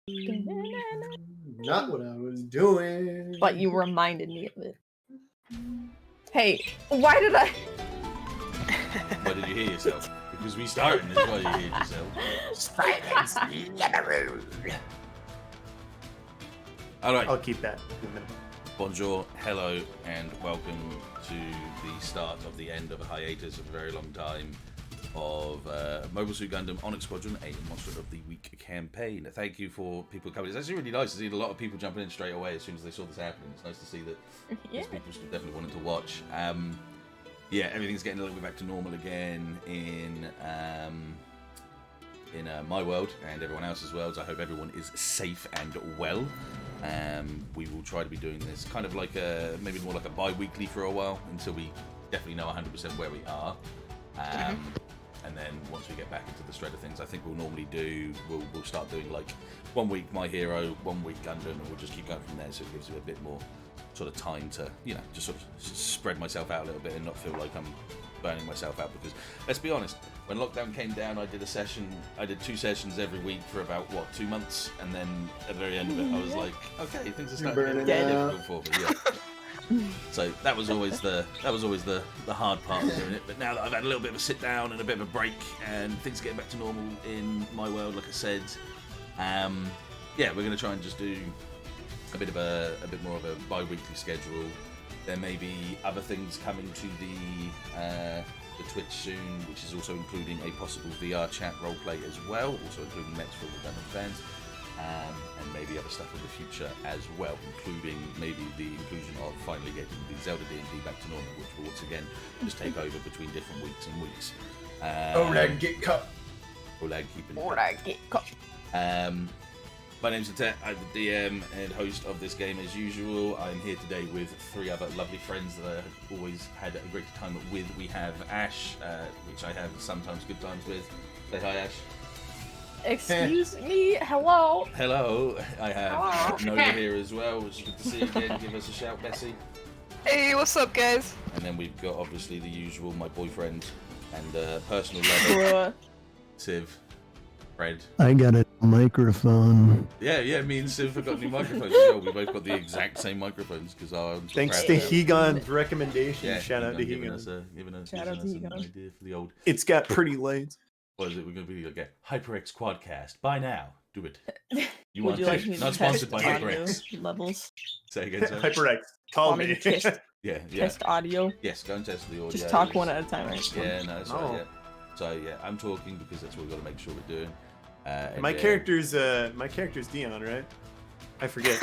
Not what I was doing. But you reminded me of it. Hey, why did I? Why did you hear yourself? Because we started as well, you hear yourself. Silence never. Alright, I'll keep that. bonjour, hello, and welcome to the start of the end of a hiatus of a very long time of Mobile Suit Gundam Onyx Squadron, a Monster of the Week campaign. Thank you for people coming. It's actually really nice to see a lot of people jumping in straight away as soon as they saw this happening. It's nice to see that there's people still definitely wanting to watch. Yeah, everything's getting a little bit back to normal again in my world and everyone else's worlds. I hope everyone is safe and well. We will try to be doing this kind of like maybe more like a bi-weekly for a while until we definitely know 100% where we are. And then once we get back into the thread of things, I think we'll start doing like 1 week My Hero, 1 week Gundam, and we'll just keep going from there. So it gives you a bit more sort of time to, just sort of spread myself out a little bit and not feel like I'm burning myself out. Because let's be honest, when lockdown came down, I did 2 sessions every week for about 2 months, and then at the very end of it, I was like, okay, things are starting to get difficult for me. Yeah. So that was always the hard part of doing it. But now that I've had a little bit of a sit down and a bit of a break, and things are getting back to normal in my world, like I said, we're going to try and just do a bit more of a bi-weekly schedule. There may be other things coming to the Twitch soon, which is also including a possible VR chat roleplay as well, also including mechs for the Gundam fans. And maybe other stuff in the future as well, including maybe the inclusion of finally getting the Zelda D&D back to normal, which will once again just take over between different weeks and weeks. Oleg, get cut. Oleg, keeping Get cut. My name's Dettet, I'm the DM and host of this game as usual. I'm here today with 3 other lovely friends that I've always had a great time with. We have Ashe, which I have sometimes good times with. Say hi, Ashe. Excuse me. Hello. Hello, I have Nova here as well, which is good to see you again. Give us a shout, Messi. Hey, what's up, guys? And then we've got obviously the usual, my boyfriend and personal lover, Civ, Fred. I got a microphone. Yeah, me and Civ have got new microphones as well. We both got the exact same microphones because Thanks to Hegon's recommendation. Yeah, Shout out to giving Hegon. us Shout out to an Hegon. idea for the old. It's got pretty lights. What is it? We're going to be like a HyperX Quadcast. Buy now. Do it. Would you like me Not to sponsored test by audio HyperX. levels? Say again, sir. HyperX. Call Want me me. to test, Yeah. test audio? Yes, go and test the audio. Just talk one at a time, right? Yeah, no, that's Oh. right, yeah. So yeah, I'm talking because that's what we've got to make sure we're doing. And My then- character's Deon, right? I forget.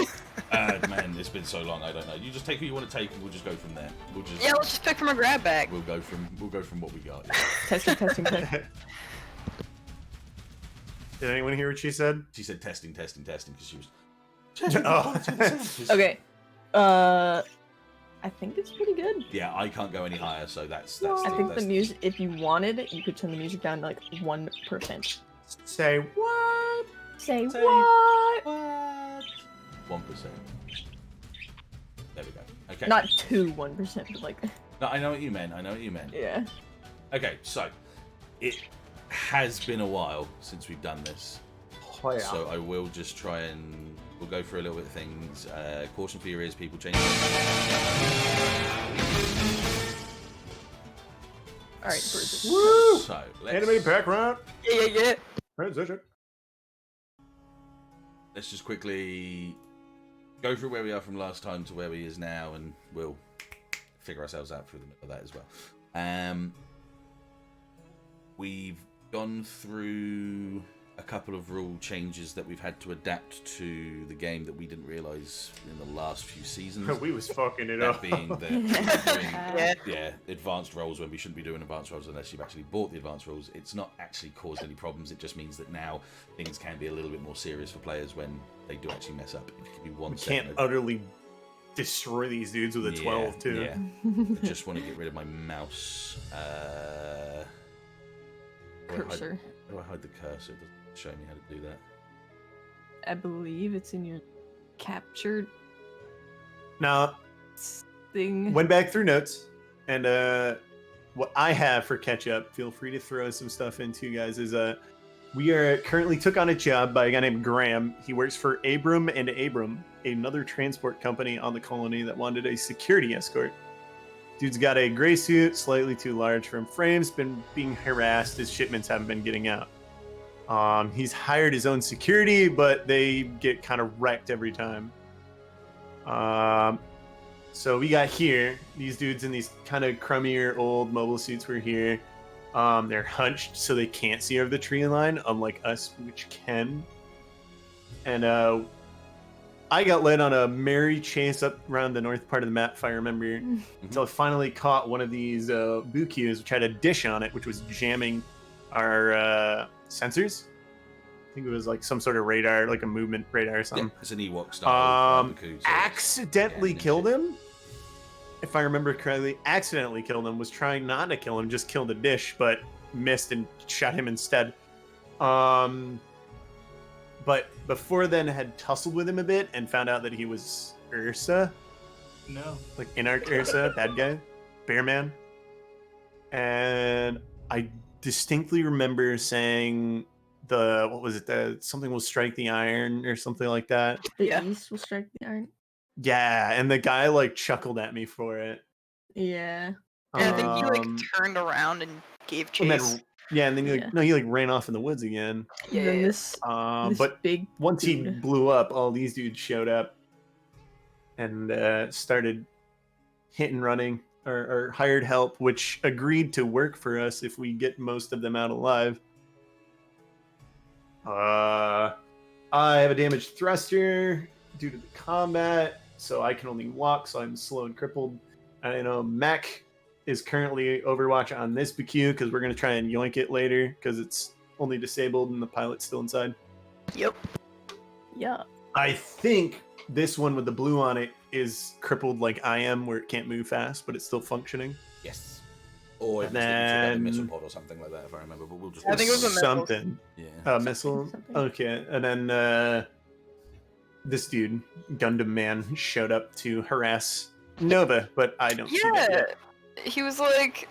Man, it's been so long, I don't know. You just take who you want to take, and we'll just go from there. Yeah, let's just pick from a grab bag. We'll go from what we got. Testing. Did anyone hear what she said? She said testing because she was. Oh. Okay. I think it's pretty good. Yeah, I can't go any higher, so that's. I think the music, if you wanted it, you could turn the music down to like 1%. Say what? Say what? 1%. There we go. Okay. Not to 1%, but like. No, I know what you meant. Yeah. Okay, so it has been a while since we've done this. Oh, yeah. So I will just try and we'll go through a little bit of things. Caution for your ears, people change. All right. Perfect. Woo! So let's, Anime background. Yeah. Transition. let's just quickly go through where we are from last time to where we is now, and we'll figure ourselves out through the middle of that as well. We've gone through a couple of rule changes that we've had to adapt to the game that we didn't realize in the last few seasons. We was fucking it That up. being that we're doing, Yeah. advanced roles when we shouldn't be doing advanced roles unless you've actually bought the advanced roles. It's not actually caused any problems. It just means that now things can be a little bit more serious for players when they do actually mess up. If it could be one We can't second, utterly destroy these dudes with a 12 too. Yeah. I just want to get rid of my mouse. Cursor. How do I hide the cursor? It doesn't show me how to do that. I believe it's in your captured Now, thing. went back through notes, and what I have for catch up, feel free to throw some stuff in too, guys, is We are currently took on a job by a guy named Graham. He works for Abram and Abram, another transport company on the colony that wanted a security escort. Dude's got a gray suit, slightly too large for him. Frame's been being harassed. His shipments haven't been getting out. He's hired his own security, but they get kind of wrecked every time. So we got here, these dudes in these kind of crummier old mobile suits were here. They're hunched so they can't see over the tree line, unlike us, which can. And I got led on a merry chase up around the north part of the map, if I remember, until I finally caught one of these Bukyus, which had a dish on it, which was jamming our sensors. I think it was like some sort of radar, like a movement radar or something. Yeah, it's an Ewok style. Accidentally killed him. If I remember correctly, accidentally killed him. Was trying not to kill him, just killed the dish, but missed and shot him instead. But before then, had tussled with him a bit and found out that he was Ursa. No. Like Inarch Ursa, bad guy, Bear Man. And I distinctly remember saying something will strike the iron or something like that. The East will strike the iron. Yeah, and the guy like chuckled at me for it. Yeah. And I think he like Um, turned around and gave and then- chase. and then he like ran off in the woods again. And then this But big once he dude. blew up, all these dudes showed up and started hit and running or hired help, which agreed to work for us if we get most of them out alive. I have a damaged thruster due to the combat, so I can only walk, so I'm slow and crippled. I know Mac is currently Overwatch on this BQ because we're going to try and yoink it later because it's only disabled and the pilot's still inside. Yep. Yeah. I think this one with the blue on it is crippled like I am, where it can't move fast, but it's still functioning. Yes. Or if then- it's a missile pod or something like that, if I remember. But we'll just. I think it was a missile. something. Yeah. Missile. Something. Okay, and then this dude, Gundam Man, showed up to harass Nova, but I don't see that Yeah. yet. He was like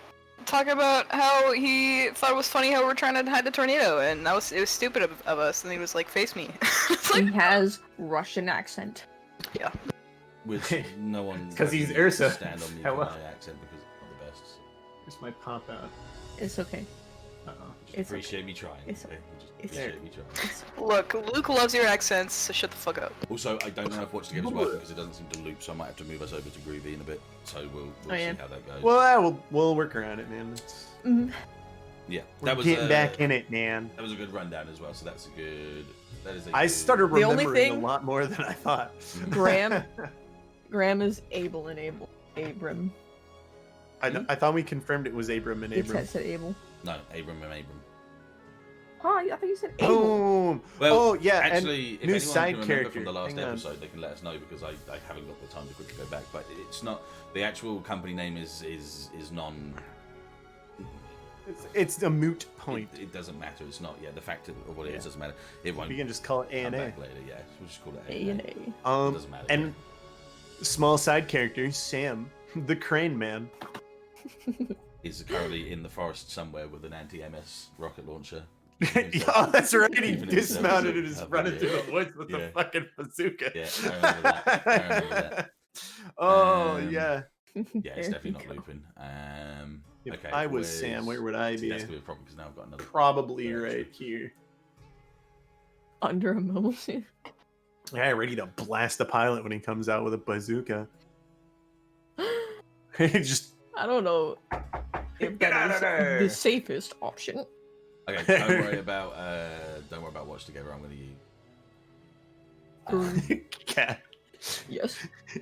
talking about how he thought it was funny how we're trying to hide the tornado, and it was stupid of us. And he was like, "Face me." It's He like, has Russian accent. Which no one. 'Cause he's really Ursa. Stand on me Hello. for my accent because it's not the best. So Here's my pop out. It's okay. Uh-oh. just It's appreciate me trying. It's- okay? Just it's- appreciate me trying. look, Luke loves your accents, so shut the fuck up. Also, I don't know if Watch Together's working because it doesn't seem to loop, so I might have to move us over to Groovy in a bit. So we'll Oh, yeah. see how that goes. Well, we'll work around it, man. Mhm. yeah, We're that was getting back in it, man. That was a good rundown as well. So that's a good. That is. I started The only remembering a thing- lot more than I thought. Graham is Abel and Abram. I thought we confirmed it was Abram and It Abram. said Abel. No, Abram and Abram. Huh? I thought you said Abel. Boom! Well, oh yeah, actually, if new anyone side can remember character. from the last Hang on. episode, they can let us know because I haven't got the time to quickly go back. But it's not the actual company name is non. It's a moot point. It doesn't matter. It's not. Yeah, the fact of what it is doesn't matter. It won't. We can just call it A come and A. back later. Yeah, we'll just call it A. A and It A. doesn't matter. And small side character Sam, the Crane Man. Is currently in the forest somewhere with an anti-MS rocket launcher. Oh, that's right. He Even himself dismounted and is is up running there. through the woods with Yeah. the fucking bazooka. Yeah, I remember that. I remember that. Oh Um, yeah. Yeah, it's There definitely we not go. looping. If Okay, I was Sam, where would I See, be? that's gonna be a problem because now I've got another. Probably Yeah, right here. Under a mobile suit. Yeah, ready to blast the pilot when he comes out with a bazooka. Just I don't know if Get out that of is there! the safest option. Okay, don't worry about Watch Together. I'm gonna use. cat. Yes.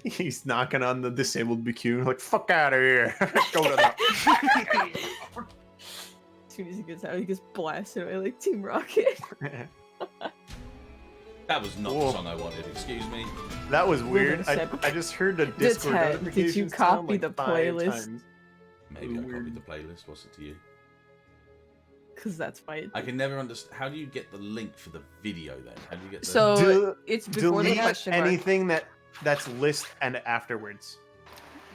He's knocking on the disabled BQ, like, fuck out of here. Go to the... As soon as he gets out, he gets blasted away like Team Rocket. That was not Whoa. the song I wanted. Excuse me. That was weird. Hold on a sec. I just heard the Discord Dettet, notification did you sound copy like the 5 playlist? times. Maybe I Weird. copied the playlist. What's it to you? Because that's why. I can never understand. How do you get the link for the video then? How do you get the? So De- it's before the Delete question mark. anything that's list and afterwards.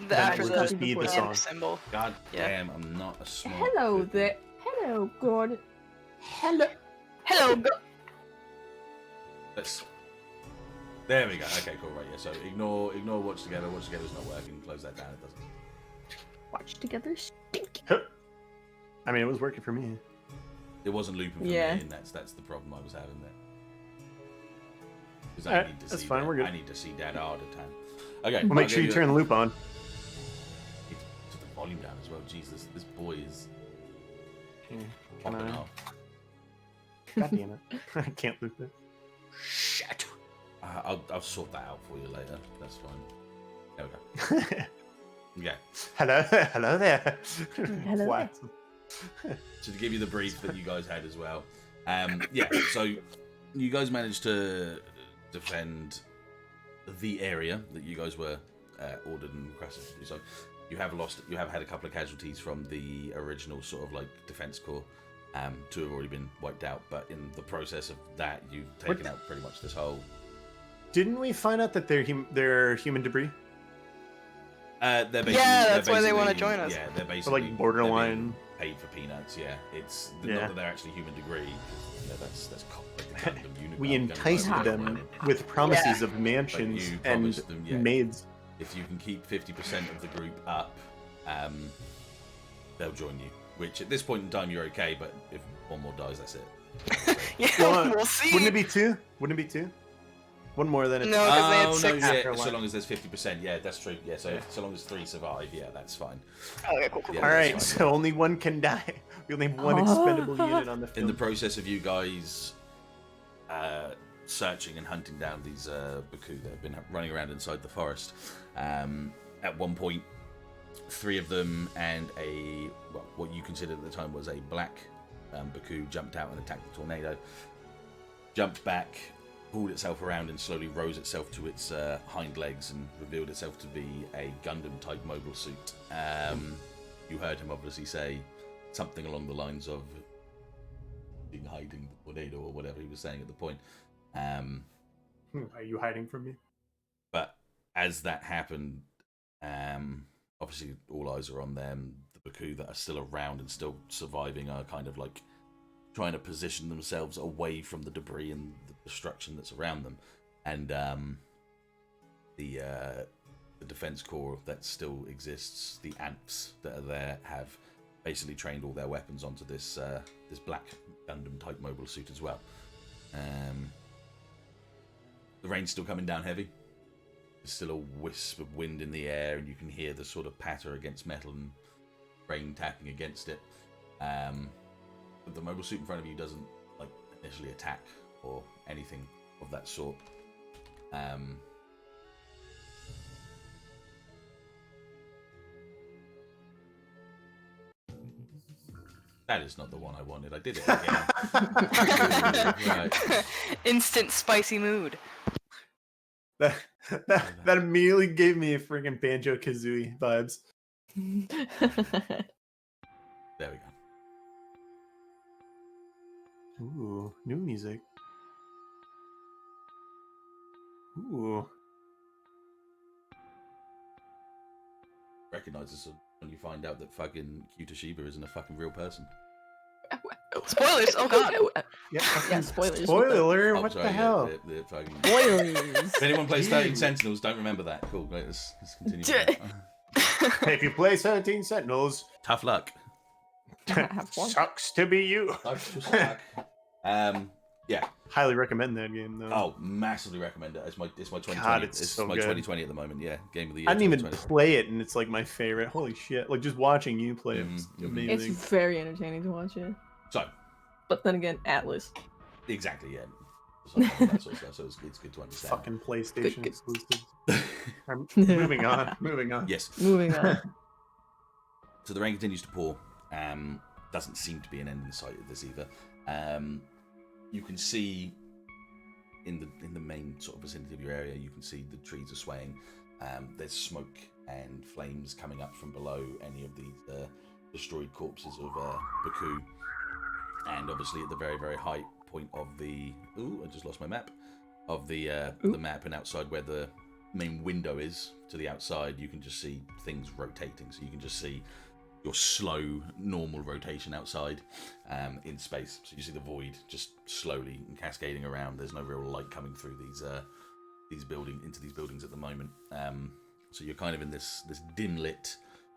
The Then after it would the just be the and song. symbol. God Yeah. damn, I'm not a smart. Hello person. there. Hello, Gordon. Hello. Hello, There we go. Okay, cool. Right, yeah. So ignore watch together. Watch together's not working. Close that down. It doesn't. Watch together. I mean, it was working for me. It wasn't looping for Yeah. me, and that's the problem I was having there. Because Alright, that's fine, we're good. I need to see that all the time. Okay. We'll make sure you turn the loop on. Need to put the volume down as well. Jesus, this boy is Can popping I? off. God damn it. I can't loop it. Shit. I'll sort that out for you later. That's fine. There we go. Yeah. Hello there. Hello Wow. So to give you the brief that you guys had as well. Yeah, so you guys managed to defend the area that you guys were ordered and requested to do. So you have had a couple of casualties from the original sort of like defense corps. Two have already been wiped out, but in the process of that, you've taken out pretty much this whole. Didn't we find out that they're human debris? They're basically, Yeah, that's they're why they want to basically- join us. Yeah, they're Or basically like borderline? they're being paid for peanuts. Yeah, it's Yeah. not that they're actually human degree. That's like the Gundam unicorn. We Gundam enticed unicorn. them with promises of mansions you and promised them, yeah. maids. If you can keep 50% of the group up, they'll join you. Which at this point in time you're okay, but if one more dies, that's it. Yeah, Well, we'll see. Wouldn't it be two? Wouldn't it be two? One more than it's No, 'cause they had no, six yeah, after so one. long as there's 50%. Yeah, that's true. Yeah, so Yeah. so long as 3 survive, yeah, that's fine. Oh, okay, cool. Yeah. All right, that's fine, so only one can die. We only have one expendable unit on the In field. the process of you guys searching and hunting down these Baku that have been running around inside the forest, at one point, 3 of them and what you considered at the time was a black Baku jumped out and attacked the tornado, jumped back, pulled itself around and slowly rose itself to its hind legs and revealed itself to be a Gundam type mobile suit. You heard him obviously say something along the lines of being hiding the tornado or whatever he was saying at the point. Are you hiding from me? But as that happened, obviously all eyes are on them. The Baku that are still around and still surviving are kind of like trying to position themselves away from the debris and the destruction that's around them. And the defense corps that still exists, the ants that are there, have basically trained all their weapons onto this this black Gundam type mobile suit as well. The rain's still coming down heavy. There's still a wisp of wind in the air, and you can hear the sort of patter against metal and rain tapping against it. But the mobile suit in front of you doesn't like initially attack or anything of that sort. That is not the one I wanted. I did it again. Right. Instant spicy mood. That immediately gave me freaking Banjo Kazooie vibes. There we go. Ooh, new music. Ooh. Recognize this when you find out that fucking Q Toshiba isn't a fucking real person. Spoilers! Oh god. Yeah, spoilers. Spoiler, Oh, what sorry, the yeah, hell? the fucking... Spoilers. If anyone plays 13 Jeez. Sentinels, don't remember that. Cool, great, let's continue. Hey, if you play 17 Sentinels, Tough luck. Have fun. sucks to be you. Yeah. Highly recommend that game, though. Oh, massively recommend it. It's my 2020. God, it's it's so my good. 2020 at the moment. Yeah, game of the year. I didn't even 2020. play it, and it's like my favorite. Holy shit! Like just watching you play it was Mhm. It's amazing. very entertaining to watch it. So, But then again, Atlas. exactly, yeah. So, that sort of stuff, so it's good to understand. Fucking PlayStation Good. exclusive. Moving on. Moving on. Yes. Moving on. So the rain continues to pour. Doesn't seem to be an end in sight of this either. You can see in the main sort of vicinity of your area, you can see the trees are swaying. There's smoke and flames coming up from below any of these destroyed corpses of Baku. And obviously at the very, very high point of the... Ooh, I just lost my map. Of the map, and outside where the main window is to the outside, you can just see things rotating. So you can just see your slow, normal rotation outside in space. So you see the void just slowly cascading around. There's no real light coming through these buildings at the moment. So you're kind of in this dim lit,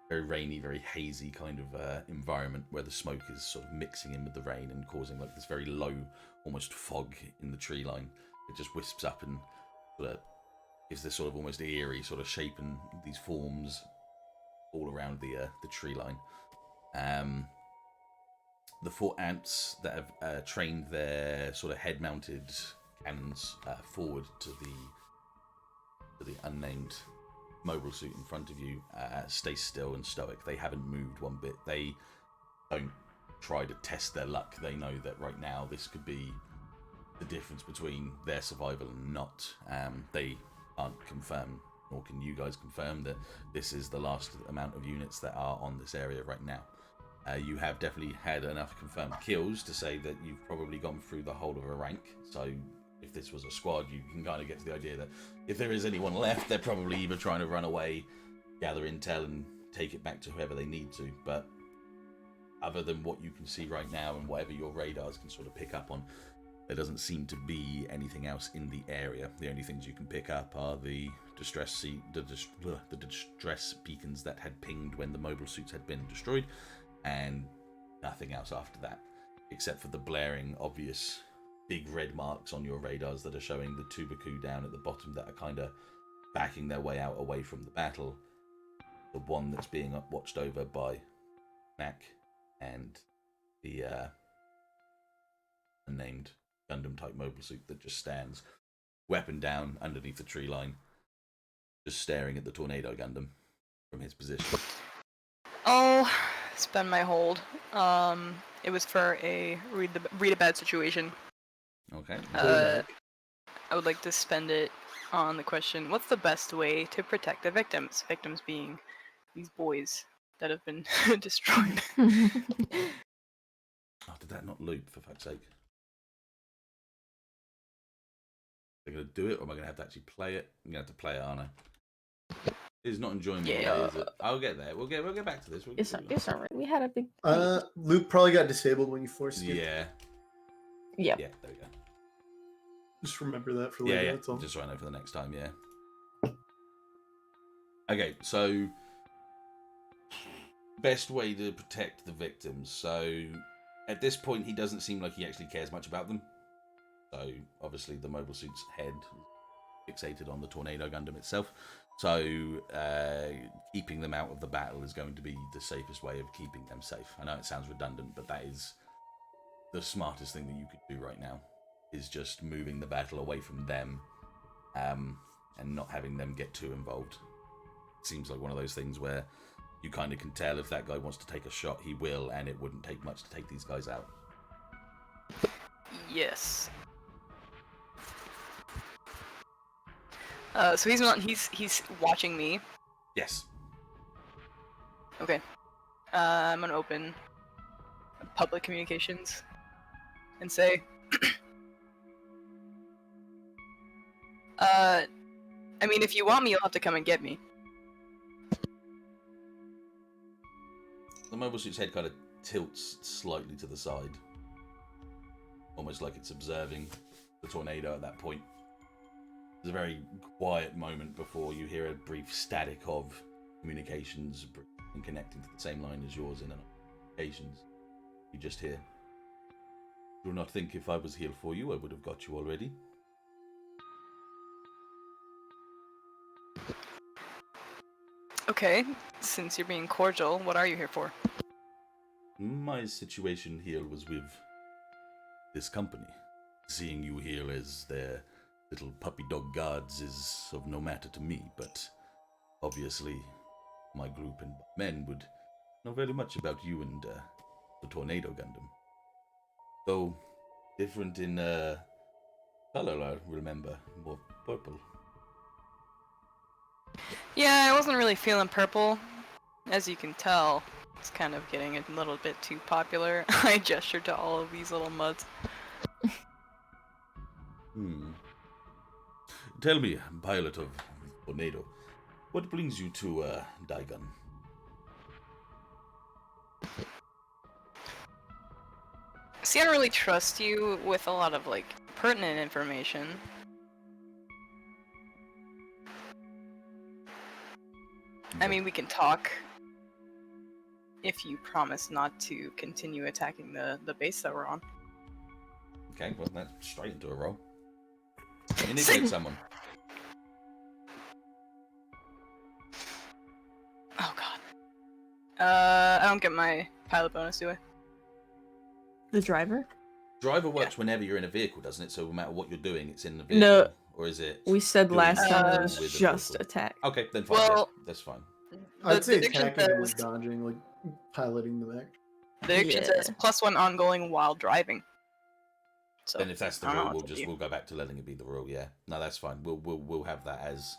very rainy, very hazy kind of environment where the smoke is sort of mixing in with the rain and causing like this very low, almost fog in the tree line. It just wisps up and sort of gives this sort of almost eerie sort of shape and these forms all around the tree line. The 4 ants that have trained their sort of head-mounted cannons forward to the unnamed mobile suit in front of you stay still and stoic. They haven't moved one bit. They don't try to test their luck. They know that right now this could be the difference between their survival and not. They can't confirm, nor can you guys confirm, that this is the last amount of units that are on this area right now. You have definitely had enough confirmed kills to say that you've probably gone through the whole of a rank. So if this was a squad, you can kind of get to the idea that if there is anyone left, they're probably either trying to run away, gather intel, and take it back to whoever they need to. But other than what you can see right now and whatever your radars can sort of pick up on, there doesn't seem to be anything else in the area. The only things you can pick up are the distress beacons that had pinged when the mobile suits had been destroyed, and nothing else after that, except for the blaring, obvious, big red marks on your radars that are showing the Tubaku down at the bottom that are kind of backing their way out away from the battle. The one that's being watched over by Mac and the unnamed Gundam type mobile suit that just stands, weapon down underneath the tree line, just staring at the Tornado Gundam from his position. I'll spend my hold. It was for a read a bad situation. Okay. I would like to spend it on the question: what's the best way to protect the victims? Victims being these boys that have been destroyed. Oh, did that not loop, for fuck's sake? Am I going to do it, or am I going to have to actually play it? I'm going to have to play it, aren't I? It's not enjoying the play, is it? I'll get there. We'll get back to this. It's alright. We had a big. Loop probably got disabled when you forced it. Yeah. Yeah. Yeah, there we go. Just remember that for later. Yeah. That's all. Just so I know for the next time, yeah. Okay, so best way to protect the victims. So at this point, he doesn't seem like he actually cares much about them. So obviously the mobile suit's head is fixated on the Tornado Gundam itself. So keeping them out of the battle is going to be the safest way of keeping them safe. I know it sounds redundant, but that is the smartest thing that you could do right now, is just moving the battle away from them and not having them get too involved. It seems like one of those things where you kind of can tell if that guy wants to take a shot, he will, and it wouldn't take much to take these guys out. Yes. So he's watching me. Yes. Okay. I'm gonna open public communications and say, I mean, if you want me, you'll have to come and get me. The mobile suit's head kind of tilts slightly to the side, almost like it's observing the tornado at that point. There's a very quiet moment before you hear a brief static of communications and connecting to the same line as yours in occasions. You just hear, "Do not think if I was here for you, I would have got you already." Okay, since you're being cordial, what are you here for? My situation here was with this company. Seeing you here as their little puppy dog guards is of no matter to me, but obviously my group and men would know very much about you and the Tornado Gundam. Though different in color, I remember, more purple. Yeah, I wasn't really feeling purple. As you can tell, it's kind of getting a little bit too popular. I gestured to all of these little muds. Tell me, pilot of Tornado, what brings you to Daigon? See, I don't really trust you with a lot of, like, pertinent information. I mean, we can talk if you promise not to continue attacking the base that we're on. Okay, well, that's straight into a roll. Manipulate someone. Oh god. I don't get my pilot bonus, do I? The driver? Driver works whenever you're in a vehicle, doesn't it? So no matter what you're doing, it's in the vehicle. No. Or is it? We said doing last time that it something was with the just vehicle? attack. Okay, then fine. Well, yeah, that's fine. I'd say diction attacking and like says, dodging, like piloting the mech. the diction says +1 ongoing while driving. So, Then if that's the I don't rule, know what to do. we'll go back to letting it be the rule. Yeah, no, that's fine. We'll have that as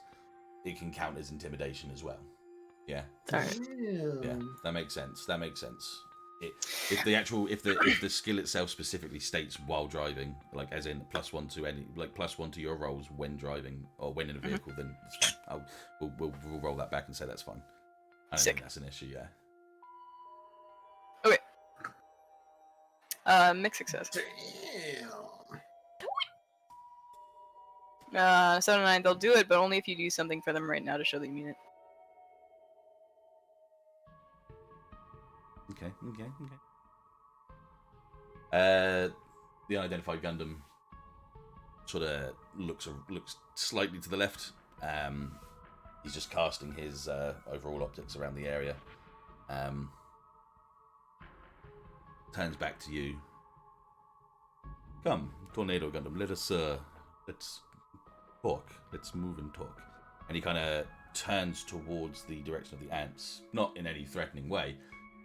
it can count as intimidation as well. Yeah. Alright. Yeah, that makes sense. That makes sense. If the skill itself specifically states while driving, like as in +1 to any, like +1 to your rolls when driving or when in a vehicle, then it's fine. We'll roll that back and say that's fine. I don't think that's an issue. Yeah. Mixed success. Damn. 7 and 9, they'll do it, but only if you do something for them right now to show that you mean it. Okay. The unidentified Gundam sort of looks slightly to the left. He's just casting his overall optics around the area. Turns back to you. Come, Tornado Gundam, let's talk. Let's move and talk. And he kind of turns towards the direction of the ants, not in any threatening way.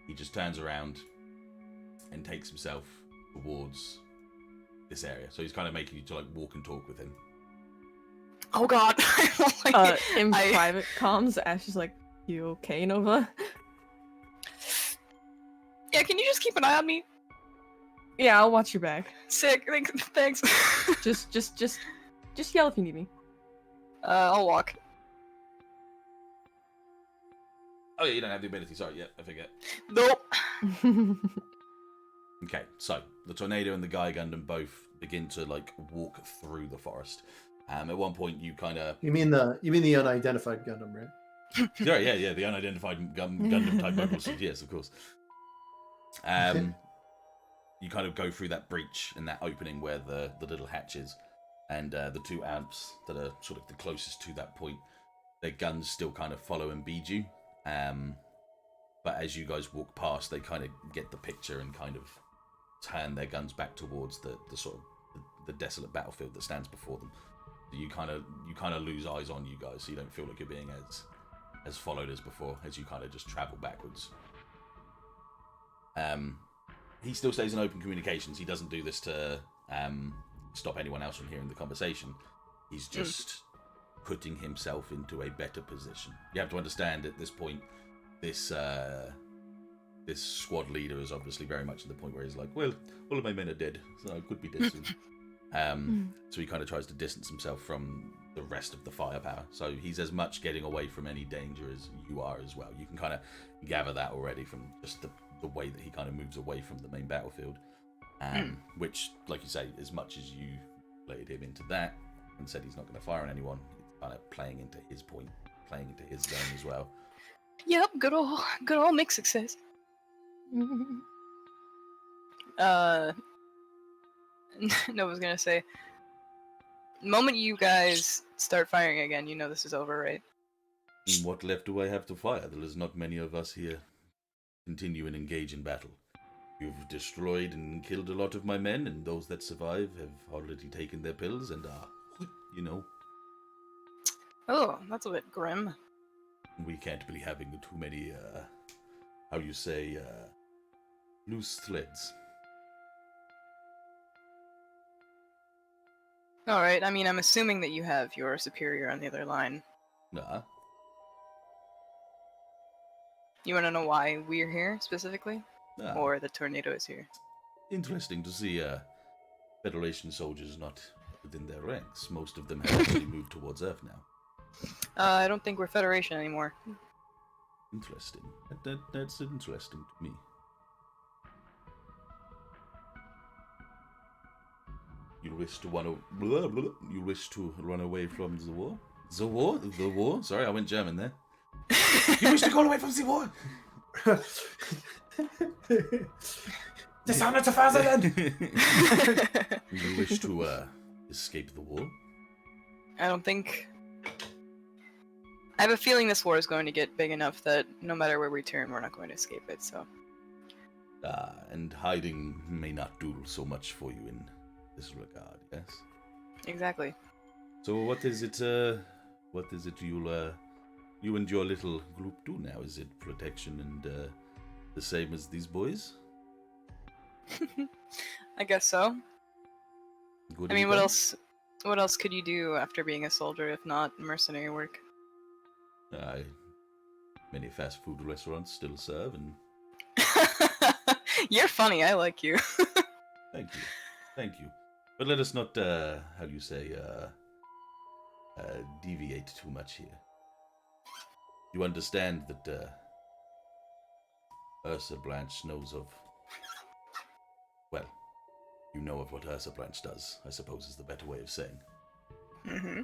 He just turns around and takes himself towards this area. So he's kind of making you to like walk and talk with him. Oh god. In private comms, Ashe is like, "You okay, Nova?" Yeah, can you just keep an eye on me? Yeah, I'll watch your back. Sick. Thanks. Just yell if you need me. I'll walk. Oh yeah, you don't have the ability. Sorry, yeah, I forget. Nope. Okay, so the Tornado and the Guy Gundam both begin to like walk through the forest. At one point, you kind of You mean the unidentified Gundam, right? yeah, the unidentified Gundam type mobile suit. Yes, of course. You kind of go through that breach and that opening where the little hatch is, and the two amps that are sort of the closest to that point, their guns still kind of follow and bead you. But as you guys walk past, they kind of get the picture and kind of turn their guns back towards the sort of the desolate battlefield that stands before them. You kind of lose eyes on you guys, so you don't feel like you're being as followed as before, as you kind of just travel backwards. He still stays in open communications. He doesn't do this to stop anyone else from hearing the conversation. He's just putting himself into a better position. You have to understand at this point, this squad leader is obviously very much at the point where he's like, well, all of my men are dead, so I could be dead soon. So he kind of tries to distance himself from the rest of the firepower. So he's as much getting away from any danger as you are as well. You can kind of gather that already from just the way that he kind of moves away from the main battlefield. Which, like you say, as much as you played him into that and said he's not going to fire on anyone, it's kind of playing into his point, playing into his zone as well. Yep, good old mixed success. Nova's gonna say, the moment you guys start firing again, you know this is over, right? What left do I have to fire? There is not many of us here. Continue and engage in battle. You've destroyed and killed a lot of my men, and those that survive have already taken their pills and are, Oh, that's a bit grim. We can't be having too many, loose threads. Alright, I mean, I'm assuming that you have your superior on the other line. Nah. You want to know why we're here, specifically? Nah. Or the tornado is here? Interesting to see, Federation soldiers not within their ranks. Most of them have actually moved towards Earth now. I don't think we're Federation anymore. Interesting. That's interesting to me. You wish to you wish to run away from the war? The war? The war? Sorry, I went German there. You wish to go away from the war? Dishonor to fatherland! You wish to escape the war? I don't think. I have a feeling this war is going to get big enough that no matter where we turn, we're not going to escape it, so. And hiding may not do so much for you in this regard, yes? Exactly. So what is it you and your little group do now? Is it protection and the same as these boys? I guess so. Good I mean, what income? else? What else could you do after being a soldier if not mercenary work? Many fast food restaurants still serve, and You're funny. I like you. thank you. But let us not, how do you say, deviate too much here. You understand that Ursa Blanche knows of. Well, you know of what Ursa Blanche does, I suppose is the better way of saying. Mm-hmm.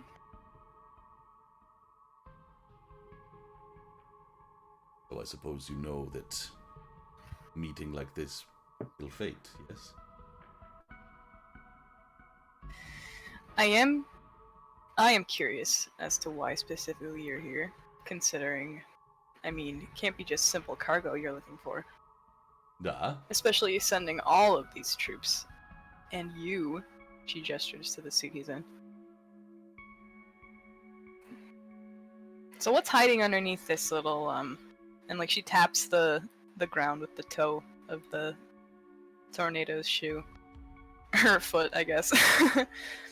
So I suppose you know that meeting like this will fate, yes? I am curious as to why specifically you're here, considering, I mean, it can't be just simple cargo you're looking for. Especially sending all of these troops. And you, she gestures to the suit he's in. So what's hiding underneath this little, and like she taps the ground with the toe of the tornado's shoe. Her foot, I guess.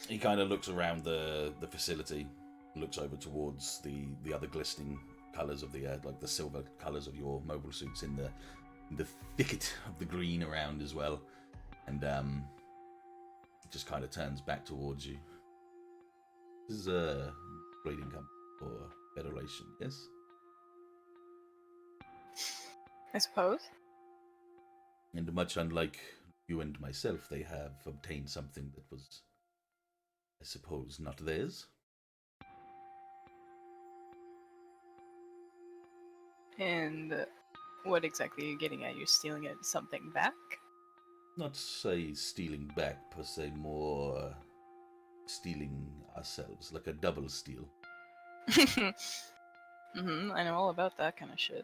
He kind of looks around the facility, looks over towards the other glistening colors of the like the silver colors of your mobile suits in the thicket of the green around as well, and just kind of turns back towards you. This is a trading company or federation, yes? I suppose. And much unlike you and myself, they have obtained something that was, I suppose, not theirs. And what exactly are you getting at? You're stealing it something back? Not say stealing back per se, more stealing ourselves, like a double steal. I know all about that kind of shit.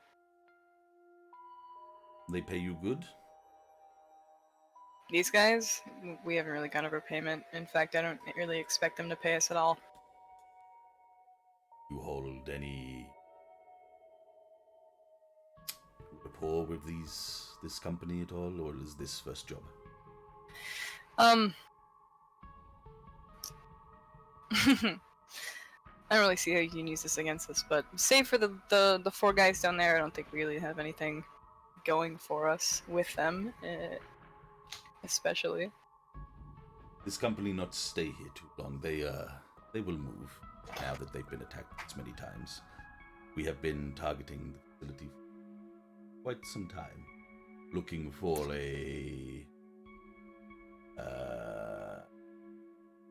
They pay you good? These guys, we haven't really got overpayment. In fact, I don't really expect them to pay us at all. You hold any rapport with this company at all, or is this first job? I don't really see how you can use this against us, but save for the four guys down there, I don't think we really have anything going for us with them, especially. This company not stay here too long. They will move now that they've been attacked this many times. We have been targeting the facility for quite some time, looking for a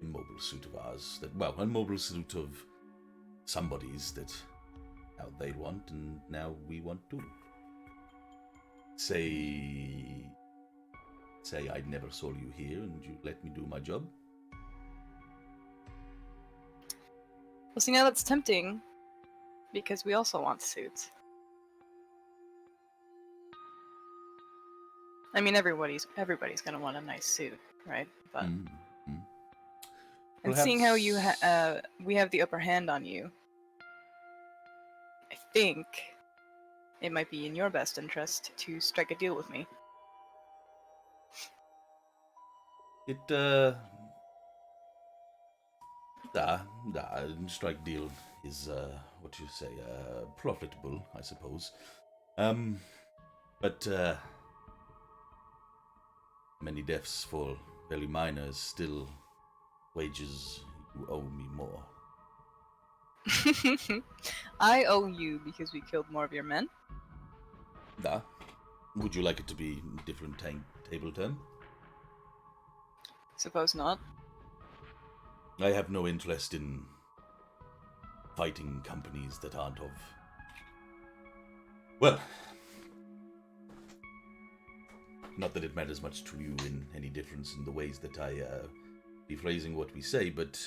mobile suit of ours a mobile suit of somebody's that now they want and now we want too. Say I never saw you here and you let me do my job. Well, see, now that's tempting, because we also want suits. I mean, everybody's gonna want a nice suit, right? But and seeing how you we have the upper hand on you, I think it might be in your best interest to strike a deal with me. Strike deal is what you say, profitable, I suppose. But many deaths for very minors, still wages you owe me more. I owe you because we killed more of your men. Would you like it to be a different table term? Suppose not. I have no interest in fighting companies that aren't of... Well, not that it matters much to you in any difference in the ways that I be phrasing what we say, but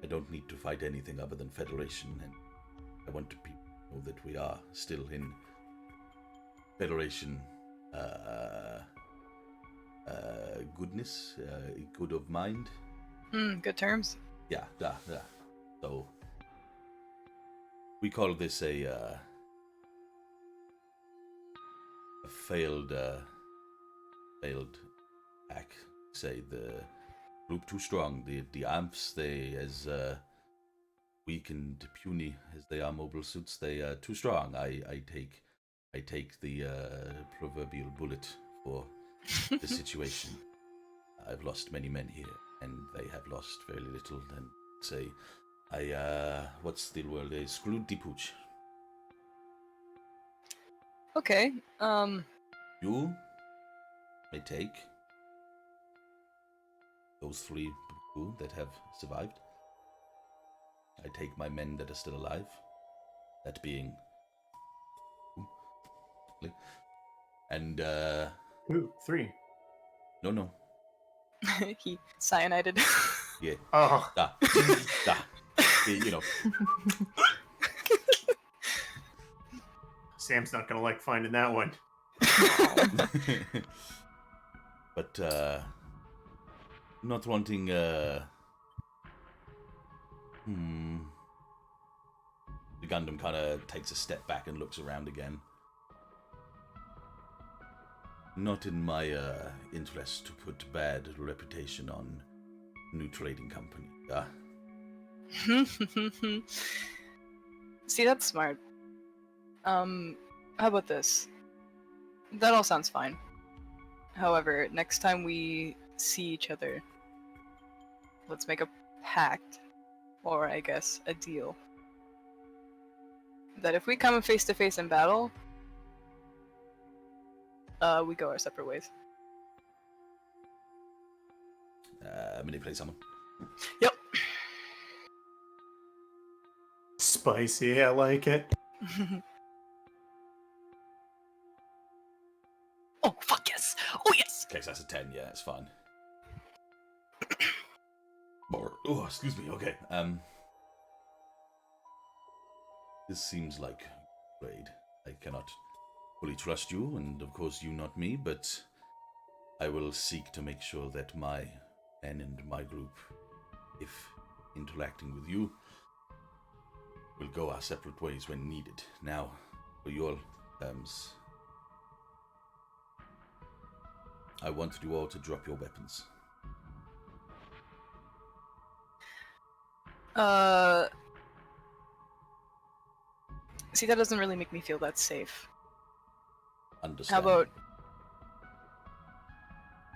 I don't need to fight anything other than Federation, and I want to know that we are still in Federation goodness, good of mind. Good terms. Yeah. So we call this a failed hack. Say the group too strong. The amps, they as weak and puny as they are mobile suits, they are too strong. I take the proverbial bullet for the situation. I've lost many men here, and they have lost very little. And say, what's the word? They screwed the pooch. Okay. You may take those 3 people that have survived. I take my men that are still alive. That being... And, Ooh, 3. No. He cyanided. Yeah. Oh. Da. You know. Sam's not gonna like finding that one. But, not wanting, The Gundam kind of takes a step back and looks around again. Not in my interest to put bad reputation on new trading company. See, that's smart. How about this? That all sounds fine. However, next time we see each other, let's make a pact, or I guess a deal, that if we come face to face in battle, we go our separate ways. Manipulate someone. Yep. Spicy, I like it. Oh, fuck yes! Oh, yes! Okay, so that's a 10, yeah, it's fine. Oh, excuse me, okay. This seems like raid. I cannot fully trust you, and of course you not me, but I will seek to make sure that my men and my group, if interacting with you, will go our separate ways when needed. Now, for your terms, I want you all to drop your weapons. See, that doesn't really make me feel that safe. Understand. How about...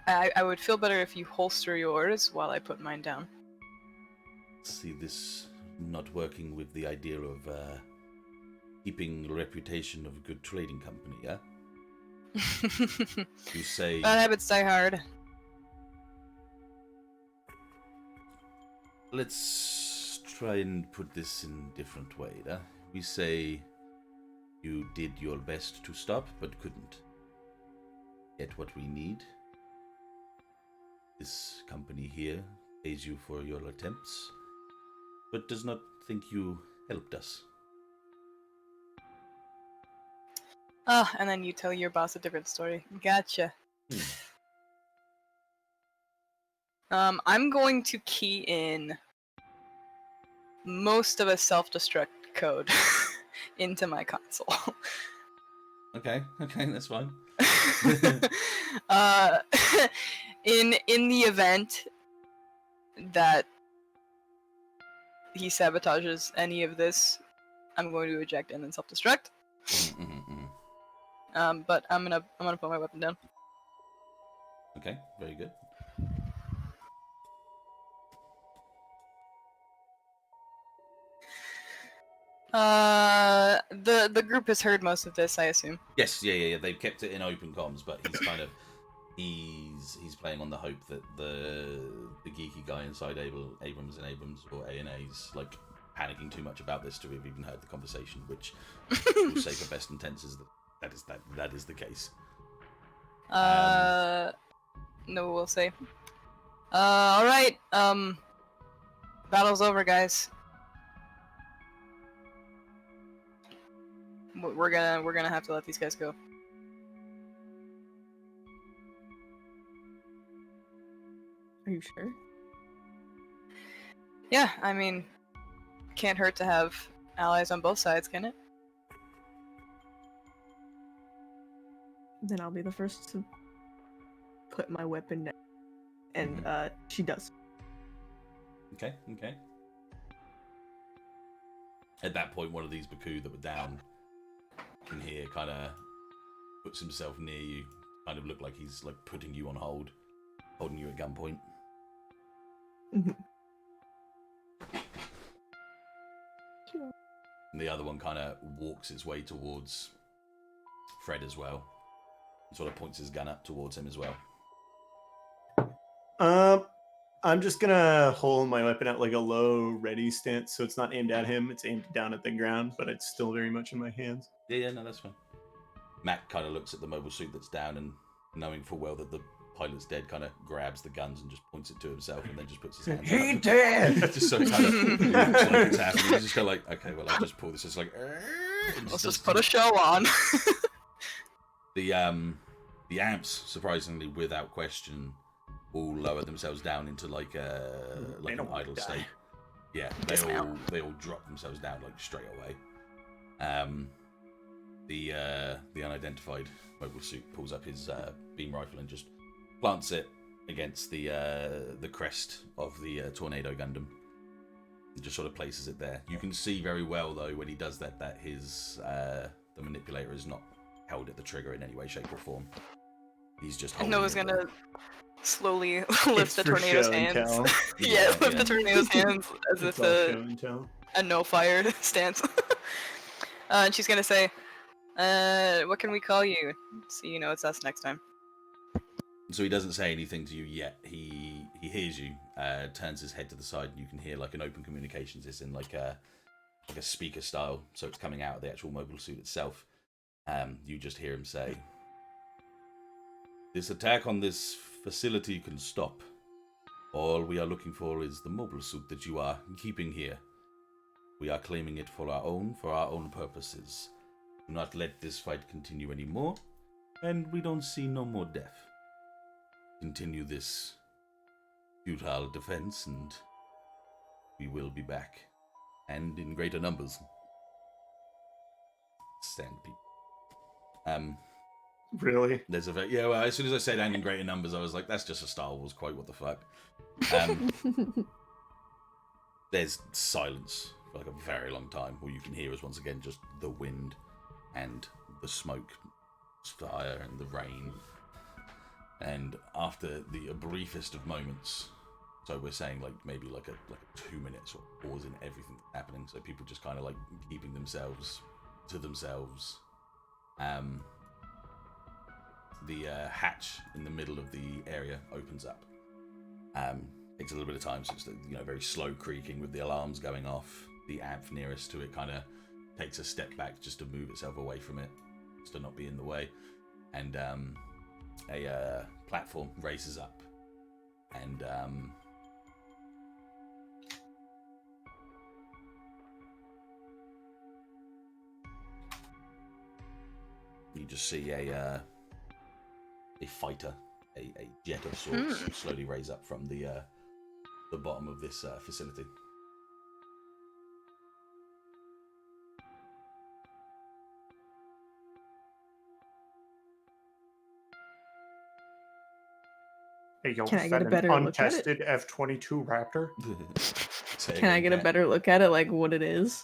I would feel better if you holster yours while I put mine down. See this not working with the idea of keeping the reputation of a good trading company, yeah? You say... Bad habits die hard. Let's try and put this in a different way, yeah? We say you did your best to stop, but couldn't get what we need. This company here pays you for your attempts, but does not think you helped us. And then you tell your boss a different story. Gotcha. I'm going to key in most of a self-destruct code into my console. Okay, that's fine. In the event that he sabotages any of this, I'm going to eject and then self-destruct. But I'm gonna put my weapon down. Okay, very good. The group has heard most of this, I assume. Yes, yeah. They've kept it in open comms, but he's kind of he's playing on the hope that the geeky guy inside Abrams or A&A's like panicking too much about this to have even heard the conversation, which will say for best intents that is the case. No, we'll say. All right. Battle's over, guys. We're gonna have to let these guys go. Are you sure? Yeah, I mean, can't hurt to have allies on both sides, can it? Then I'll be the first to put my weapon down. And she does. Okay. At that point, one of these Baku that were down in here kind of puts himself near you, kind of look like he's like putting you on hold, holding you at gunpoint. Mm-hmm. And the other one kind of walks its way towards Fred as well, and sort of points his gun up towards him as well. I'm just gonna hold my weapon at like a low ready stance, so it's not aimed at him, it's aimed down at the ground, but it's still very much in my hands. Yeah, no, that's fine. Matt kind of looks at the mobile suit that's down and, knowing full well that the pilot's dead, kind of grabs the guns and just points it to himself and then just puts his hands He up. dead! Just so it kind of looks like it's happening. He's just kind of like, okay, well, I'll just pull this. It's like, Let's just put a show on. The amps, surprisingly, without question, all lower themselves down into like an idle state. Yeah, they all drop themselves down like straight away. The unidentified mobile suit pulls up his beam rifle and just plants it against the crest of the Tornado Gundam. And just sort of places it there. You can see very well though when he does that his the manipulator is not held at the trigger in any way, shape, or form. He's just holding Noah's it. gonna slowly lift the tornado's hands. Yeah, lift the tornado's hands as if a no-fire stance. And she's gonna say, what can we call you? So you know it's us next time. So he doesn't say anything to you yet. He hears you, turns his head to the side, and you can hear like an open communications. It's in like a speaker style, so it's coming out of the actual mobile suit itself. You just hear him say, "This attack on this facility can stop. All we are looking for is the mobile suit that you are keeping here. We are claiming it for our own purposes. Do not let this fight continue anymore, and we don't see no more death. Continue this futile defense, and we will be back, and in greater numbers." Stand people. Really? There's a well, as soon as I said "and in greater numbers," I was like, that's just a Star Wars quote. What the fuck? There's silence for like a very long time. All you can hear is once again just the wind and the smoke, fire, and the rain. And after the briefest of moments, so we're saying like maybe like a 2 minutes or pause in everything that's happening, so people just kind of like keeping themselves to themselves. The hatch in the middle of the area opens up. Takes a little bit of time, so it's very slow creaking with the alarms going off. The amp nearest to it kind of takes a step back just to move itself away from it, just to not be in the way. And a platform races up, and you just see a fighter, a jet of sorts, slowly raise up from the bottom of this facility. Hey, yo, Can I get a better look at it? untested F-22 Raptor? Can I get a better look at it, like what it is?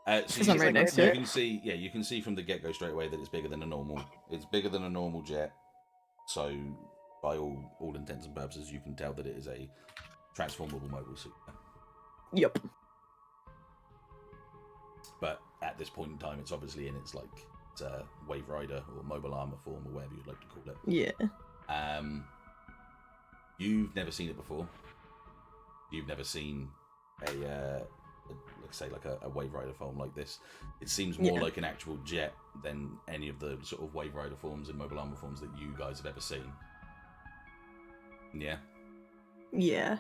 So Because I'm right next to it. You can see from the get-go straight away that it's bigger than a normal. It's bigger than a normal jet. So, by all intents and purposes, you can tell that it is a transformable mobile suit. Yep. But at this point in time, it's obviously in its Wave Rider or mobile armor form or whatever you'd like to call it. Yeah. You've never seen it before. You've never seen let's say like a Wave Rider form like this. It seems more like an actual jet than any of the sort of Wave Rider forms and Mobile Armor forms that you guys have ever seen. Yeah. Yeah.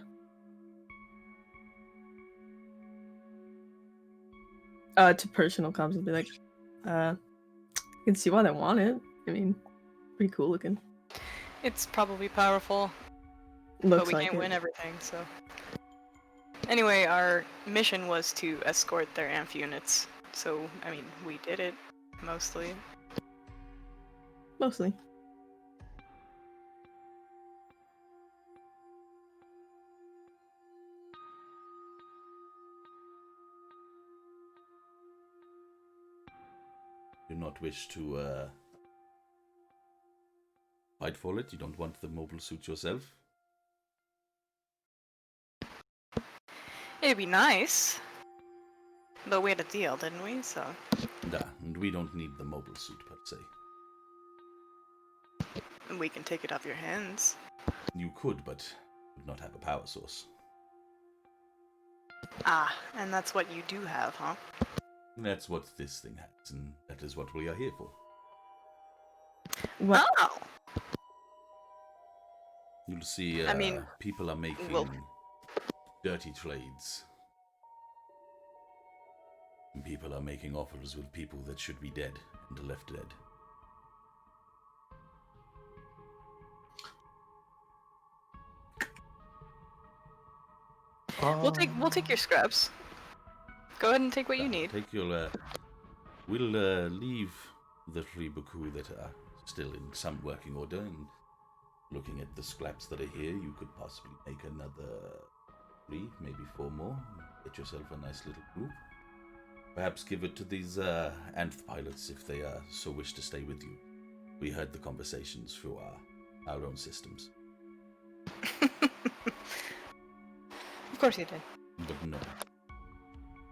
To personal comms, would be like, you can see why they want it. I mean, pretty cool looking. It's probably powerful, Looks but we like can't it. win everything, so. Anyway, our mission was to escort their amph units. So, I mean, we did it, mostly. Mostly. Do not wish to fight for it? You don't want the mobile suit yourself? It'd be nice. But we had a deal, didn't we? So. Nah, and we don't need the mobile suit per se. We can take it off your hands. You could, but would not have a power source. Ah, and that's what you do have, huh? That's what this thing has, and that is what we are here for. What? Oh! You'll see I mean, people are making well- dirty trades. And people are making offers with people that should be dead and are left dead. We'll take your scrubs. Go ahead and take what you need. Take your. We'll leave the 3 Baku that are still in some working order, and looking at the scraps that are here, you could possibly make another 3, maybe 4 more. Get yourself a nice little group. Perhaps give it to these Anth pilots if they so wish to stay with you. We heard the conversations through our own systems. Of course you did. But no.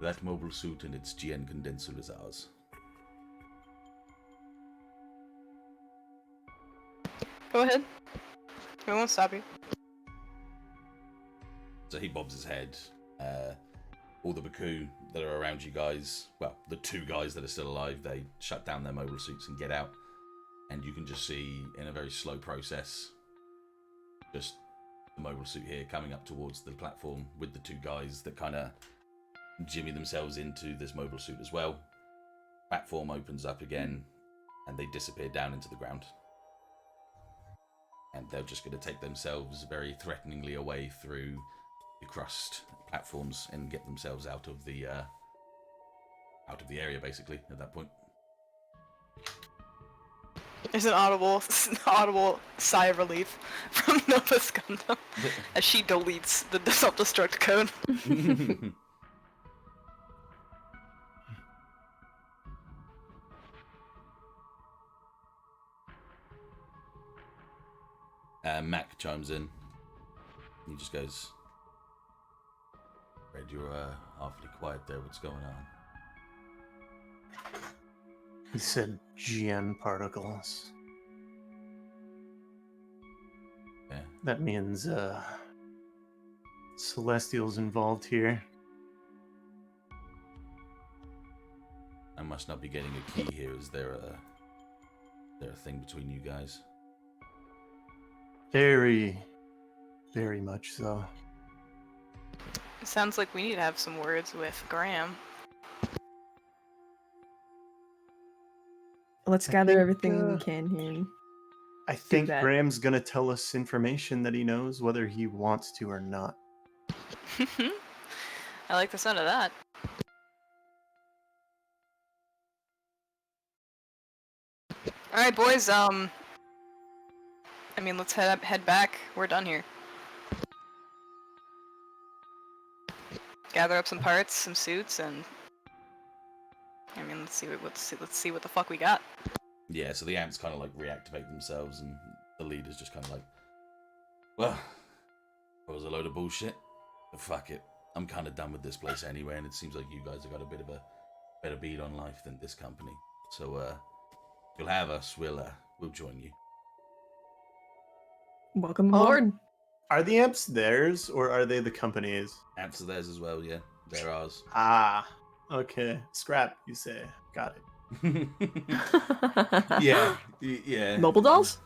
That mobile suit and its GN condenser is ours. Go ahead. We won't stop you. So he bobs his head. All the Baku that are around you guys, well, the 2 guys that are still alive, they shut down their mobile suits and get out. And you can just see, in a very slow process, just the mobile suit here coming up towards the platform with the 2 guys that kind of jimmy themselves into this mobile suit as well. Platform opens up again, and they disappear down into the ground. And they're just going to take themselves very threateningly away through the crust platforms and get themselves out of the area, basically, at that point. There's an audible sigh of relief from Nova's Gundam as she deletes the self-destruct code. Mac chimes in. He just goes, Red, you're awfully quiet there. What's going on? He said GN particles. Yeah. That means Celestials involved here. I must not be getting a key here. Is there a thing between you guys? Very, very much so. It sounds like we need to have some words with Graham. Let's I gather think, everything we can here. And I think that. Graham's gonna tell us information that he knows, whether he wants to or not. I like the sound of that. Alright, boys, I mean, let's head back. We're done here. Gather up some parts, some suits, and I mean, let's see what the fuck we got. Yeah, so the ants kind of like reactivate themselves, and the leader's just kind of like, well, that was a load of bullshit, but fuck it. I'm kind of done with this place anyway, and it seems like you guys have got a bit of a better beat on life than this company. So, if you'll have us, we'll join you. Welcome aboard. Are the amps theirs or are they the company's? Amps are theirs as well, yeah. They're ours. Ah, okay. Scrap, you say. Got it. Yeah, yeah. Mobile dolls?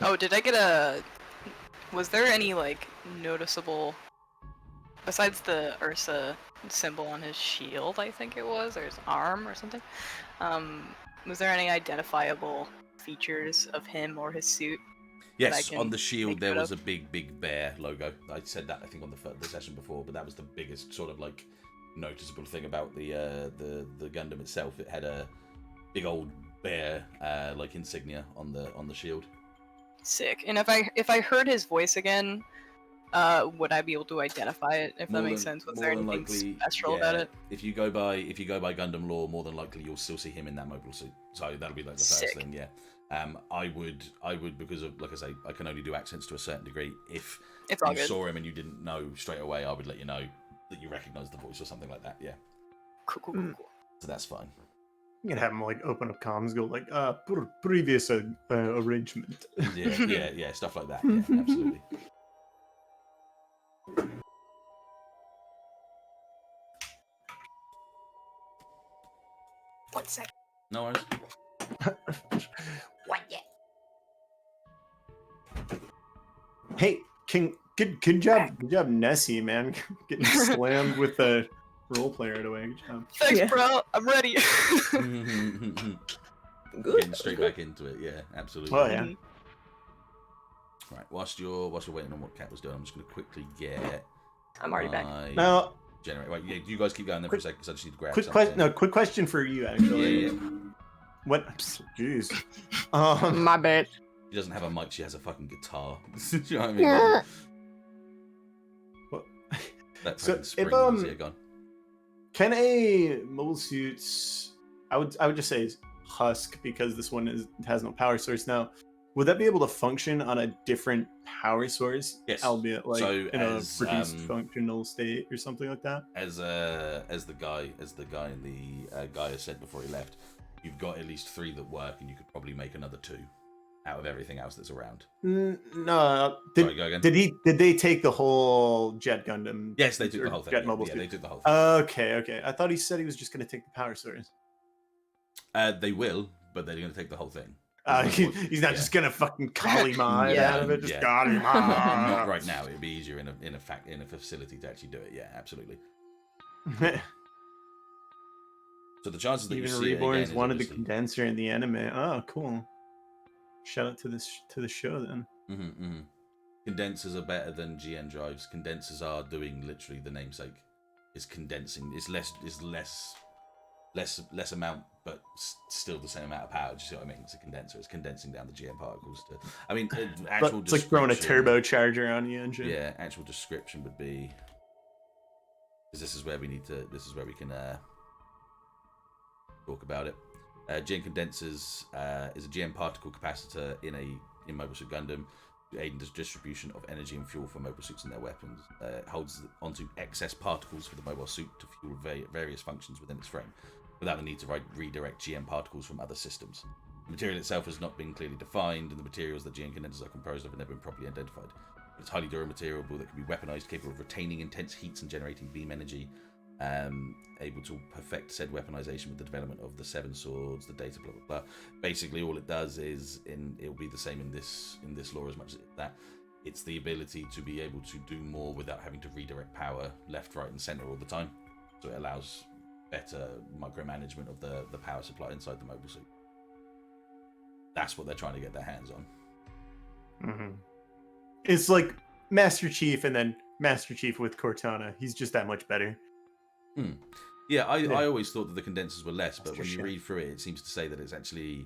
Oh, did I get a... Was there any, like, noticeable... Besides the Ursa symbol on his shield, I think it was, or his arm or something, was there any identifiable features of him or his suit? Yes, can on the shield make there note was of? a big bear logo. I said that I think on the session before, but that was the biggest sort of like noticeable thing about the Gundam itself. It had a big old bear like insignia on the shield. Sick. And if I heard his voice again, would I be able to identify it? If that makes sense. Was there anything special about it? If you go by Gundam lore, more than likely you'll still see him in that mobile suit. So that'll be like the first Sick. thing. Yeah. I would because of, like I say, I can only do accents to a certain degree. If It's all you good. saw him and you didn't know straight away, I would let you know that you recognise the voice or something like that. Yeah. Cool. So that's fine. You can have them like open up comms, go like, previous arrangement. Yeah, stuff like that. Yeah, absolutely. One second. No worries. What yet? Hey, good job, Nessie, man. Getting slammed with the role player right away. Good job. Thanks, Yeah. bro. I'm ready. Getting straight back into it. Yeah, absolutely. Oh yeah. Right. Whilst you're waiting on what Kat was doing, I'm just going to quickly get. I'm already back. Now, Generate. Right. Yeah. You guys keep going there for a second because I just need to grab. quick question for you actually. Yeah. What? Jeez. My bad. She doesn't have a mic. She has a fucking guitar. Do you know what I mean? What? That So, fucking spring if, one's here gone. Can a mobile suits? I would just say husk because this one has no power source now. Would that be able to function on a different power source? Yes. Albeit like So in as, a reduced functional state or something like that. As the guy in the Gaia said before he left, you've got at least 3 that work, and you could probably make another 2 out of everything else that's around. No. Sorry, go again. Did they take the whole Jet Gundam? Yes, they took or the whole thing. Jet mobile Yeah, suit? they took the whole thing. Okay. I thought he said he was just going to take the power source. They will, but they're going to take the whole thing. He's not just gonna fucking Kalima Yeah. out of it. Just Yeah. got him. Not right now. It'd be easier in a facility to actually do it. Yeah, absolutely. So the chances that Even you see it again Reborns is wanted the obviously... condenser in the anime. Oh, cool. Shout out to the show then. Condensers are better than GN drives. Condensers are doing literally the namesake. It's condensing. It's less amount, but still the same amount of power. Do you see what I mean? It's a condenser. It's condensing down the GM particles to. I mean, actual. It's like throwing a turbocharger on the engine. Yeah, actual description would be. Because this is where we need to. This is where we can talk about it. GM condensers is a GM particle capacitor in Mobile Suit Gundam to aid in the distribution of energy and fuel for mobile suits and their weapons. It holds onto excess particles for the mobile suit to fuel various functions within its frame, without the need to redirect GM particles from other systems. The material itself has not been clearly defined, and the materials that GM condensers are composed of have never been properly identified. It's highly durable material that can be weaponized, capable of retaining intense heats and generating beam energy, able to perfect said weaponization with the development of the 7 swords, the data, blah blah blah. Basically, all it does is, it'll be the same in this lore as much as that. It's the ability to be able to do more without having to redirect power left, right, and center all the time. So it allows better micromanagement of the power supply inside the mobile suit. That's what they're trying to get their hands on. It's like Master Chief and then Master Chief with Cortana. He's just that much better. Yeah, I always thought that the condensers were less, but Master when you Chief. read through it, it seems to say that it's actually.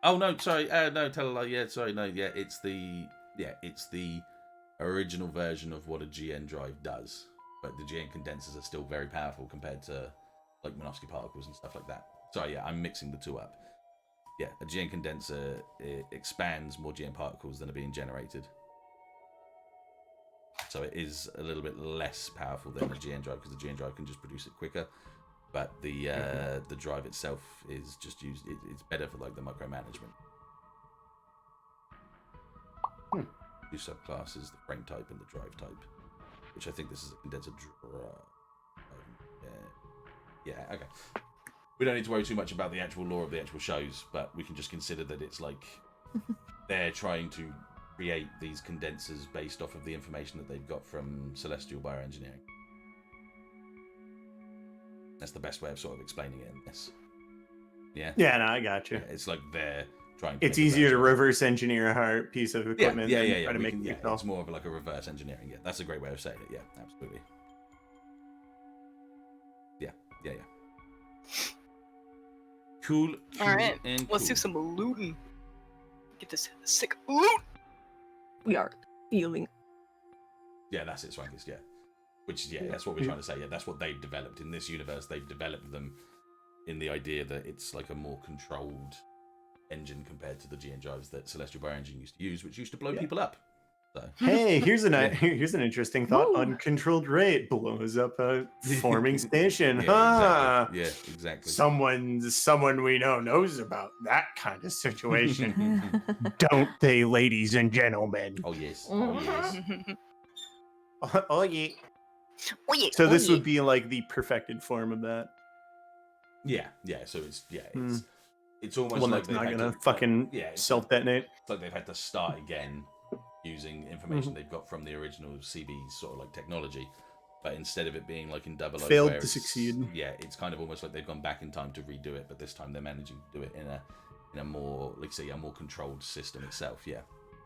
Oh no, sorry, no, tell a lie. Yeah, sorry, no, yeah, it's the original version of what a GN drive does, but the GN condensers are still very powerful compared to like Minovsky particles and stuff like that. Sorry, yeah, I'm mixing the two up. Yeah, a GN condenser, it expands more GN particles than are being generated. So it is a little bit less powerful than a GN drive, because the GN drive can just produce it quicker. but the drive itself is just used. It's better for like the micromanagement. Two subclasses: the frame type and the drive type, which I think this is a condenser drive. Yeah. Okay. We don't need to worry too much about the actual lore of the actual shows, but we can just consider that it's like they're trying to create these condensers based off of the information that they've got from Celestial Bioengineering. That's the best way of sort of explaining it in this. Yeah? Yeah, no, I got you. Yeah, it's like they're trying to It's make a easier to version. reverse engineer a hard piece of equipment Yeah. than try to We make can, it it's more of like a reverse engineering. Yeah, that's a great way of saying it. Yeah, absolutely. Yeah. Cool. All right, And let's do cool. some looting. Get this sick loot. We are feeling. Yeah, that's it, Swankist, yeah. Which, yeah, that's what we're trying to say. Yeah, that's what they've developed. In this universe, they've developed them in the idea that it's like a more controlled engine compared to the GN drives that Celestial Bioengineering used to use, which used to blow people up. So. Hey, here's an interesting thought. Woo. Uncontrolled rate blows up a forming station. Yeah, Huh? exactly. Yeah, exactly. Someone we know knows about that kind of situation. Don't they, ladies and gentlemen? Oh, yes. Oh, yes. Oh yeah. Oh, yeah. So Oh, this yeah. would be like the perfected form of that. Yeah. So it's almost One like that's not they've had gonna to, fucking it's self-detonate. like they've had to start again using information they've got from the original CB's sort of like technology, but instead of it being like in Double O, Failed where to it's- succeed. Yeah, it's kind of almost like they've gone back in time to redo it, but this time they're managing to do it in a more, like say, a more controlled system itself. Yeah,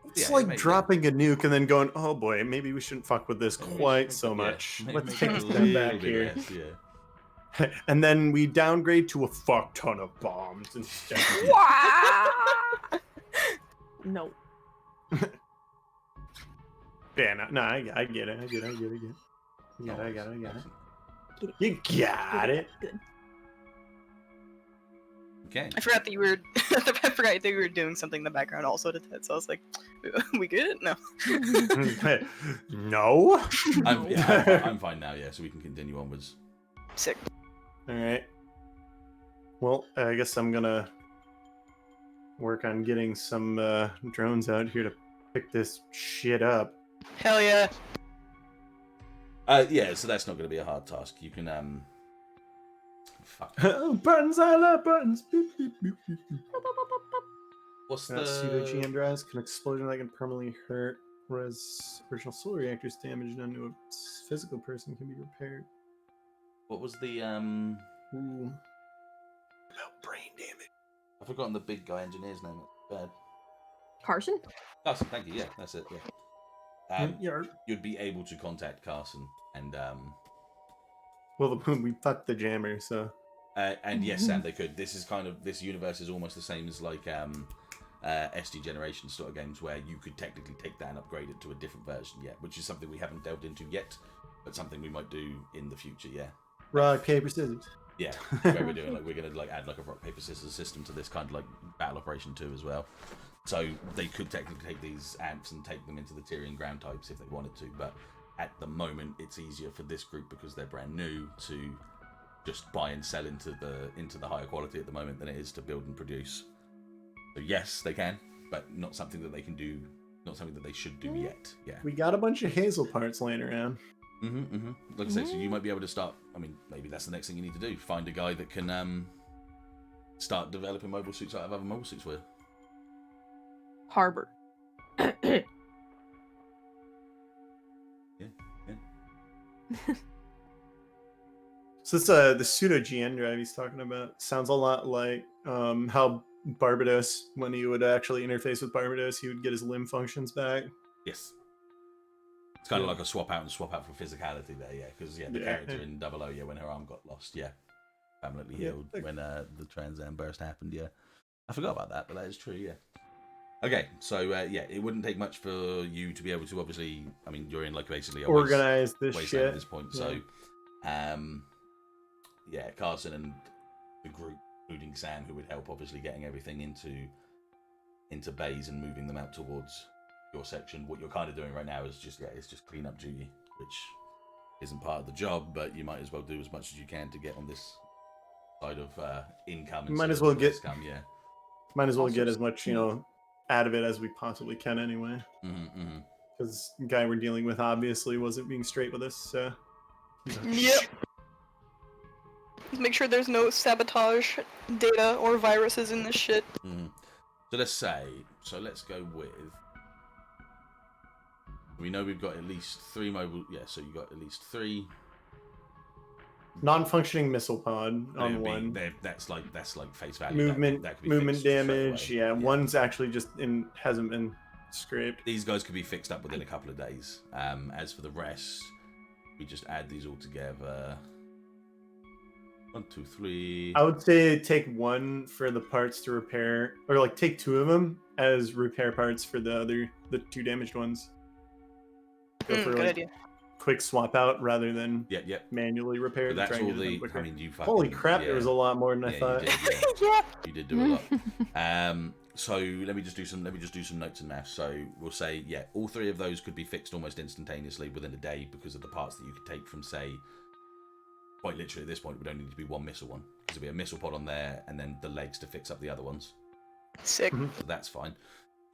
It's Yeah, like maybe- dropping a nuke and then going, oh boy, maybe we shouldn't fuck with this Maybe we quite should- so yeah, much. maybe Let's make take it a a step little back bit here. less, yeah. And then we downgrade to a fuck ton of bombs instead. No. Yeah, no, I get it. I get it. No I got it. worries. You got it. Good. Okay. I forgot that you were. I forgot that you were doing something in the background also to Ted. So I was like, "We good? No." No. I'm fine now. Yeah, so we can continue onwards. Sick. All right. Well, I guess I'm gonna work on getting some drones out here to pick this shit up. Hell yeah. Yeah, so that's not going to be a hard task. You can fuck. Buttons, I love buttons. Beep, beep, beep, beep, beep. What's That pseudo GM the drives can explosion that can permanently hurt, whereas original solar reactors damaged onto a physical person can be repaired. what was the Ooh. Without brain damage. I've forgotten the big guy engineer's name. It's bad. Carson? Carson, thank you. Yeah, that's it. Yeah. Yeah. You'd be able to contact Carson and Well, we fucked the jammer, so. and yes, Sam, they could. This is kind of this universe is almost the same as like SD Generation sort of games where you could technically take that and upgrade it to a different version. Yeah, which is something we haven't delved into yet, but something we might do in the future. Yeah. Rock, paper, scissors. Yeah, where we're doing like we're gonna like add like a rock paper scissors system to this kind of like battle operation 2 as well. So they could technically take these amps and take them into the Tyrian ground types if they wanted to, but at the moment it's easier for this group because they're brand new to just buy and sell into the higher quality at the moment than it is to build and produce. So yes, they can, but not something that they can do, not something that they should do yet. Yeah. We got a bunch of hazel parts laying around. Like I say, so you might be able to start. I mean, maybe that's the next thing you need to do. Find a guy that can start developing mobile suits out of other mobile suits for you. Harbor. So this the pseudo GN drive he's talking about sounds a lot like how Barbados, when he would actually interface with Barbados, he would get his limb functions back. Yes. It's kind of like a swap out for physicality there, yeah. Because the character in Double O, when her arm got lost, permanently healed when the Trans Am burst happened, yeah. I forgot about that, but that is true, yeah. Okay, so it wouldn't take much for you to be able to obviously. I mean, you're in like basically a Organize this wasteland shit at this point, so Carson and the group, including Sam, who would help obviously getting everything into bays and moving them out towards your section. What you're kind of doing right now is just clean up duty, which isn't part of the job, but you might as well do as much as you can to get on this side of income. Might instead as of well get income, yeah. Might as well Also get as much, out of it as we possibly can anyway. Because the guy we're dealing with obviously wasn't being straight with us, so. Yep. Make sure there's no sabotage data or viruses in this shit. So let's go with. We know we've got at least 3 mobile. Yeah, so you got at least 3 non-functioning missile pod on one. That's like face value. Movement, that could be movement fixed straight damage. away. Yeah, one's actually just hasn't been scraped. These guys could be fixed up within a couple of days. As for the rest, we just add these all together. 1, 2, 3. I would say take 1 for the parts to repair, or like take 2 of them as repair parts for the 2 damaged ones. Go for good idea. quick swap out rather than manually repair. But that's all the. I mean, you fucking. Holy crap! There was a lot more than I thought. You did, you did do a lot. So let me just do some notes and maths. So we'll say all 3 of those could be fixed almost instantaneously within a day because of the parts that you could take from, say, quite literally at this point, it would only need to be 1 missile one because there'd be a missile pod on there and then the legs to fix up the other ones. Sick. So that's fine.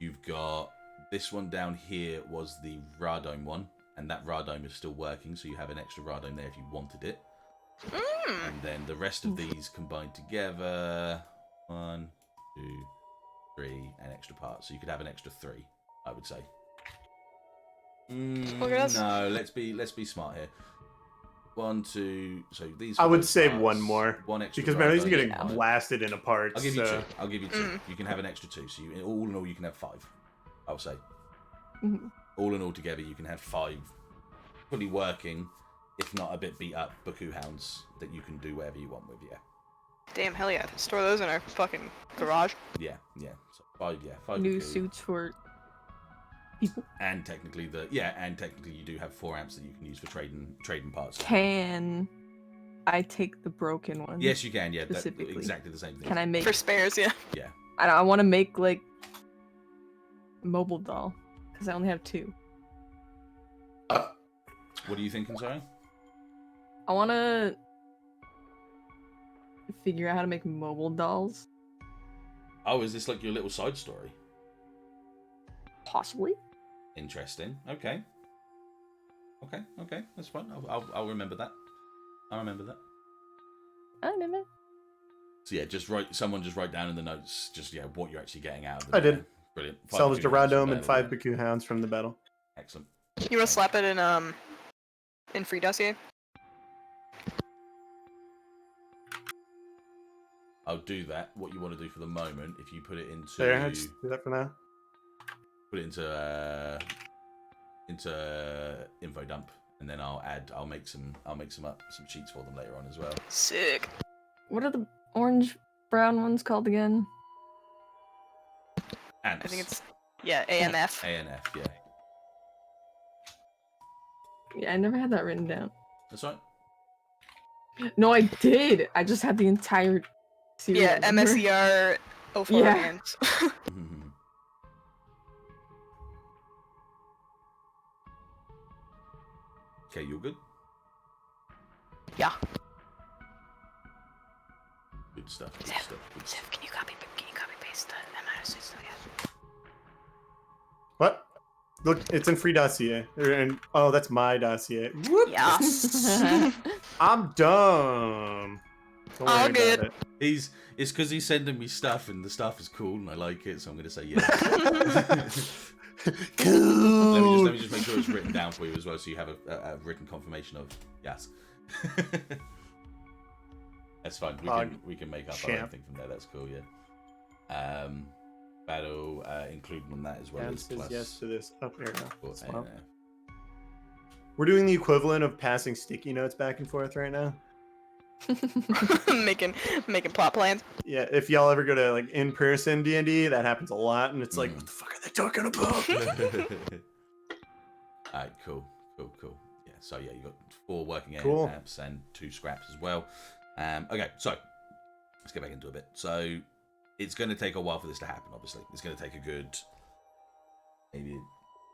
You've got this one down here was the radome one. And that radome is still working, so you have an extra radome there if you wanted it. And then the rest of these combined together, 1, 2, 3, an extra part. So you could have an extra 3, I would say. No, let's be smart here. 1, 2. So these. I would say parts, 1 more. 1 extra. Because man, these are getting blasted into parts. I'll give you 2. I'll give you 2. You can have an extra 2. So all in all, you can have 5. I'll say. All in all together, you can have 5 fully working, if not a bit beat up, Baku hounds that you can do whatever you want with, Damn, hell yeah. Store those in our fucking garage. Yeah. So 5 new Baku. suits for people. And technically you do have 4 amps that you can use for trading parts. Can I take the broken one? Yes, you can, specifically. Exactly the same thing. Can I make... For spares, yeah. Yeah. I want to make, like, a mobile doll. Because I only have 2. What are you thinking, sorry? I want to figure out how to make mobile dolls. Oh, is this like your little side story? Possibly. Interesting. Okay, that's fine. I'll remember that. I remember that. So someone just write down in the notes what you're actually getting out of it. I did. Brilliant. Salvaged a radome and 5 Baku hounds from the battle. Excellent. You want to slap it in free dossier? I'll do that. What you want to do for the moment, if you put it into there, just do that for now. Put it into info dump, and then I'll make some sheets for them later on as well. Sick. What are the orange brown ones called again? Ants. I think it's ANF. ANF, yeah. Yeah, I never had that written down. That's right. No, I did. I just had the entire series. Yeah, MSER 04 Yeah. hands. Okay, you're good? Yeah. Good stuff. Ziv, can you copy paste the MSER? What? Look, it's in free dossier. And that's my dossier. Whoop. Yeah. I'm dumb. Don't All worry good. about It's because he's sending me stuff, and the stuff is cool, and I like it, so I'm going to say yes. Cool. Let me just make sure it's written down for you as well, so you have a written confirmation of yes. That's fine. We can make up our own thing from there. That's cool. Yeah. Battle included on that as well. Says plus yes to this up here. ANF. We're doing the equivalent of passing sticky notes back and forth right now. making plot plans. Yeah, if y'all ever go to like in-person D&D, that happens a lot, and it's like, what the fuck are they talking about? Alright, cool. Yeah, so yeah, you got 4 working Cool. amps and 2 scraps as well. Okay, so let's get back into a bit. So it's going to take a while for this to happen. Obviously, it's going to take a good maybe an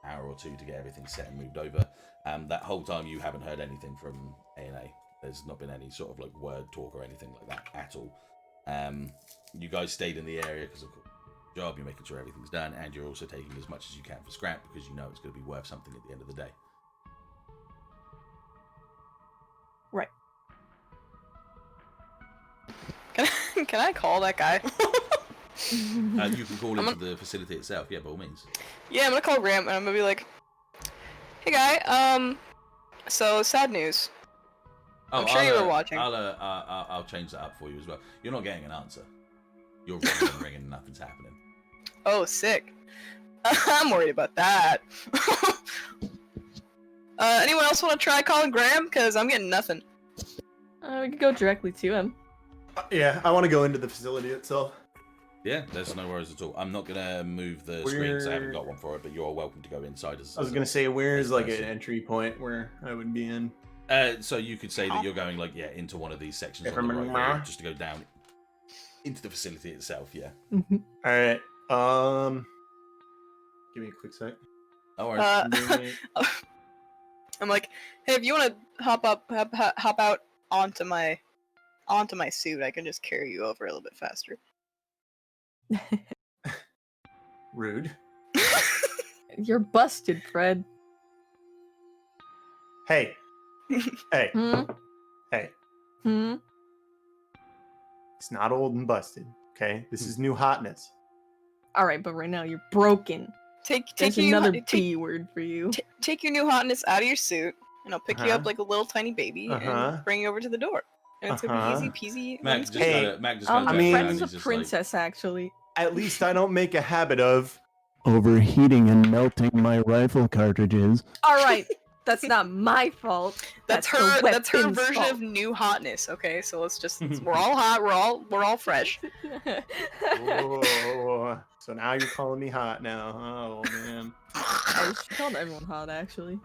hour or 2 to get everything set and moved over. That whole time you haven't heard anything from A&A. There's not been any sort of like word talk or anything like that at all. You guys stayed in the area because of course job, you're making sure everything's done, and you're also taking as much as you can for scrap because you know it's going to be worth something at the end of the day. Right. Can I call that guy? You can call into the facility itself, yeah, by all means. Yeah, I'm gonna call Graham and I'm gonna be like, "Hey guy, so sad news. I'm sure you were watching." I'll change that up for you as well. You're not getting an answer. You're ringing and ringing, and nothing's happening. Oh, sick. I'm worried about that. Anyone else want to try calling Graham? Because I'm getting nothing. We could go directly to him. Yeah, I want to go into the facility itself. Yeah, there's no worries at all. I'm not gonna move the screen because I haven't got one for it, but you're welcome to go inside. I was gonna say, where's like an entry point where I would be in? So you could say that you're going like into one of these sections on the right here, just to go down into the facility itself. Yeah. Mhm. All right. Give me a quick sec. Oh, right. I'm like, hey, if you want to hop out onto my suit, I can just carry you over a little bit faster. Rude. You're busted, Fred. Hey. Hey. Hmm? Hey. Hmm? It's not old and busted. Okay. This is new hotness. Alright, but right now you're broken. Take another B word for you. Take your new hotness out of your suit, and I'll pick you up like a little tiny baby and bring you over to the door. And it's gonna be easy peasy. Mac just Fred's a princess, actually. At least I don't make a habit of overheating and melting my rifle cartridges. Alright, that's not my fault. That's her version fault. of new hotness. Okay, so let's just we're all hot. We're all fresh. Oh, so now you're calling me hot now. Oh man. I was calling everyone hot, actually.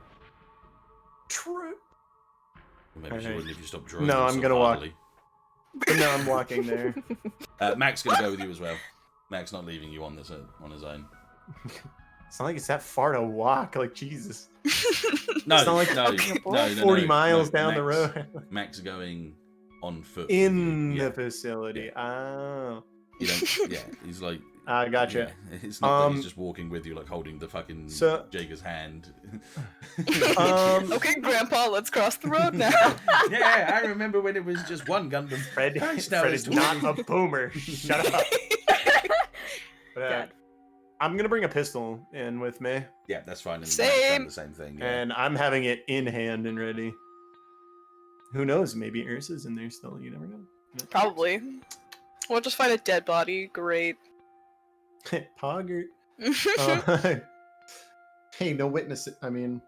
True. Maybe she wouldn't if you stopped drawing. No, I'm gonna walk. But no, I'm walking there. Mac's gonna go with you as well. Mac's not leaving you on his own. It's not like it's that far to walk. Like Jesus. No, it's not like no, 40 miles down the road. Mac's going on foot. In the facility. Yeah. Oh. You don't. Yeah, he's like. I gotcha. Yeah, it's not that he's just walking with you, like holding the fucking Jager's hand. Okay, Grandpa, let's cross the road now. Yeah, I remember when it was just one Gundam. Fred is not a boomer. Shut up. But, I'm gonna bring a pistol in with me. Yeah, that's fine. And same. The same thing. Yeah. And I'm having it in hand and ready. Who knows? Maybe Ursa's in there still. You never know. Probably. We'll just find a dead body. Great. Poggert. Hey, no witness. I mean.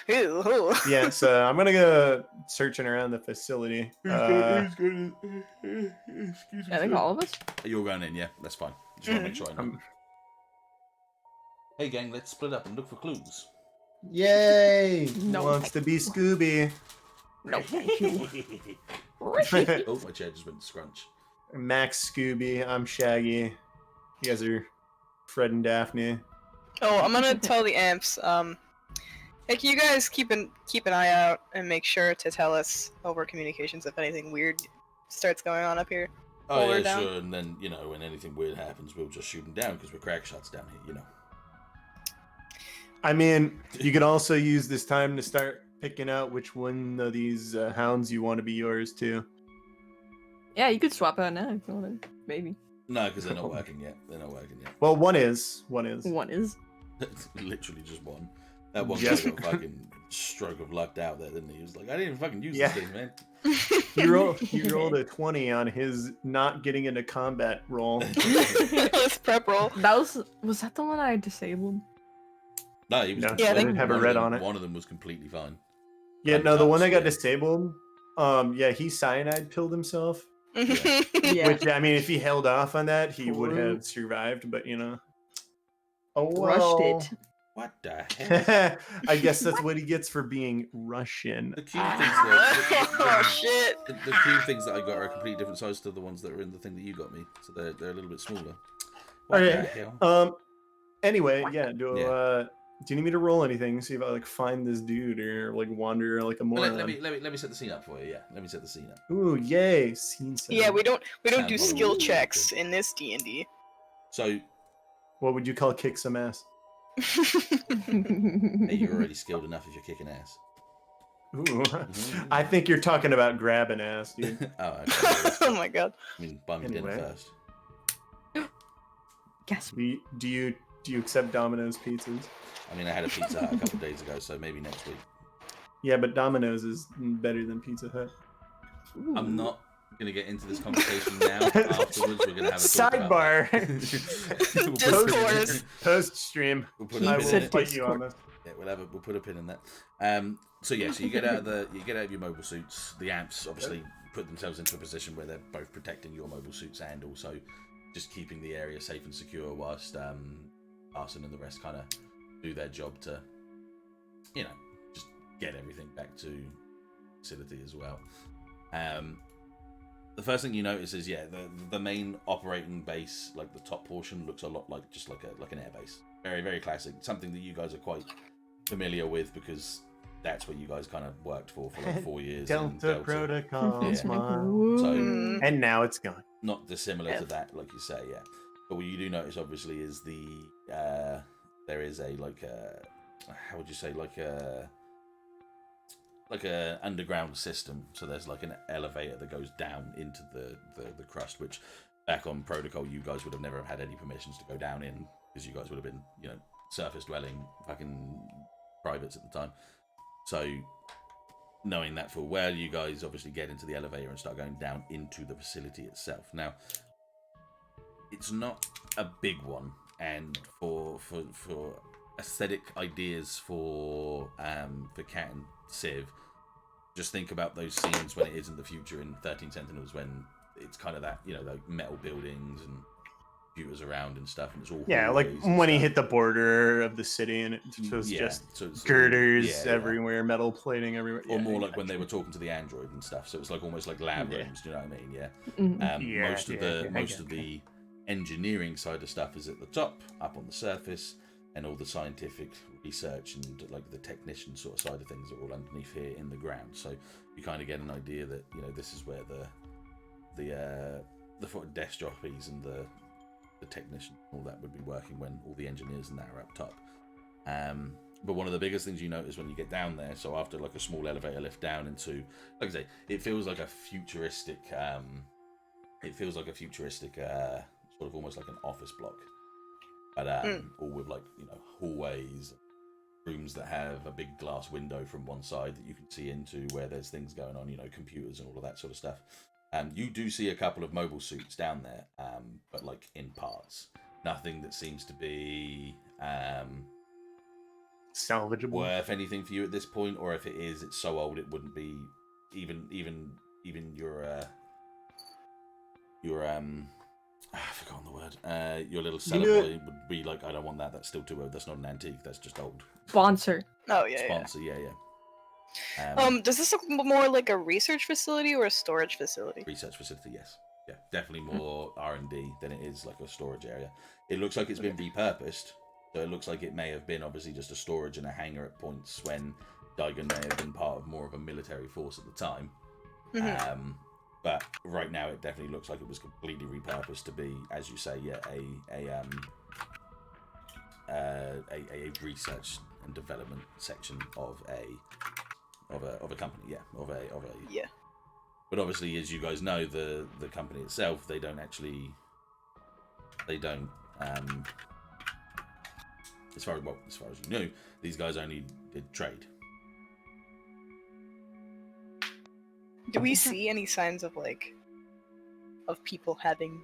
Yeah, so I'm gonna go searching around the facility. I think all of us. You're going in, yeah. That's fine. Just want to make sure I know. Hey gang, let's split up and look for clues. Yay! No, Wants to be Scooby. No, thank you. Oh, my chair just went scrunch. Max Scooby, I'm Shaggy. You guys are Fred and Daphne. Oh, I'm gonna tell the amps. Hey, can you guys keep an eye out and make sure to tell us over communications if anything weird starts going on up here? Oh yeah, sure. And then when anything weird happens, we'll just shoot them down because we're crack shots down here. I mean, you could also use this time to start picking out which one of these hounds you want to be yours too. Yeah, you could swap out now if you want to. Maybe. No, because they're not working yet. Well, one is. One is. Literally just one. That one got a fucking stroke of luck out there, didn't he? He was like, I didn't even fucking use this thing, man. He rolled a 20 on his not getting into combat roll. His prep roll. Was that the one I disabled? No, he was. No, I didn't have a red on it. One of them was completely fine. Yeah, no, the one that got disabled. Yeah, he cyanide pilled himself. Yeah. Which, I mean, if he held off on that, he would have survived. But oh well. Rushed it. What the hell? I guess that's what he gets for being Russian. The cube things that oh shit! The cube things that I got are a completely different size to the ones that are in the thing that you got me, so they're a little bit smaller. What the hell? Anyway, yeah. Do you need me to roll anything? See if I like find this dude or like wander like a Well, moron. let me set the scene up for you. Yeah, let me set the scene up. Ooh, yay! Scene set. Yeah, we don't Sounds do like skill a really checks in this D&D. So What would you call kick some ass? hey, you're already skilled enough if you're kicking ass. Ooh, I think you're talking about grabbing ass, dude. Oh, okay. Oh my god. I mean, buy me Anyway. dinner first. Gasp. Do you accept Domino's pizzas? I mean, I had a Pizza Hut a couple of days ago, so maybe next week. Yeah, but Domino's is better than Pizza Hut. I'm not gonna get into this conversation now. Afterwards, we're gonna have a talk Sidebar. about Discourse. Post stream. We'll put I a will pin in it. fight you on this. Yeah, we'll put a pin in that. So yeah, so you get out of your mobile suits. The amps obviously put themselves into a position where they're both protecting your mobile suits and also just keeping the area safe and secure whilst Arson and the rest kind of do their job to, you know, just get everything back to facility as well. The first thing you notice is the main operating base, like the top portion, looks a lot like an air base. Very, very classic. Something that you guys are quite familiar with because that's what you guys kind of worked for like 4 years. Delta Protocol, Yeah. smile. So And now it's gone. not dissimilar to that, like you say, yeah. But what you do notice, obviously, is there is a how would you say, like a underground system. So there's like an elevator that goes down into the crust, which back on Protocol you guys would have never had any permissions to go down in because you guys would have been, you know, surface dwelling fucking privates at the time. So knowing that full well, you guys obviously get into the elevator and start going down into the facility itself. Now, it's not a big one, and for aesthetic ideas for Cat and Civ, just think about those scenes when it is in the future in 13 Sentinels when it's kind of that, you know, like metal buildings and computers around and stuff, and it's all like hallways and when he stuff. hit the border of the city and it was just so it's girders yeah. everywhere, metal plating everywhere. Or Yeah, more I like when they were talking to the android and stuff. So it's like almost like lab Yeah. rooms. Do you know what I mean? Yeah. Mhm. Yeah, Most of yeah, I most get of the engineering side of stuff is at the top, up on the surface, and all the scientific research and like the technician sort of side of things are all underneath here in the ground. So you kind of get an idea that, you know, this is where the desk jockeys and the technician, all that would be working when all the engineers and that are up top. But one of the biggest things you notice when you get down there, so after like a small elevator lift down into, like I say, it feels like a futuristic sort of almost like an office block, but all with like, you know, hallways, rooms that have a big glass window from one side that you can see into where there's things going on, you know, computers and all of that sort of stuff. You do see a couple of mobile suits down there, but like in parts. Nothing that seems to be salvageable. worth anything for you at this point, or if it is, it's so old it wouldn't be even your I've forgotten the word. Your little seller boy would be like, I don't want that. That's still too old. That's not an antique. That's just old. Sponsor. Oh yeah. Sponsor, yeah. Does this look more like a research facility or a storage facility? Research facility, yes. Yeah, definitely more R&D than it is like a storage area. It looks like it's been repurposed, so it looks like it may have been obviously just a storage and a hangar at points when Daigon may have been part of more of a military force at the time. Mhm. But right now it definitely looks like it was completely repurposed to be, as you say, yeah, a research and development section of a company, yeah, of a Yeah. But obviously, as you guys know, the company itself, they don't as far as you know, these guys only did trade. Do we see any signs of people having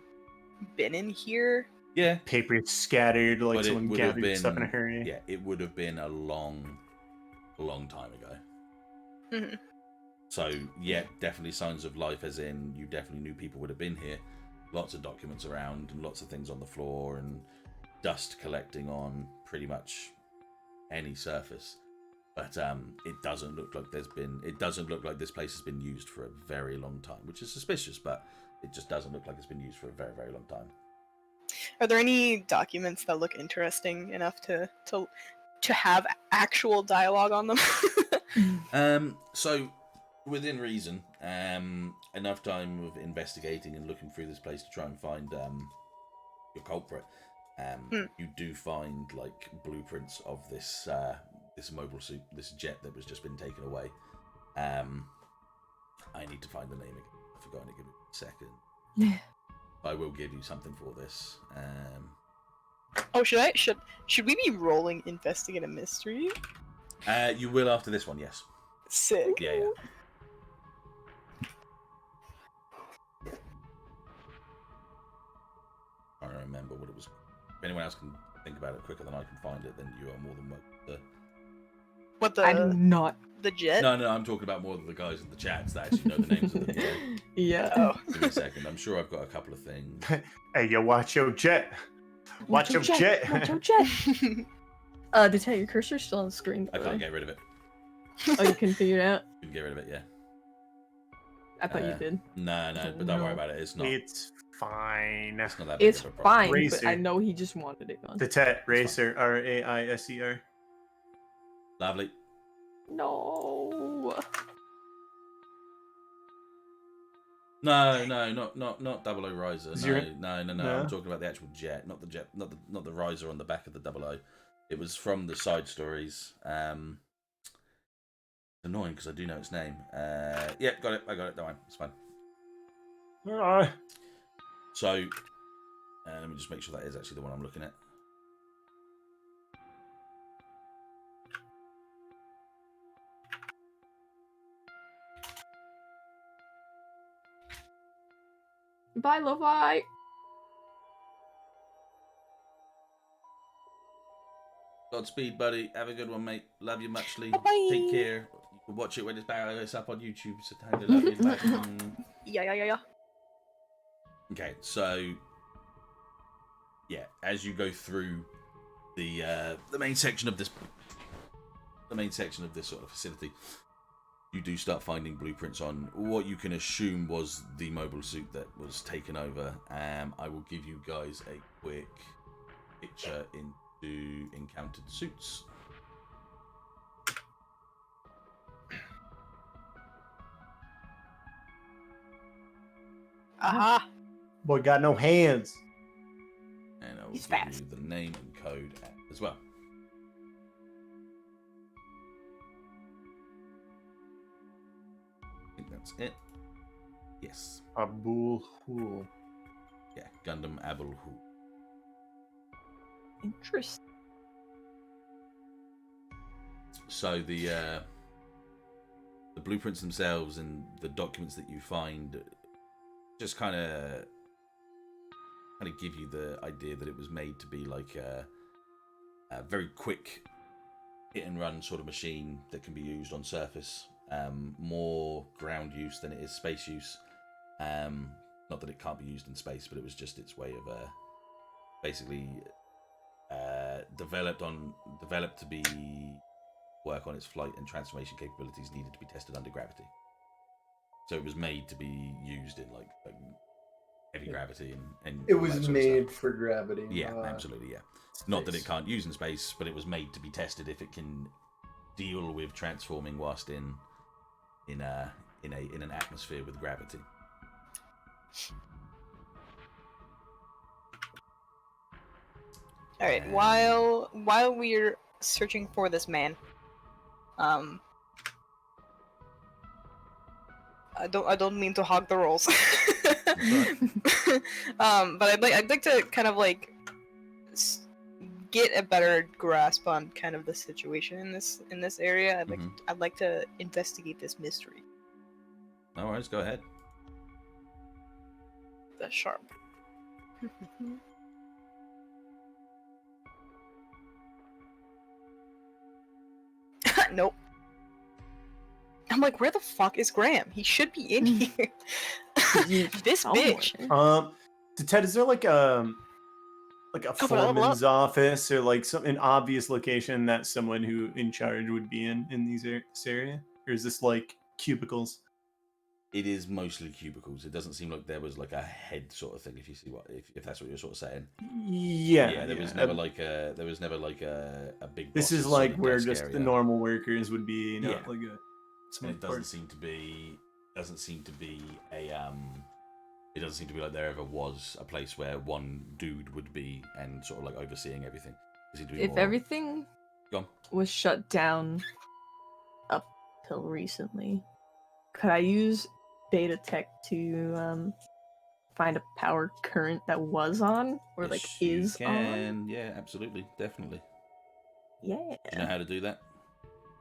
been in here? Yeah, Paper scattered, like but it someone would have gathered been stuff in a hurry. Yeah, it would have been a long time ago. Mhm. So yeah, definitely signs of life, as in you definitely knew people would have been here. Lots of documents around and lots of things on the floor and dust collecting on pretty much any surface. But it doesn't look like this place has been used for a very long time, which is suspicious, but it just doesn't look like it's been used for a very, very long time. Are there any documents that look interesting enough to to have actual dialogue on them. So within reason, enough time of investigating and looking through this place to try and find your culprit. You do find like blueprints of this this mobile suit, this jet that was just been taken away. I need to find the name again. I've forgotten it. Give me a second. Yeah. I will give you something for this. Oh, should we be rolling investigate a mystery? You will after this one, yes. Sick. Yeah, yeah. I don't remember what it was. If anyone else can think about it quicker than I can find it, then you are more than welcome to. What I do not. the jet? No, I'm talking about more of the guys in the chats that actually know the names of them. Yeah. Oh. Give me a second. I'm sure I've got a couple of things. Hey, yo, watch your jet. Watch your jet. Watch your jet. Detect, your cursor's still on the screen. I couldn't get rid of it. Oh, you couldn't figure it out? Couldn't get rid of it, yeah. I thought you did. No, but don't worry about it. It's not. It's fine. It's not that big It's of a problem. fine, Racer. but I know he just wanted it gone. Dettet, Racer, Raiser. Lovely. No. No, not double O riser. Zero? No. I'm talking about the actual jet, not the riser on the back of the double O. It was from the side stories. Annoying because I do know its name. Yeah, got it. I got it. Don't worry, it's fine. So, let me just make sure that is actually the one I'm looking at. Bye, Lo-Fi. Godspeed, buddy. Have a good one, mate. Love you muchly. Bye-bye. Take care. You can watch it when it's up on YouTube. So time to love you. Bye. Yeah. Okay, so yeah, as you go through the main section of this sort of facility, you do start finding blueprints on what you can assume was the mobile suit that was taken over. I will give you guys a quick picture into encountered suits. Aha. Boy, got no hands. And I will He's give fast. you the name and code as well. I think that's it. Yes. Abul Hul. Yeah, Gundam Abul Hu. Interesting. So the blueprints themselves and the documents that you find just kind of give you the idea that it was made to be like a very quick hit and run sort of machine that can be used on surface, more ground use than it is space use. Not that it can't be used in space, but it was just its way of basically developed to be work on its flight and transformation capabilities needed to be tested under gravity. So it was made to be used in like heavy gravity and It all was that sort of made stuff. for gravity. Yeah, not absolutely, yeah. Not that it space. can't use in space, but it was made to be tested if it can deal with transforming whilst in an atmosphere with gravity. All right. While we're searching for this man, I don't mean to hog the rolls. But I'd like to kind of like get a better grasp on kind of the situation in this area. I'd like to investigate this mystery. No worries, go ahead. That's sharp. Nope. I'm like, where the fuck is Graham? He should be in here. This bitch. Ted, is there like a level up. foreman's office or like an obvious location that someone who in charge would be in this area, or is this like cubicles? It is mostly cubicles. It doesn't seem like there was like a head sort of thing. If you see if that's what you're sort of saying. Yeah. There was never like a big. This is boss's like sort of where desk just area. the normal workers would be, not Yeah. like a. And it doesn't seem to be a. It doesn't seem to be like there ever was a place where one dude would be and sort of like overseeing everything. If everything Go on. was shut down up till recently, could I use beta tech to find a power current that was on or like Yes, you is can. on? Yeah, absolutely, definitely. Yeah. Do you know how to do that?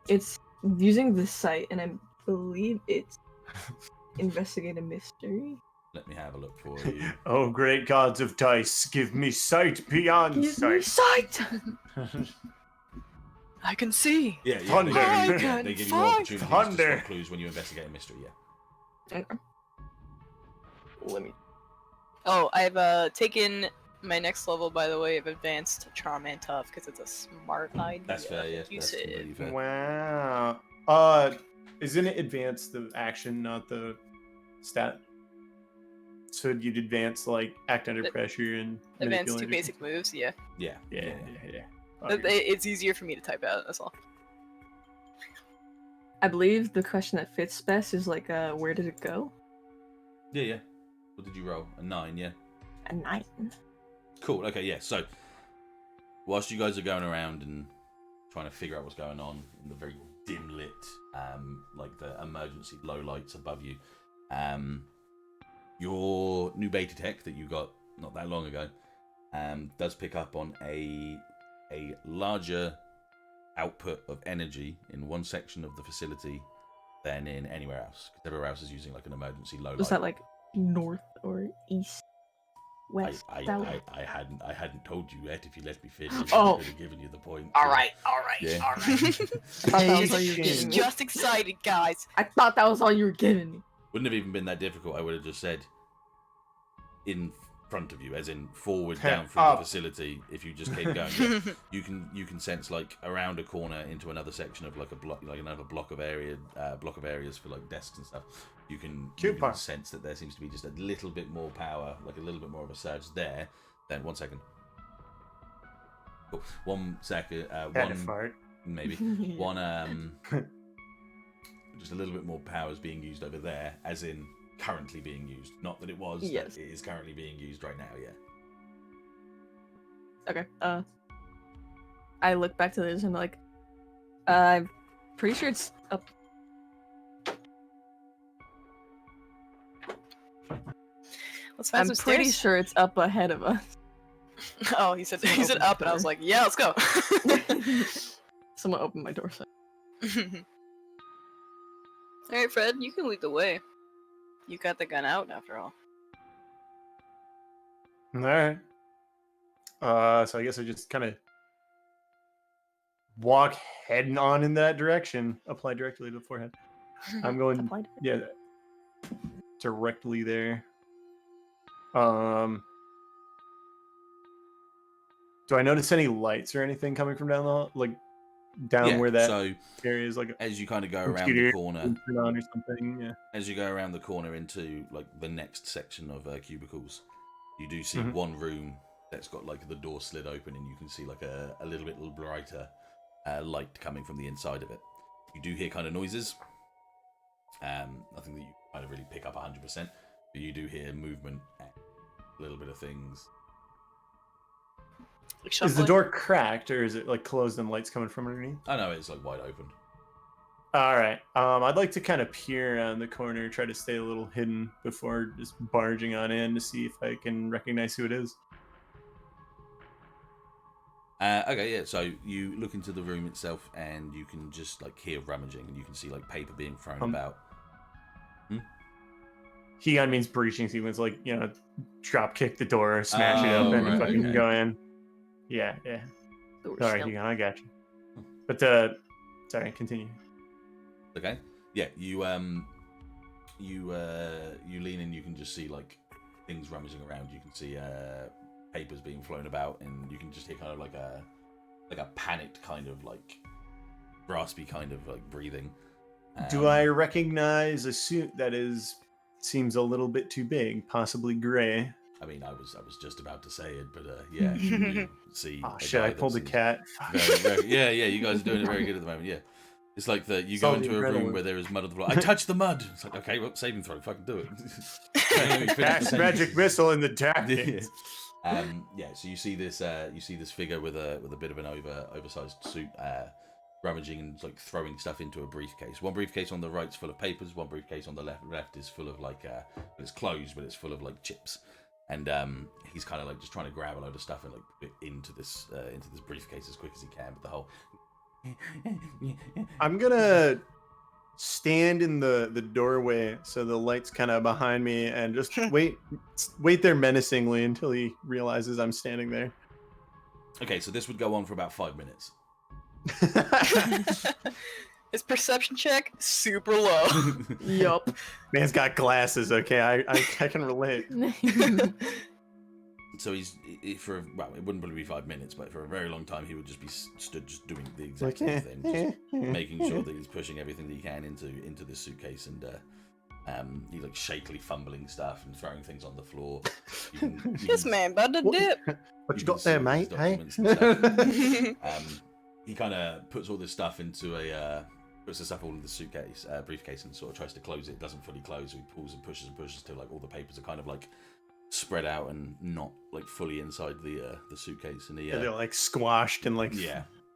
It's using the site, and I believe it's investigate a mystery. Let me have a look for you. Oh, great gods of dice, give me sight beyond Give me sight. sight! I can see. Yeah, Thunder. They give you opportunities to Thunder. spot clues when you investigate a mystery. Yeah. Okay. Let me. Oh, I've taken my next level, by the way, of advanced charm and tough because it's a smart idea. That's fair. Yeah, You that's said. completely fair. Wow. Isn't it advance the action, not the stat? So you'd advance like act under pressure and Advanced manipulate two or basic moves, yeah. Yeah. Yeah. It's easier for me to type out, that's all. I believe the question that fits best is like, where did it go? Yeah. What did you roll? A 9, yeah. A 9. Cool. Okay, yeah. So, whilst you guys are going around and trying to figure out what's going on in the very dim lit, like the emergency low lights above you, your new beta tech that you got not that long ago does pick up on a larger output of energy in one section of the facility than in anywhere else. Because everywhere else is using like an emergency low light. Was that like north or east? West? South? I hadn't told you yet. If you let me finish, Oh. I could have given you the point. Alright. Yeah. Just excited, guys. I thought that was all you were giving me. Wouldn't have even been that difficult. I would have just said in front of you, as in forward down through the facility. If you just keep going, yeah, you can sense like around a corner into another section of like a block, like another block of areas for like desks and stuff. You can sense that there seems to be just a little bit more power, like a little bit more of a surge there. Then 1 second. Cool. 1 second. Maybe one. Just a little bit more power is being used over there, as in currently being used. Not that it was. Yes. That it is currently being used right now. Yeah. Okay. I look back to this and I'm like, I'm pretty sure it's up. Let's find I'm some pretty stairs. sure it's up ahead of us. Oh, he said up, and I was like, yeah, let's go. Someone opened my door. So. Alright, Fred, you can lead the way. You got the gun out, after all. All right. So I guess I just kind of walk heading on in that direction. Apply directly to the forehead. I'm going, Applied. yeah, directly there. Do I notice any lights or anything coming from down the like down where that area is? Like as you kind of go around the corner, on or something. Yeah. as you go around the corner into like the next section of cubicles, you do see one room that's got like the door slid open, and you can see like a little bit brighter light coming from the inside of it. You do hear kind of noises. Nothing that you kind of really pick up 100%, but you do hear movement and a little bit of things. Like Is the door cracked, or is it like closed and lights coming from underneath? I know it's like wide open. All right. I'd like to kind of peer around the corner, try to stay a little hidden before just barging on in to see if I can recognize who it is. Okay, yeah. So you look into the room itself, and you can just like hear rummaging, and you can see like paper being thrown about. He means breaching sequence, like, you know, drop kick the door, smash it open, and fucking go in. Yeah. Sorry, Hegan, I got you. But sorry, continue. Okay. Yeah, you lean in. You can just see like things rummaging around. You can see papers being flown about, and you can just hear kind of like a panicked kind of like raspy kind of like breathing. Do I recognize a suit that is seems a little bit too big, possibly gray. I mean, I was just about to say it, but yeah, you do see. Oh a shit! guy I that pulled a seems cat. yeah. You guys are doing it very good at the moment. Yeah, it's like you It's go all the into a room adrenaline. where there is mud on the floor. I touched the mud. It's like, okay, well, saving throw, fucking do it. Cast magic missile in the jacket. Yeah. So you see this figure with a bit of an oversized suit, rummaging and like throwing stuff into a briefcase. One briefcase on the right's full of papers. One briefcase on the left is full of it's closed, but it's full of like chips. And he's kind of like just trying to grab a load of stuff and like put it into this briefcase as quick as he can. But the whole I'm gonna stand in the doorway so the light's kind of behind me and just wait there menacingly until he realizes I'm standing there. Okay, so this would go on for about 5 minutes. His perception check super low. Yup. Man's got glasses. Okay, I can relate. So it wouldn't probably be 5 minutes, but for a very long time he would just be stood just doing the exact same thing, just making sure that he's pushing everything that he can into this suitcase, and he's like shakily fumbling stuff and throwing things on the floor. This man about to dip. What you got there, mate? Hey. He kind of puts all this stuff into puts the stuff all in the suitcase, briefcase, and sort of tries to close it. It doesn't fully close, so he pulls and pushes till like all the papers are kind of like spread out and not like fully inside the suitcase. And they're like squashed and like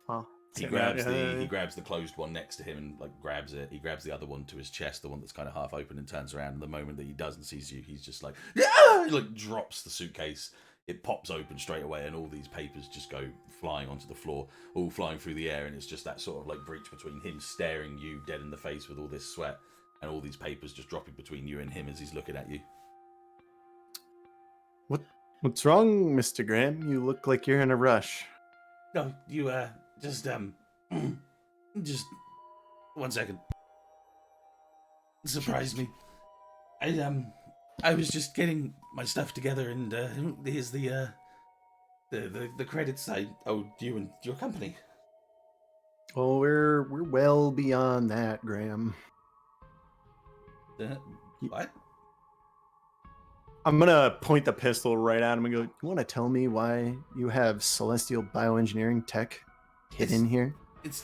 Oh, he grabs the closed one next to him and like grabs it. He grabs the other one to his chest, the one that's kind of half open, and turns around. And the moment that he does and sees you, he's just like, yeah! He like drops the suitcase. It pops open straight away, and all these papers just go flying onto the floor, all flying through the air. And it's just that sort of like breach between him staring you dead in the face with all this sweat, and all these papers just dropping between you and him as he's looking at you. What's wrong, Mr. Graham? You look like you're in a rush. No, you just 1 second. It surprised me. I was just getting my stuff together, and here's the credits I owed you and your company. Oh, we're well beyond that, Graham. What? I'm gonna point the pistol right at him and go, you want to tell me why you have celestial bioengineering tech hidden here? It's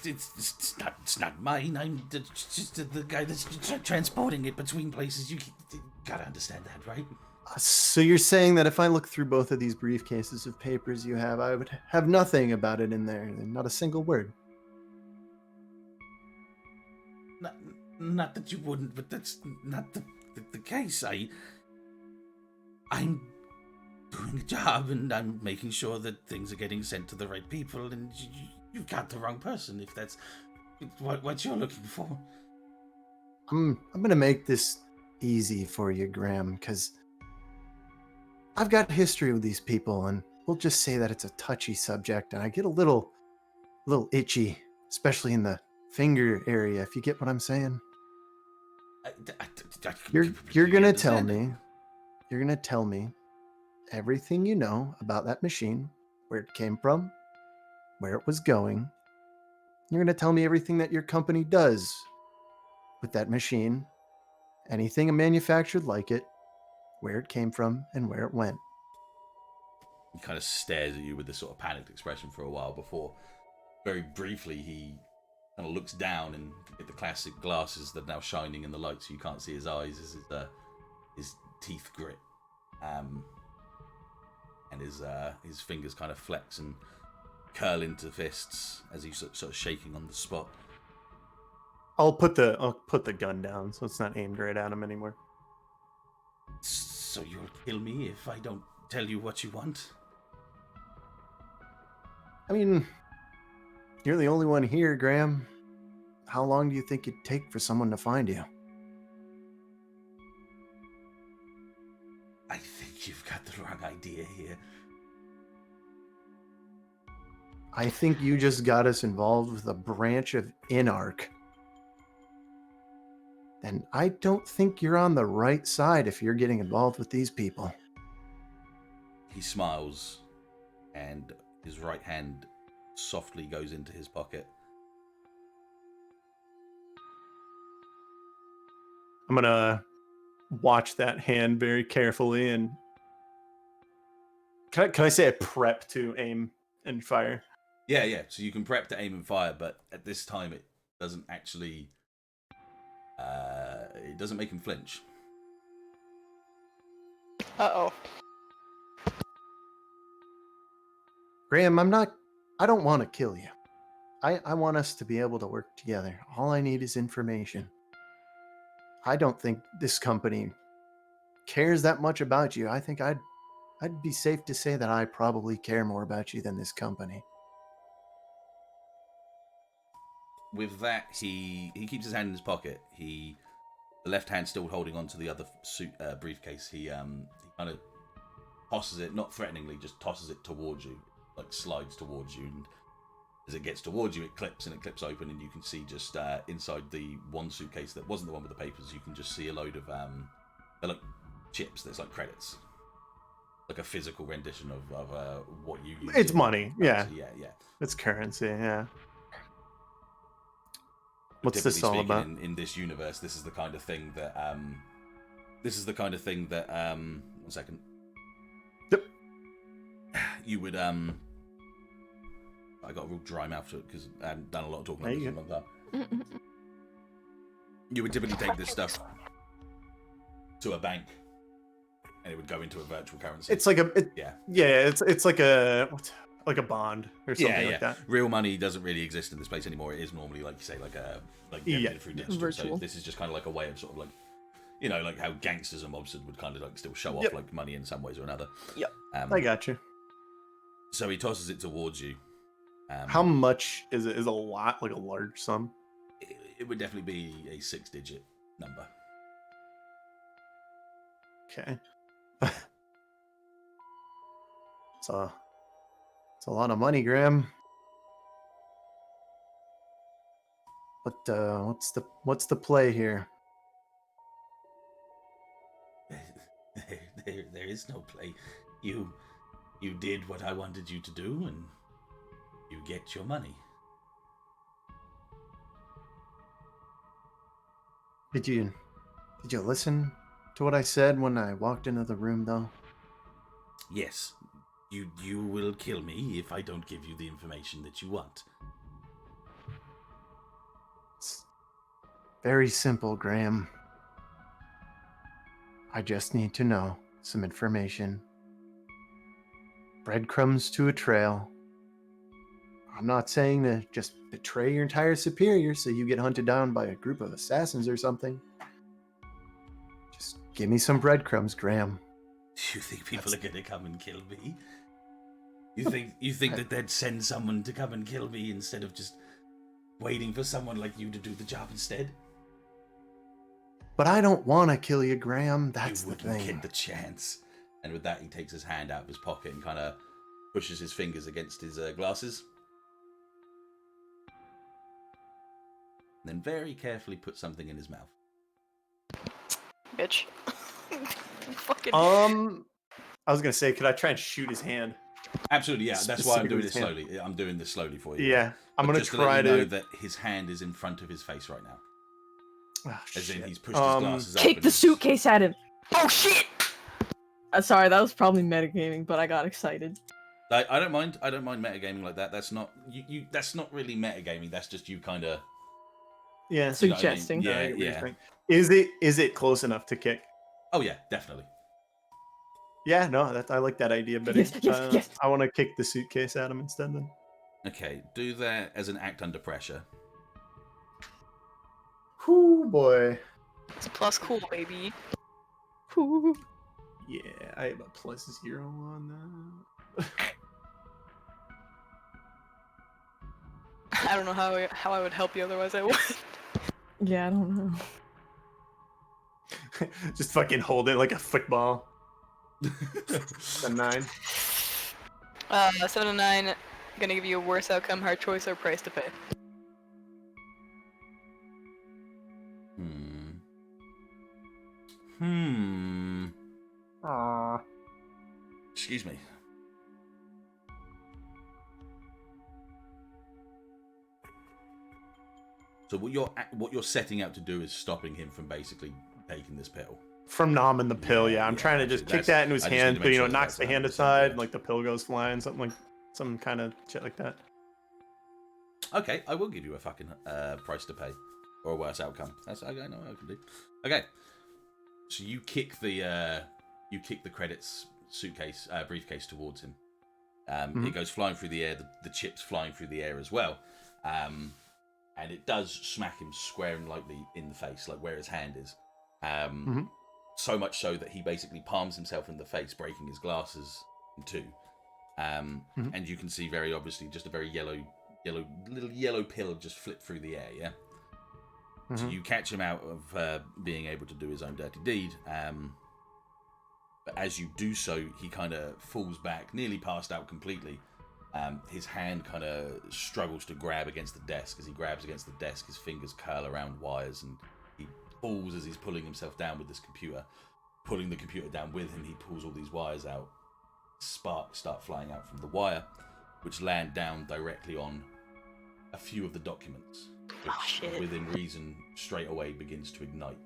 not mine. I'm just the guy that's transporting it between places. You gotta understand that, right? So you're saying that if I look through both of these briefcases of papers you have, I would have nothing about it in there, and not a single word? Not that you wouldn't, but that's not the case. I'm doing a job, and I'm making sure that things are getting sent to the right people, and you've got the wrong person if that's what you're looking for. I'm gonna make this easy for you, Graham, because I've got history with these people, and we'll just say that it's a touchy subject, and I get a little itchy, especially in the finger area, if you get what I'm saying. You're gonna tell me. You're going to tell me everything you know about that machine, where it came from, where it was going. You're going to tell me everything that your company does with that machine, anything manufactured like it, where it came from, and where it went. He kind of stares at you with this sort of panicked expression for a while before, very briefly, he kind of looks down and you get the classic glasses that are now shining in the light so you can't see his eyes as his teeth grit, and his fingers kind of flex and curl into fists as he's sort of shaking on the spot. I'll put the gun down so it's not aimed right at him anymore. So you'll kill me if I don't tell you what you want? I mean, you're the only one here, Graham. How long do you think it'd take for someone to find you? I think you've got the wrong idea here. I think you just got us involved with a branch of Inarch. And I don't think you're on the right side if you're getting involved with these people. He smiles, and his right hand softly goes into his pocket. I'm gonna watch that hand very carefully and can I say I prep to aim and fire? Yeah. So you can prep to aim and fire, but at this time it doesn't actually. It doesn't make him flinch. Uh-oh. Graham, I don't want to kill you. I want us to be able to work together. All I need is information. I don't think this company cares that much about you. I think I'd be safe to say that I probably care more about you than this company. With that, he keeps his hand in his pocket. The left hand still holding onto the other suit briefcase. He kind of tosses it, not threateningly, just tosses it towards you, like slides towards you. And as it gets towards you, it clips open, and you can see just inside the one suitcase that wasn't the one with the papers. You can just see a load of they're like chips. There's like credits, like a physical rendition of what you use. It's money, yeah. Yeah. It's currency, yeah. What's Typically this all speaking, about? in this universe, this is the kind of thing that one second. Yep. You would I got a real dry mouth to it because I haven't done a lot of talking about this in a long time. You would typically take this stuff to a bank, and it would go into a virtual currency. It's like it's like a bond or something like that. Real money doesn't really exist in this place anymore. It is normally, like you say, through digital. Virtual. So this is just kind of like a way of sort of like, like how gangsters and mobsters would kind of like still show off Yep. like money in some ways or another. Yep. I got you. So he tosses it towards you. How much is it? Is a lot, like a large sum? It would definitely be a 6-digit number. Okay. It's a lot of money, Graham. But what's the play here? There is no play. You did what I wanted you to do, and you get your money. Did you listen to what I said when I walked into the room, though? Yes, you will kill me if I don't give you the information that you want. It's very simple, Graham. I just need to know some information. Breadcrumbs to a trail. I'm not saying to just betray your entire superior so you get hunted down by a group of assassins or something. Just give me some breadcrumbs, Graham. You think people are gonna come and kill me? You think that they'd send someone to come and kill me instead of just waiting for someone like you to do the job instead? But I don't want to kill you, Graham. That's you the thing. wouldn't get the chance. And with that, he takes his hand out of his pocket and kind of pushes his fingers against his glasses. And then very carefully puts something in his mouth. Bitch. Fucking. I was gonna say, could I try and shoot his hand? Absolutely, yeah. That's why I'm doing this Specifically his slowly. I'm doing this slowly for you. Yeah, I'm But gonna just try to let you know to. that his hand is in front of his face right now. Oh, As in, shit. he's pushed his glasses up. Kick and the he's- suitcase at him. Oh shit! Sorry, that was probably metagaming, but I got excited. I don't mind. I don't mind metagaming like that. That's not you. That's not really metagaming. That's just you kind of. Yeah. You know what I mean? Suggesting. Yeah, I get what you're yeah. saying. Is it close enough to kick? Oh yeah, definitely. Yeah, no, I like that idea better. Yes. I want to kick the suitcase at him instead. Then. Okay, do that as an act under pressure. Whoo boy. It's plus cool, baby. Whew. Yeah, I have a +0 on that. I don't know how I would help you, otherwise I would. Yeah, I don't know. Just fucking hold it like a football. A 9. 7 and 9. Gonna give you a worse outcome, hard choice, or price to pay. Aww. Excuse me. So what you're setting out to do is stopping him from basically taking this pill. From Nom and the pill, yeah. I'm trying to just kick that into his hand, but it knocks the hand aside, and like the pill goes flying, some kind of shit like that. Okay, I will give you a fucking price to pay, or a worse outcome. That's I know what I can do. Okay, so you kick the credits briefcase towards him. It goes flying through the air. The chips flying through the air as well, and it does smack him square and lightly in the face, like where his hand is. So much so that he basically palms himself in the face, breaking his glasses in two. And you can see very obviously just a very little yellow pill just flip through the air, yeah? So you catch him out of being able to do his own dirty deed. But as you do so, he kind of falls back, nearly passed out completely. His hand kind of struggles to grab against the desk. As he grabs against the desk, his fingers curl around wires, and he falls as he's pulling himself down with this computer. Pulling the computer down with him, he pulls all these wires out. Sparks start flying out from the wire, which land down directly on a few of the documents, which within reason straight away begins to ignite.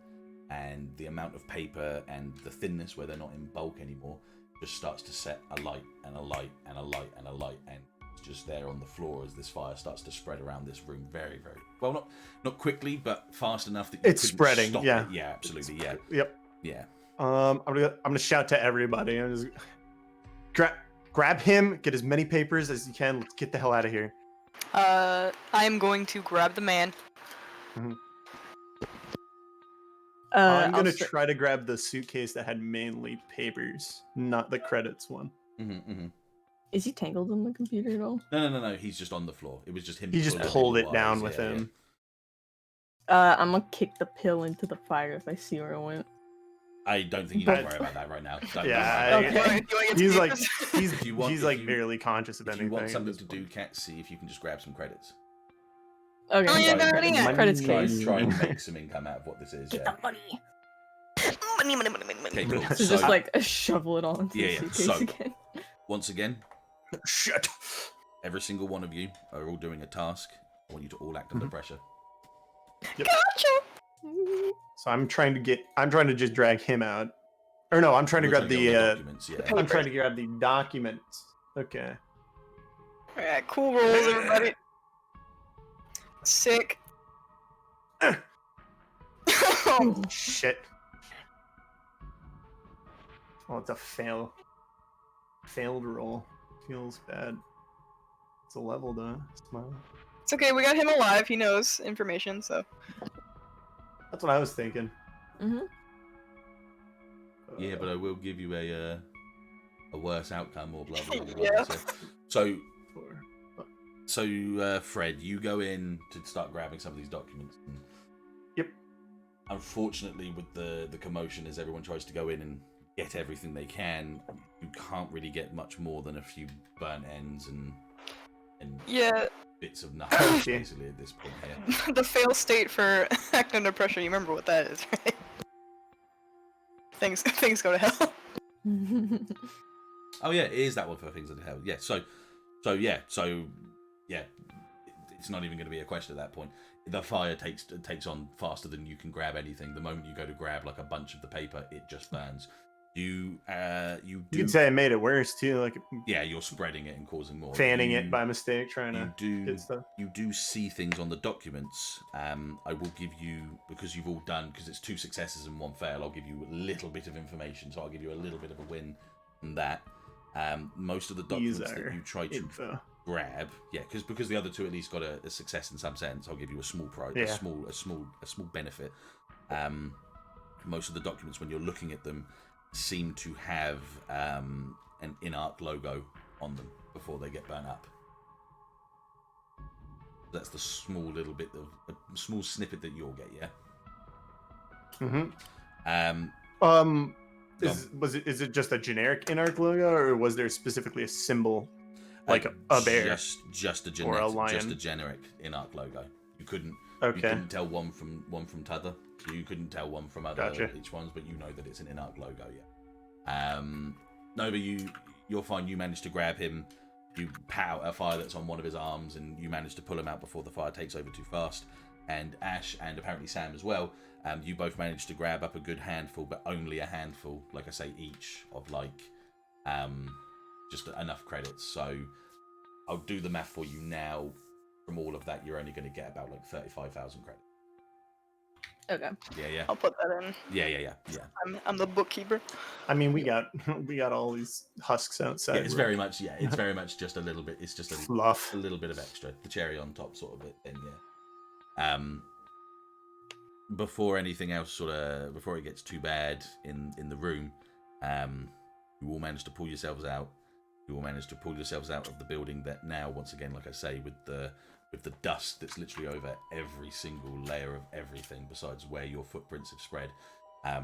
And the amount of paper and the thinness, where they're not in bulk anymore, just starts to set a light and a light and a light and a light, and it's just there on the floor as this fire starts to spread around this room very, very well, not quickly, but fast enough that you it's spreading. Stop Yeah, it. Yeah, absolutely. Yeah. Yep. Yeah. I'm gonna shout to everybody. I'm just grab him, get as many papers as you can. Let's get the hell out of here. I am going to grab the man. I'm gonna try to grab the suitcase that had mainly papers, not the credits one. Is he tangled in the computer at all? No. He's just on the floor. It was just him. He just pulled it down with him. I'm gonna kick the pill into the fire if I see where it went. I don't think you need to worry about that right now. He's like barely conscious of anything. If you want something to do, Cat, see if you can just grab some credits. Okay. Credits case. Try and make some income out of what this is. Get the money. Okay, cool. So just like shovel it all into the suitcase So, again. Once again, shit. Every single one of you are all doing a task. I want you to all act under pressure. Yep. Gotcha. So I'm trying to just drag him out. Or no, I'm trying to grab the documents. Yeah. I'm trying to grab the documents. Okay. Alright, cool rolls, everybody. Sick. Oh, shit. Oh, it's a fail. Failed roll. Feels bad. It's a level though. Smile. It's okay, we got him alive. He knows information, so. That's what I was thinking. Yeah, but I will give you a worse outcome or blah blah blah. Yeah. So Fred, you go in to start grabbing some of these documents. Yep. Unfortunately, with the commotion as everyone tries to go in and get everything they can, you can't really get much more than a few burnt ends and bits of nothing basically at this point here. The fail state for act under pressure. You remember what that is, right? Things go to hell. Oh yeah, it is that one for things go to hell. Yeah. So it's not even going to be a question at that point. The fire takes on faster than you can grab anything. The moment you go to grab like a bunch of the paper, it just burns. You could say I made it worse too. Like you're spreading it and causing more. Fanning it by mistake, trying to get stuff. You do see things on the documents. I will give you, because you've all done, because it's 2 successes and 1 fail. I'll give you a little bit of information, so I'll give you a little bit of a win on that. Most of the documents that you try to grab, because the other 2 at least got a success in some sense. I'll give you a small prize, a small benefit. Most of the documents, when you're looking at them, seem to have an in-arc logo on them before they get burnt up. That's the small little bit of a small snippet that you'll get, Is it just a generic in-arc logo, or was there specifically a symbol like a bear? Just a generic, or a lion? Just a generic in-arc logo. You couldn't tell one from t'other. So you couldn't tell one from other each ones, but you know that it's an in-arc logo, No, but you're fine. You managed to grab him. You pat out a fire that's on one of his arms, and you manage to pull him out before the fire takes over too fast. and Ashe, and apparently Sam as well, you both managed to grab up a good handful, but only a handful, like I say, each of like just enough credits. So I'll do the math for you now. From all of that, you're only going to get about like 35,000 credits. Okay. Yeah. I'll put that in. Yeah. I'm the bookkeeper. I mean, we got all these husks outside. Yeah, it's very much just a little bit. It's just fluff. a little bit of extra, the cherry on top sort of bit. Then yeah. Before anything else, before it gets too bad in the room, you all manage to pull yourselves out. You will manage to pull yourselves out of the building that now, once again, like I say, with the dust that's literally over every single layer of everything besides where your footprints have spread,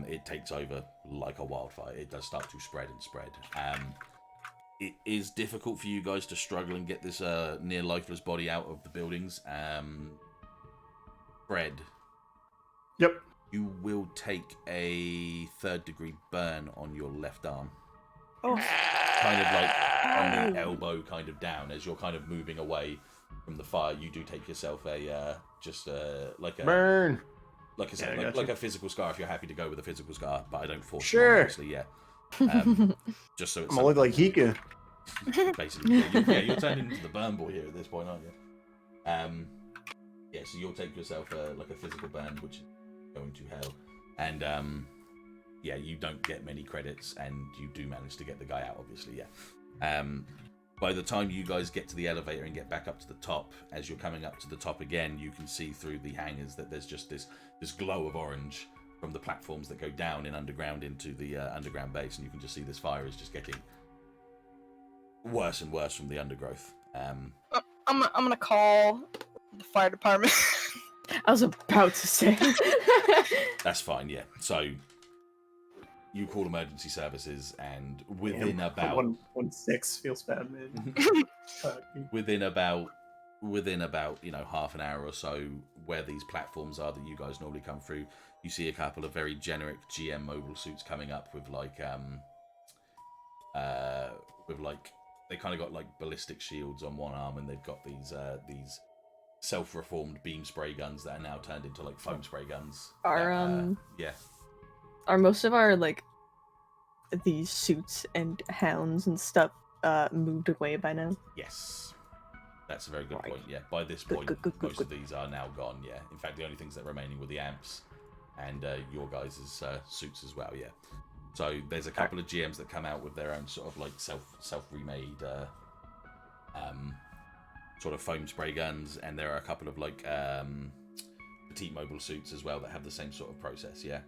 it takes over like a wildfire. It does start to spread and spread. It is difficult for you guys to struggle and get this near lifeless body out of the buildings. Fred. Yep. You will take a 3rd-degree burn on your left arm. Oh. Kind of like on the elbow, kind of down as you're kind of moving away from the fire. You do take yourself a like a burn, like I said, like a physical scar if you're happy to go with a physical scar, but I don't force you on, obviously. Yeah. Just so it's. I'm gonna look like Hika. Basically, you're turning into the burn boy here at this point, aren't you? Yeah. So you'll take yourself like a physical burn, which is going to hell, and yeah, you don't get many credits, and you do manage to get the guy out, obviously, yeah. By the time you guys get to the elevator and get back up to the top, as you're coming up to the top again, you can see through the hangars that there's just this glow of orange from the platforms that go down in underground into the underground base, and you can just see this fire is just getting worse and worse from the undergrowth. I'm gonna call the fire department. I was about to say. That's fine, yeah. So you call emergency services, and within about 1-6 feels bad, man. within about half an hour or so, where these platforms are that you guys normally come through, you see a couple of very generic GM mobile suits coming up with they kind of got like ballistic shields on one arm, and they've got these self-reformed beam spray guns that are now turned into like foam spray guns. Are most of our like these suits and hounds and stuff moved away by now? Yes. That's a very good point, yeah. By this Good, point, good, most good. of these are now gone, yeah. In fact, the only things that are remaining were the amps and your guys' suits as well, yeah. So there's a couple of GMs that come out with their own sort of like self-remade sort of foam spray guns, and there are a couple of like petite mobile suits as well that have the same sort of process, yeah.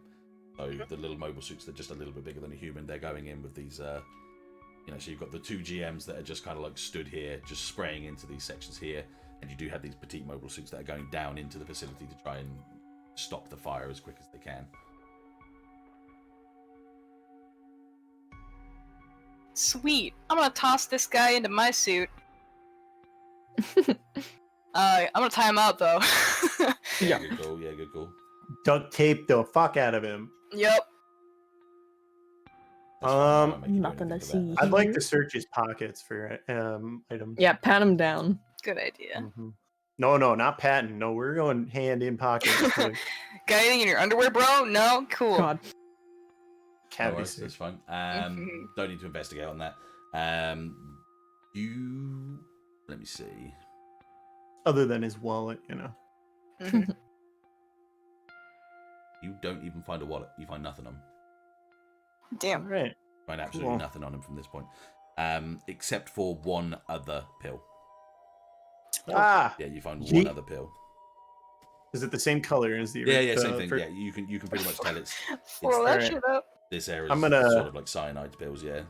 So the little mobile suits that are just a little bit bigger than a human, they're going in with these, so you've got the 2 GMs that are just kind of like stood here, just spraying into these sections here, and you do have these petite mobile suits that are going down into the facility to try and stop the fire as quick as they can. Sweet. I'm gonna toss this guy into my suit. I'm gonna tie him out though. Yeah, good call. Yeah, good call. Duct tape the fuck out of him. Yep. Nothing to see. I'd like to search his pockets for items. Yeah, pat him down. Good idea. Mm-hmm. No, not patting. No, we're going hand in pocket. Got anything in your underwear, bro? No? Cool. God. No worries, that's fine. Don't need to investigate on that. Let me see. Other than his wallet, Mhm. You don't even find a wallet. You find nothing on him. Damn. Right. You find absolutely Cool. nothing on him from this point. Except for one other pill. Ah, Yeah, you find Yeet. one other pill. is it the same color as the? Yeah, same thing. for- Yeah, you can pretty much tell it's Throw that alright. shit up. this area I'm is gonna- sort of like cyanide pills. Yeah.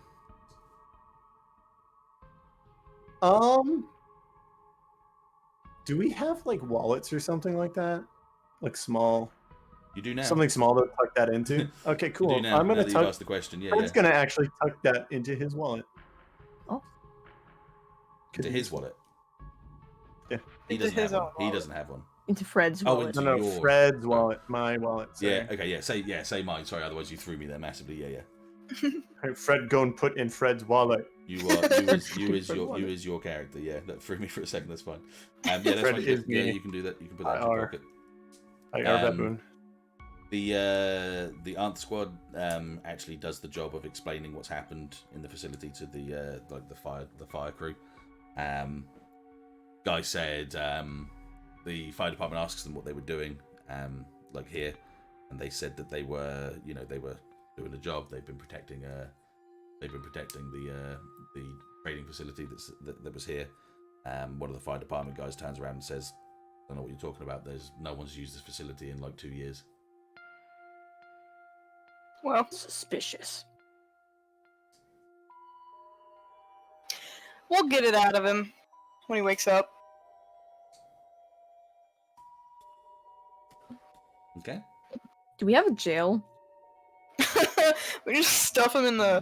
Do we have like wallets or something like that? Like small, You do now. something small to tuck that into. Okay, You cool. do now. I'm Now gonna that you've tuck. asked the question. Yeah, Fred's yeah. gonna actually tuck that into his wallet. Oh. To his wallet. Yeah. He Into doesn't his have own one. He wallet. doesn't have one. Into Fred's Oh, wallet. into- No, your- Fred's wallet, my wallet. Sorry. Yeah. Okay. Yeah. Say mine. Sorry. Otherwise, you threw me there massively. Yeah. Alright, Fred, go and put in Fred's wallet. You is your character. Yeah. That threw me for a second. That's fine. Yeah. That's Fred fine. is Yeah. me. You can do that. You can put that in your IR. pocket. baboon. The Ant Squad actually does the job of explaining what's happened in the facility to the fire crew. Guy said the fire department asks them what they were doing here, and they said that they were doing a job. They've been protecting the trading facility that was here. One of the fire department guys turns around and says, "I don't know what you're talking about. No one's used this facility in like 2 years." Well, Suspicious. we'll get it out of him when he wakes up. Okay. Do we have a jail? We just stuff him in the.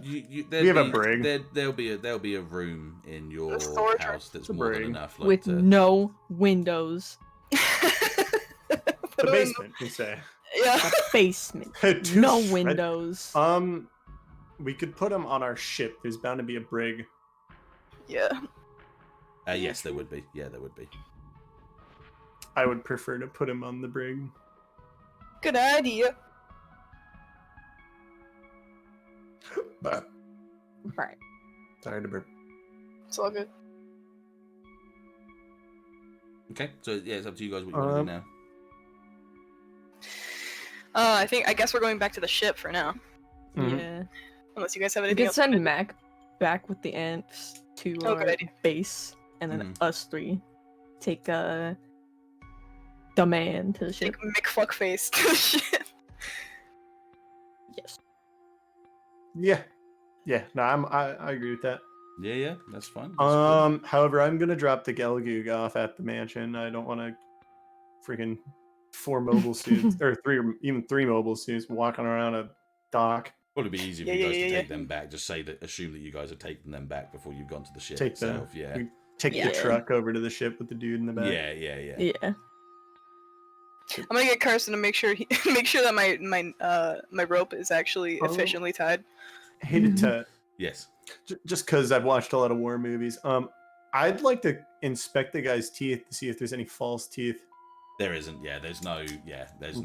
We have a brig. There'll be a room in your storage room. house that's A more than brig. enough. With no windows. The basement, you say. Yeah. A basement. Dude, No windows. We could put him on our ship. There's bound to be a brig. Yeah. Yes, there would be. Yeah, there would be. I would prefer to put him on the brig. Good idea. But Right. sorry to burp. It's all good. Okay, so yeah, it's up to you guys what you want to do now. I guess we're going back to the ship for now. Mhm. Yeah. Unless you guys have We anything can else. send Mac back with the ants to Oh, good our idea. base, and then Mhm. us three take the man to the ship. Take McFuckface to the ship. Yes. Yeah. No, I agree with that. Yeah, that's fine. That's good. However, I'm gonna drop the Gelgoog off at the mansion. I don't want to freaking 4 mobile suits or 3 mobile suits walking around a dock. Probably be easier for you guys to take them back. Just assume that you guys have taken them back before you've gone to the ship itself. Yeah. We take Yeah. the truck over to the ship with the dude in the back. Yeah. Yeah. I'm gonna get Carson to make sure that my rope is actually Oh. efficiently tied. Hated to Yes. just because I've watched a lot of war movies. I'd like to inspect the guy's teeth to see if there's any false teeth. There isn't. Yeah. There's no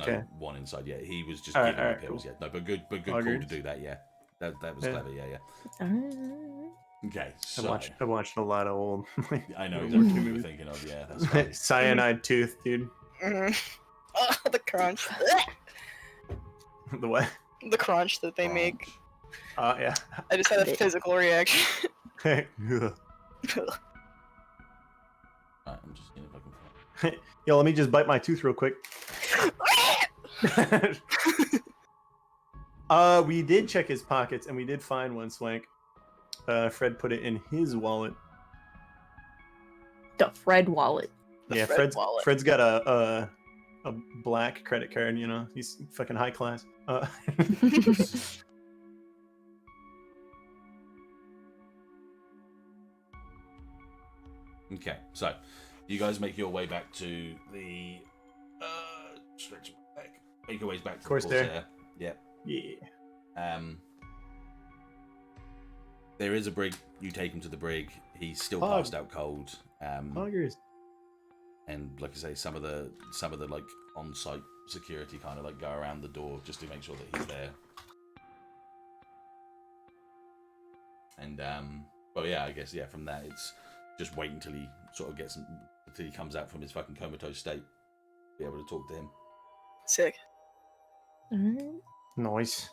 Okay. one inside. Yeah. He was just Alright, giving me alright, pills. cool. Yeah. No, but good call to Augers. do that. Yeah. That was Yeah. clever. Yeah. Alright. Okay. So I watched a lot of old I know World War exactly II what you're movies. thinking of. Yeah. That's fine. Cyanide tooth, dude. Oh, the crunch. The what? The crunch that they make. Yeah. I just had a physical reaction. Ugh. Alright, I'm just seeing if I can. Yo, let me just bite my tooth real quick. We did check his pockets and we did find one, Swank. Fred put it in his wallet. The Fred wallet. Yeah, Fred wallet. Fred's got a black credit card, you know. He's fucking high class. Okay, so you guys make your way back to the stretch back. Make your ways back to Corsair. the Corsair. Yeah. Yeah. There is a brig. You take him to the brig. He's still Hog. passed out cold. Hoggers. And like I say, some of the like on-site security kind of like go around the door just to make sure that he's there. And well, yeah, I guess from that it's just wait until he sort of until he comes out from his fucking comatose state, be able to talk to him. Sick. Noise.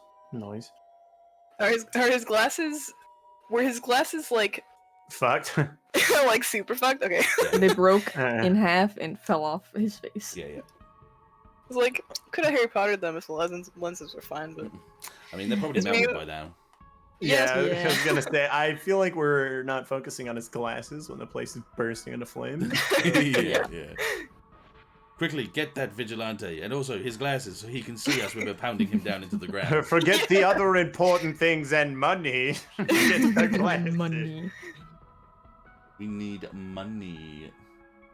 Are his glasses? Were his glasses like Fucked. like super fucked? Okay. They broke Uh, in half and fell off his face. Yeah. I was like, could have Harry Pottered them if the lenses were fine, but I mean, they're probably It's melted me- by now. yeah, Yes. I was gonna say. I feel like we're not focusing on his glasses when the place is bursting into flames. yeah. Quickly, get that vigilante, and also his glasses, so he can see us when we're pounding him down into the ground. Forget the other important things and money. Get the glasses. Money. We need money.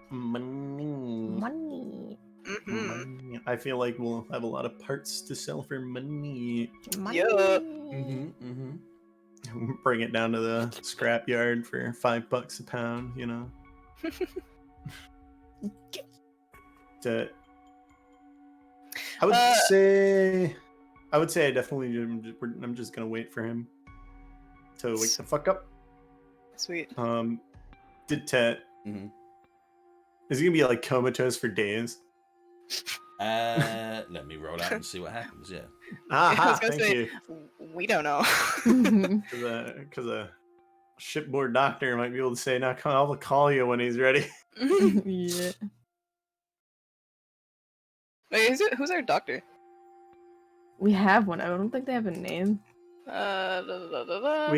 Money. mm-hmm. I feel like we'll have a lot of parts to sell for money. Money. Yeah. Mm-hmm. Bring it down to the scrap yard for $5 a pound, you know. I would say I definitely I'm just gonna wait for him to wake the fuck up. Sweet. Dettet. Mhm. Is he gonna be like comatose for days? Let me roll out and see what happens. Yeah. I was Aha! gonna Thank say, you. we don't know. Because a shipboard doctor might be able to say, "Now I'll call you when he's ready." Yeah. Wait, who's our doctor? We have one. I don't think they have a name. We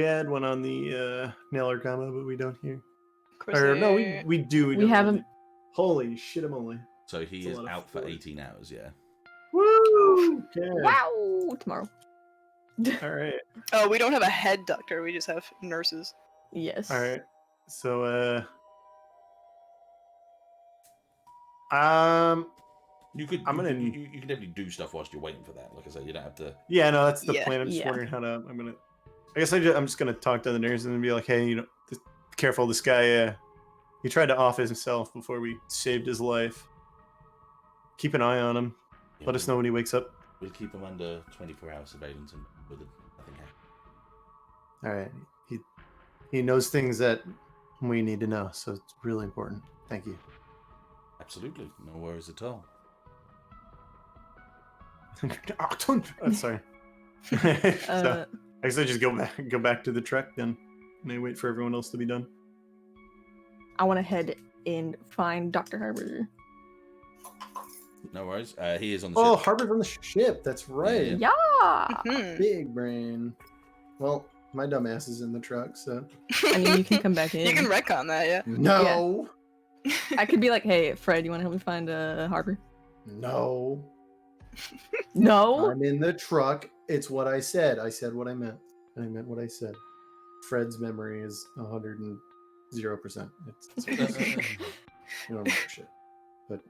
had one on the Nailer combo, but we don't here. Corsair. Or no, we do. We don't have really. him. Holy shit! I'm only. So he It's a is lot of out for food. 18 hours. Yeah. Woo! Okay. Wow! Tomorrow. All right. Oh, we don't have a head doctor. We just have nurses. Yes. All right. So You could. I'm gonna- You can definitely do stuff whilst you're waiting for that. Like I said, you don't have to. yeah, no, that's the Yeah. plan. I'm just Yeah. wondering how to. I guess I'm just gonna talk to the nurse and be like, hey, careful, this guy. He tried to off himself before we saved his life. Keep an eye on him. Yeah, Let us know when he wakes up. We'll keep him under 24-hour surveillance and with nothing happens. All right. He knows things that we need to know, so it's really important. Thank you. Absolutely, no worries at all. Oh, sorry. So, I guess I just go back to the truck then, and I wait for everyone else to be done. I want to head and find Dr. Harbour. No worries. He is on the Oh, ship. Harbor's on the ship. That's right. Yeah. Hmm. Big brain. Well, my dumbass is in the truck, so I mean, you can come back in. You can retcon that, yeah. no, I could be like, hey, Fred, you want to help me find Harbour? no. No. I'm in the truck. It's what I said. I said what I meant, and I meant what I said. Fred's memory is 100%. It's you don't remember shit. But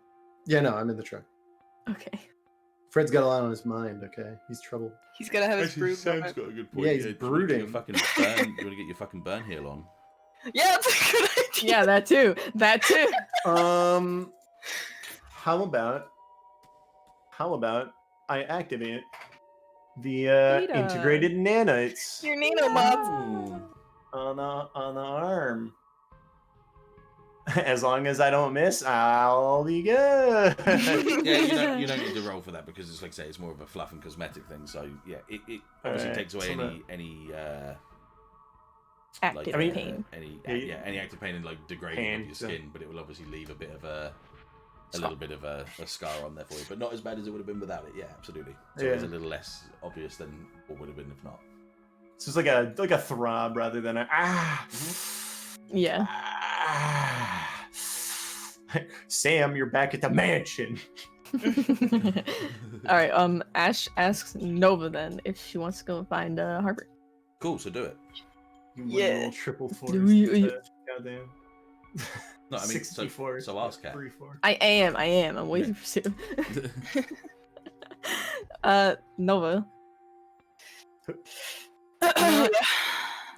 yeah, no, I'm in the truck. Okay. Fred's got a lot on his mind. Okay, he's troubled. He's gotta have his Actually, brood Sam's moment. got a good point. Yeah, he's do you wanna get brooding. your fucking burn? You want to get your fucking burn heal on? Yeah, that's a good idea. Yeah, that too. That too. How about I activate the Data. integrated nanites Your nanobots. Ooh. on the arm. As long as I don't miss, I'll be good. Yeah, you don't need to roll for that because it's like I say, it's more of a fluff and cosmetic thing. So yeah, it obviously Alright, takes away so any Active I mean, pain. any active pain and like degrading Pain, of your so- skin, but it will obviously leave a bit of a little bit of a scar on there for you, but not as bad as it would have been without it. Yeah, absolutely. So it's a Yeah. little less obvious than what would have been if not. So it's like a throb rather than a Yeah. Sam, you're back at the mansion. All right. Ashe asks Nova then if she wants to go find Harbour. Cool, so do it. You Yeah. little triple force. Do you- Goddamn. No, I mean, 64. so ask Kat. 3-4. I am. I'm waiting for Sue. Nova,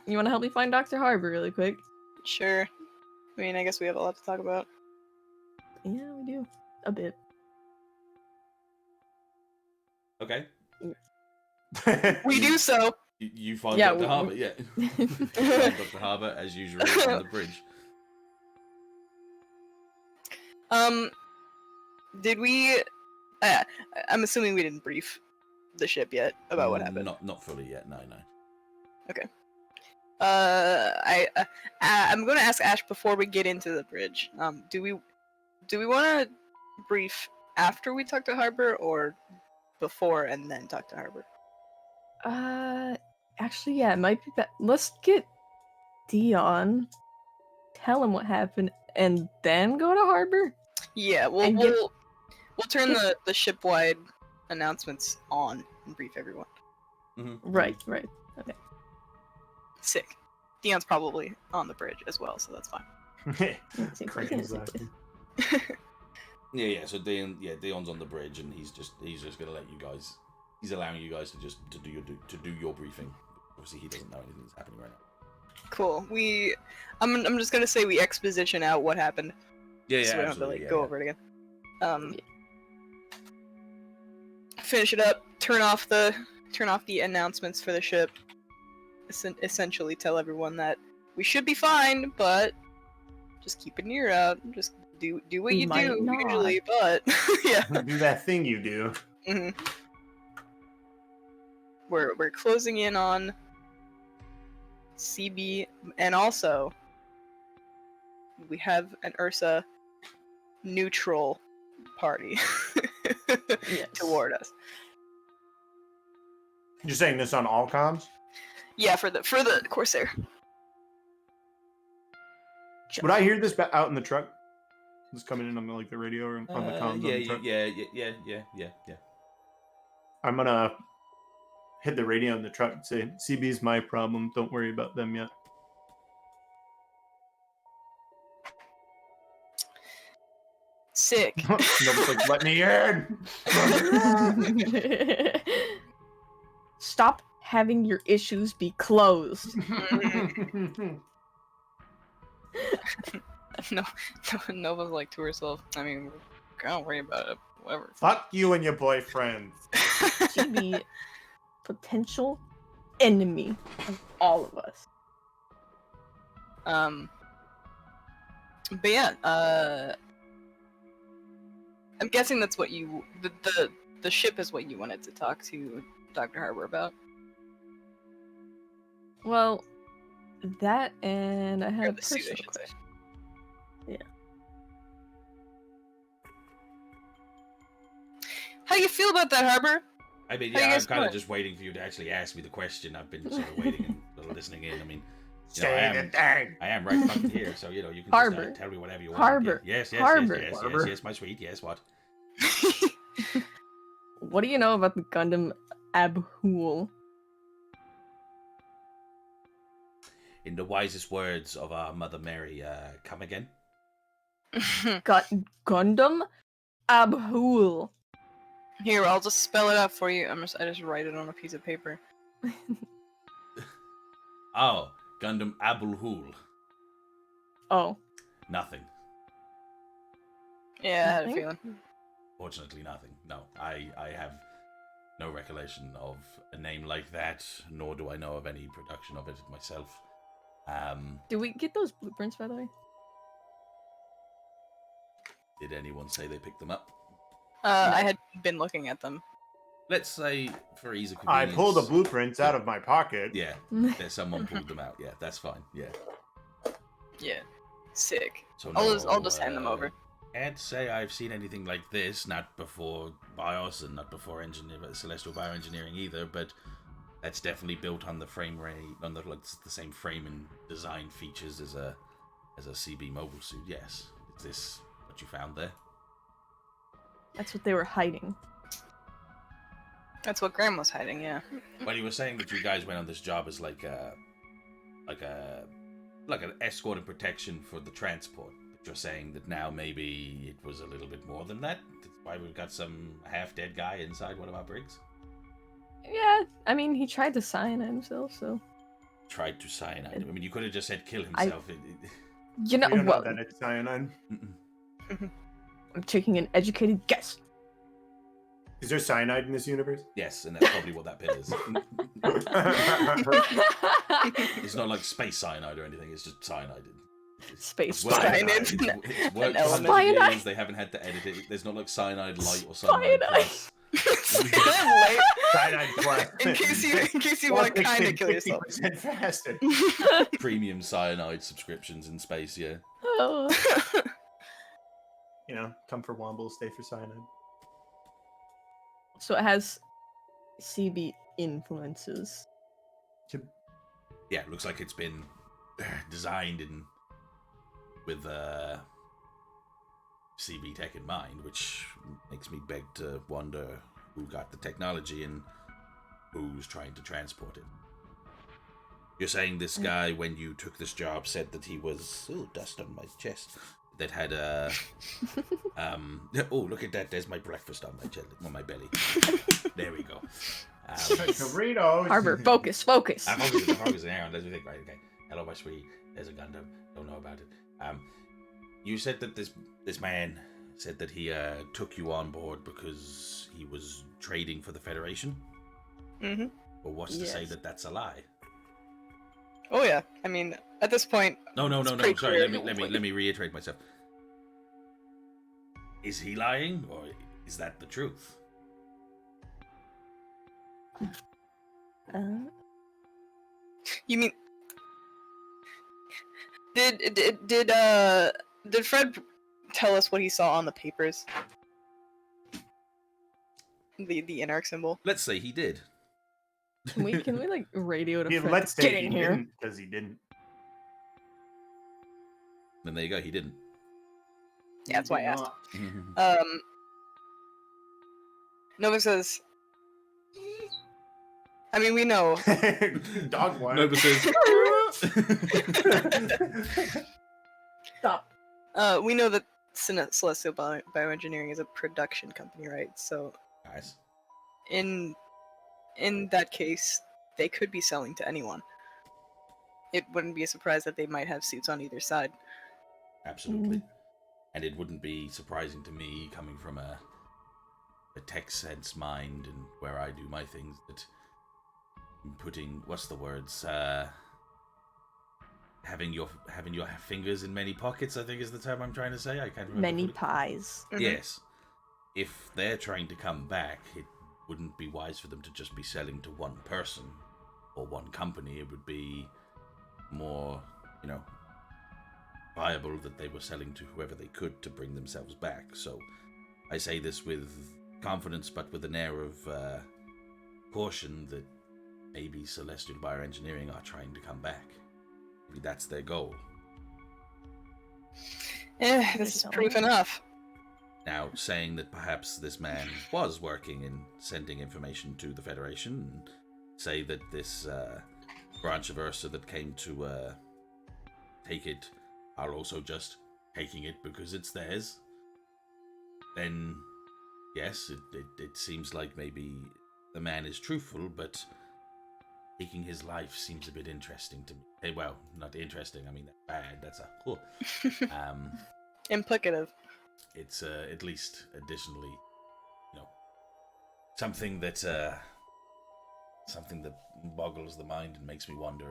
you want to help me find Dr. Harbour really quick? Sure. I mean, I guess we have a lot to talk about. Yeah, we do. A bit. Okay. We do so. You find Yeah, Dr. Harbour, yeah. You find Dr. Harbour, as usual, on the bridge. Did we? I'm assuming we didn't brief the ship yet about what happened. Not fully yet, no. I'm gonna ask Ashe before we get into the bridge. Do we want to brief after we talk to Harbour or before and then talk to Harbour? Actually, yeah, it might be better. Let's get Deon, tell him what happened, and then go to Harbour. Yeah, And get- we'll turn the ship-wide announcements on and brief everyone. Mm-hmm. Right. Okay. Sick. Deon's probably on the bridge as well, so that's fine. Crane's laughing. Yeah. So Deon's on the bridge, and he's just gonna let you guys. He's allowing you guys to do your briefing. Obviously, he doesn't know anything that's happening right now. Cool. I'm just gonna say we exposition out what happened. Yeah, So we don't have to absolutely. go over it again. finish it up. Turn off the announcements for the ship. Essentially, tell everyone that we should be fine, but just keep an ear out. Just do what We you might do not. usually, but yeah. Do that thing you do. hmm We're closing in on CB, and also we have an Ursa neutral party Yes. toward us. You're saying this on all comms? Yeah, for the Corsair. Would I hear this out in the truck? This coming in on like the radio or on the comms? Yeah, on the truck? yeah. I'm gonna hit the radio in the truck and say, "CB's my problem. Don't worry about them yet." Sick. Nobody's like, "Let me in." Stop having your issues be closed. no, Nova's like to herself. I mean, don't worry about it. Whatever. Fuck you and your boyfriend. CB, potential enemy of all of us. But yeah, I'm guessing that's what you the ship is what you wanted to talk to Dr. Harbor about. Well, that and I Or had a the suit, I personal should say. question. Yeah. How you feel about that, Harbor? I mean, How you yeah, I'm guys kind of doing? just waiting for you to actually ask me the question. I've been sort of waiting and sort of listening in. I mean, you know, Say the thing. I am right fucking here, so you know you can Harbor. just tell me whatever you want. Harbor. Yes, Harbor. Harbor. yes, my sweet. Yes, what? What do you know about the Gundam Abhul? In the wisest words of our Mother Mary, come again. Gundam Abhul. Here, I'll just spell it out for you. I just write it on a piece of paper. Oh, Gundam Abulhul. Oh. Nothing. Yeah, I had a Nothing? feeling. Fortunately, nothing. No, I have no recollection of a name like that, nor do I know of any production of it myself. Did we get those blueprints, by the way? Did anyone say they picked them up? I had been looking at them. Let's say, for ease of I convenience... pulled the blueprints out of my pocket. Yeah, yeah, someone pulled them out. Yeah, that's fine. Yeah. Yeah, sick. So I'll just hand them over. Can't say I've seen anything like this, not before BIOS and not before Celestial Bioengineering either, but that's definitely built on the frame rate, on the same frame and design features as a CB mobile suit. Yes. Is this what you found there? That's what they were hiding. That's what Graham was hiding, yeah. Well, you were saying that you guys went on this job as like an escort and protection for the transport. But you're saying that now maybe it was a little bit more than that. That's why we've got some half-dead guy inside one of our brigs. Yeah, I mean, he tried to cyanide himself, so... Tried to cyanide him. I mean, you could have just said kill himself. You know, We don't know well, that it's cyanide. I'm taking an educated guess. Is there cyanide in this universe? Yes, and that's probably what that pit is. It's not like space cyanide or anything. It's just cyanide. Space Well, cyanide. it's worked An for element. 100 years. Cyanide. They haven't had to edit it. There's not like cyanide light or cyanide plus. Cyanide plus. in case you want to kind of kill yourself. 50% faster. Premium cyanide subscriptions in space, yeah. Oh. You know, come for Womble, stay for cyanide. So it has CB influences. Yeah, it looks like it's been designed with CB tech in mind, which makes me beg to wonder who got the technology and who's trying to transport it. You're saying this guy, when you took this job, said that he was dust on my chest. That had a oh, look at that! There's my breakfast on my belly. There we go. Doritos. Harbor, focus. I'm focusing. Hang on, let me think. Right, okay. Hello, my sweet. There's a Gundam. Don't know about it. You said that this man said that he took you on board because he was trading for the Federation. Mm-hmm. Or what's to say Yes. that that's a lie? Oh yeah. I mean, at this point. No. it's Sorry. pretty clear. Let me reiterate myself. Is he lying, or is that the truth? You mean? Did Fred tell us what he saw on the papers? The Anarch symbol. Let's say he did. Can we like radio to Yeah, Fred? let's to say get he in here. didn't, because he didn't. Then there you go. He didn't. Yeah, that's He why I did asked. not. Nova says. I mean, we know. Dog one. Nova says. Stop. We know that Celestial Bioengineering is a production company, right? So Nice. in that case, they could be selling to anyone. It wouldn't be a surprise that they might have suits on either side. Absolutely. And it wouldn't be surprising to me, coming from a tech sense mind and where I do my things, that putting having your fingers in many pockets, I think is the term I'm trying to say. I can't remember. Many pies. Mhm. Yes. If they're trying to come back, it wouldn't be wise for them to just be selling to one person or one company. It would be more, viable that they were selling to whoever they could to bring themselves back. So I say this with confidence, but with an air of caution that maybe Celestial Bioengineering are trying to come back. Maybe that's their goal. This is proof enough. Now, saying that perhaps this man was working in sending information to the Federation, and say that this branch of Ursa that came to take it are also just taking it because it's theirs, then yes, it seems like maybe the man is truthful, but taking his life seems a bit interesting to me. Hey, well, not interesting, I mean, that's bad, that's Implicative. it's at least additionally, something that boggles the mind and makes me wonder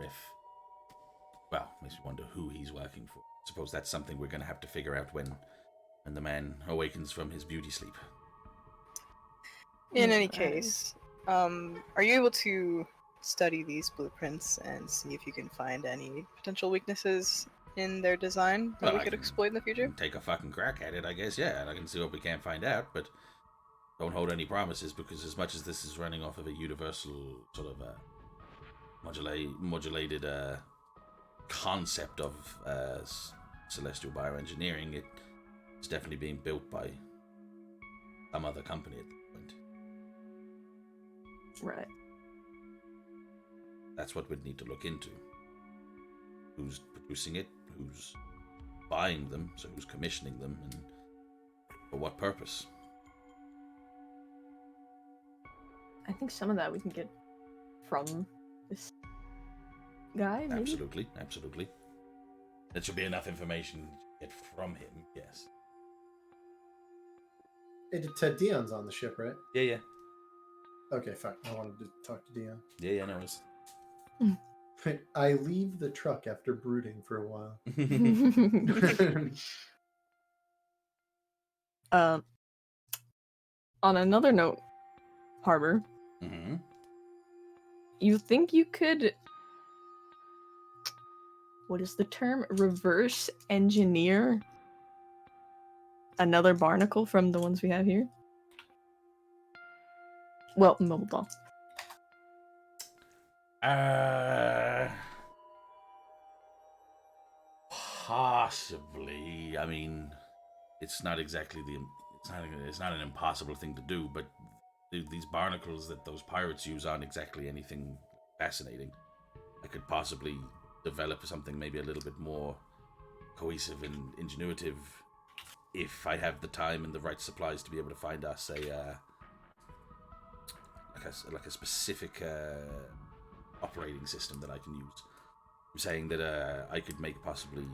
who he's working for. I suppose that's something we're going to have to figure out when the man awakens from his beauty sleep. In any case, are you able to study these blueprints and see if you can find any potential weaknesses in their design that we could exploit in the future? Take a fucking crack at it, I guess, yeah, and I can see what we can find out, but don't hold any promises, because as much as this is running off of a universal sort of modulated concept of celestial bioengineering, it's definitely being built by some other company at this point. Right. That's what we'd need to look into. Who's producing it, who's buying them, so who's commissioning them, and for what purpose. I think some of that we can get from this guy, maybe? Absolutely. That should be enough information to get from him, yes. Hey, Deon's on the ship, right? Yeah. Okay, fine. I wanted to talk to Deon. Yeah, no worries. I leave the truck after brooding for a while. On another note, Harbor, Mm-hmm. you think you could, what is the term, reverse engineer another barnacle from the ones we have here? Well, hold on. Possibly. I mean, it's not exactly it's not an impossible thing to do, but these barnacles that those pirates use aren't exactly anything fascinating. I could possibly develop something maybe a little bit more cohesive and ingenuitive if I have the time and the right supplies to be able to find us like a specific operating system that I can use. I'm saying that I could make possibly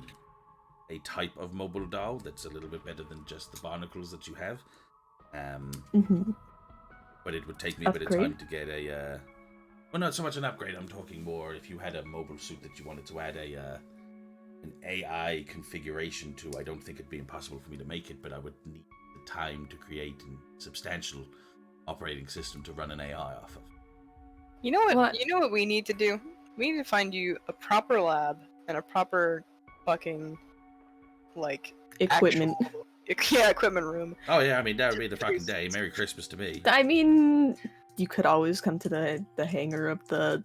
a type of mobile doll that's a little bit better than just the barnacles that you have. But it would take me a bit of time to get a... well, not so much an upgrade. I'm talking more if you had a mobile suit that you wanted to add an AI configuration to. I don't think it'd be impossible for me to make it, but I would need the time to create a substantial operating system to run an AI off of. You know what? You know what we need to do? We need to find you a proper lab and a proper fucking like equipment. Equipment room. Oh yeah, I mean that would be the fucking day. Merry Christmas to me. I mean, you could always come to the hangar of the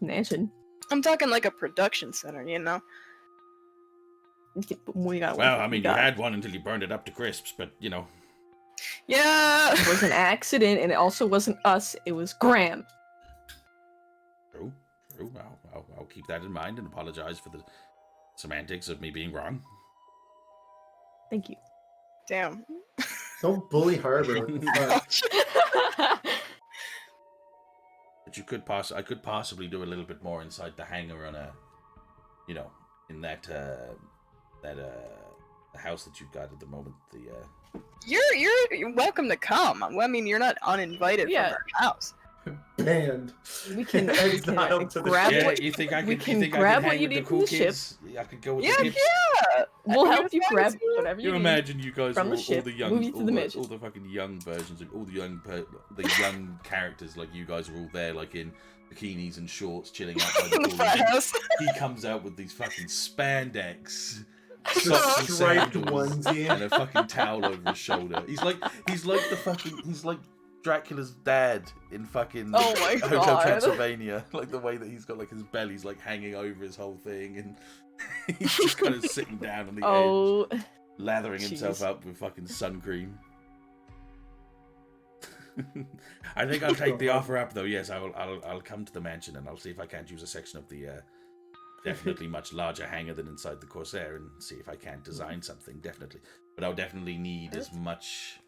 mansion. I'm talking like a production center, you know. We got well, I mean, you had one until you burned it up to crisps, but you know. Yeah. It was an accident, and it also wasn't us. It was Graham. True. I'll keep that in mind and apologize for the semantics of me being wrong. Thank you. Damn. Don't bully Harbor. But you could I could possibly do a little bit more inside the hangar on a, you know, in that the house that you've got at the moment. The You're welcome to come. I mean, you're not uninvited from our house. Banned. We can Exiled to the grab ship. what you think I we could, can you think grab I could what hang you with the need cool from the kids? I could go with the kids. Yeah. We'll help you grab whatever You you need. imagine you guys from are the all ship, the young, move you to the mansion. all the fucking young versions, all the young characters, like you guys are all there, like in bikinis and shorts, chilling out by the pool. House. He comes out with these fucking spandex, The socks and striped sandals, onesie. and a fucking towel over his shoulder. He's like Dracula's dad in fucking Oh my Hotel God. Transylvania. Like the way that he's got like his belly's like hanging over his whole thing, and he's just kind of sitting down on the edge, lathering himself jeez. up with fucking sun cream. I think I'll take the offer up though. Yes, I'll come to the mansion and I'll see if I can't use a section of the definitely much larger hangar than inside the Corsair and see if I can't design something, definitely. But I'll definitely need as much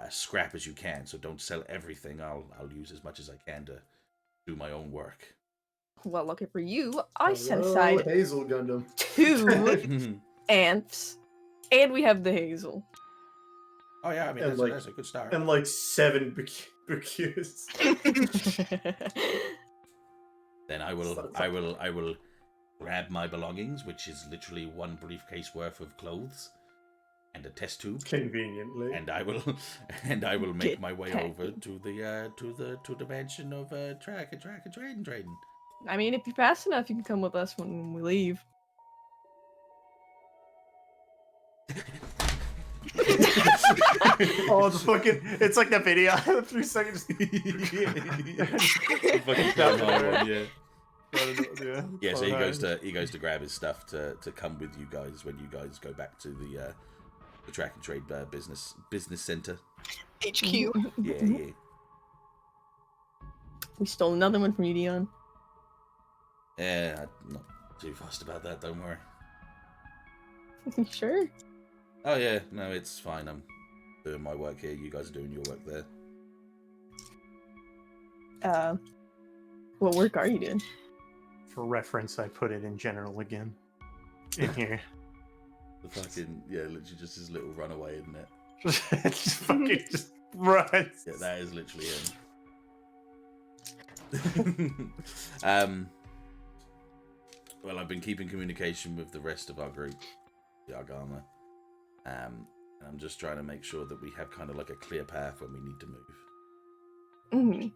scrap as you can, so don't sell everything. I'll use as much as I can to do my own work. Well, lucky for you, I set Hello, aside Hazel Gundam. 2 amps, and we have the Hazel. Oh yeah, I mean And that's a good start. And like 7 BQs. Then I will grab my belongings, which is literally 1 briefcase worth of clothes and a test tube. Conveniently. And I will make my way over to the mansion of Track and Trading. I mean, if you're fast enough, you can come with us when we leave. Oh, the fucking... It's like that video. 3 seconds. Yeah, so he goes to grab his stuff to come with you guys when you guys go back to the Track and Trade business center. HQ. Yeah. We stole another one from you, Deon. Yeah, I'm not too fussed about that, don't worry. Sure. Oh yeah, no, it's fine. I'm doing my work here. You guys are doing your work there. What work are you doing? For reference, I put it in general again. In here. The fucking, yeah, literally just his little runaway, isn't it? Just fucking just runs. Yeah, that is literally him. Well, I've been keeping communication with the rest of our group, the Argama. And I'm just trying to make sure that we have kind of like a clear path when we need to move. Mm-hmm.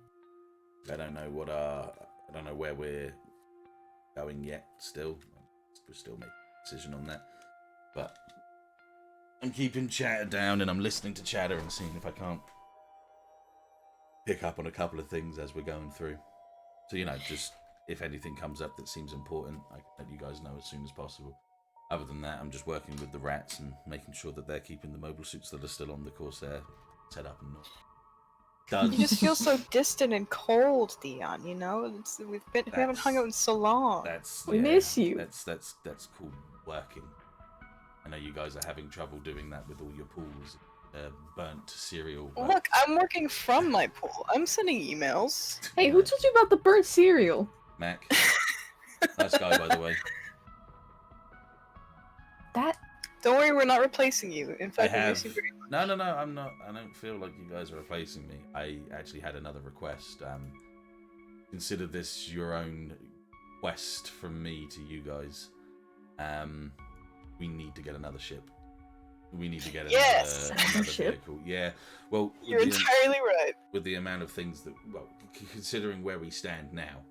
I don't know where we're going yet. Still, we're still making a decision on that. But I'm keeping chatter down, and I'm listening to chatter and seeing if I can't pick up on a couple of things as we're going through. So just if anything comes up that seems important, I can let you guys know as soon as possible. Other than that, I'm just working with the rats and making sure that they're keeping the mobile suits that are still on the Corsair set up and not done. You just feel so distant and cold, Deon. You know, we haven't hung out in so long. We miss you. That's called working. I know you guys are having trouble doing that with all your pools, burnt cereal. Look, I'm working from my pool. I'm sending emails. Hey, who told you about the burnt cereal? Mac. Nice guy, by the way. Don't worry, we're not replacing you. In I fact, we have. miss you very much. No, I'm not. I don't feel like you guys are replacing me. I actually had another request. Consider this your own quest from me to you guys. We need to get another ship. We need to get another Ship? vehicle. Yeah. Well, You're entirely right. with the amount of things that, well, considering where we stand now,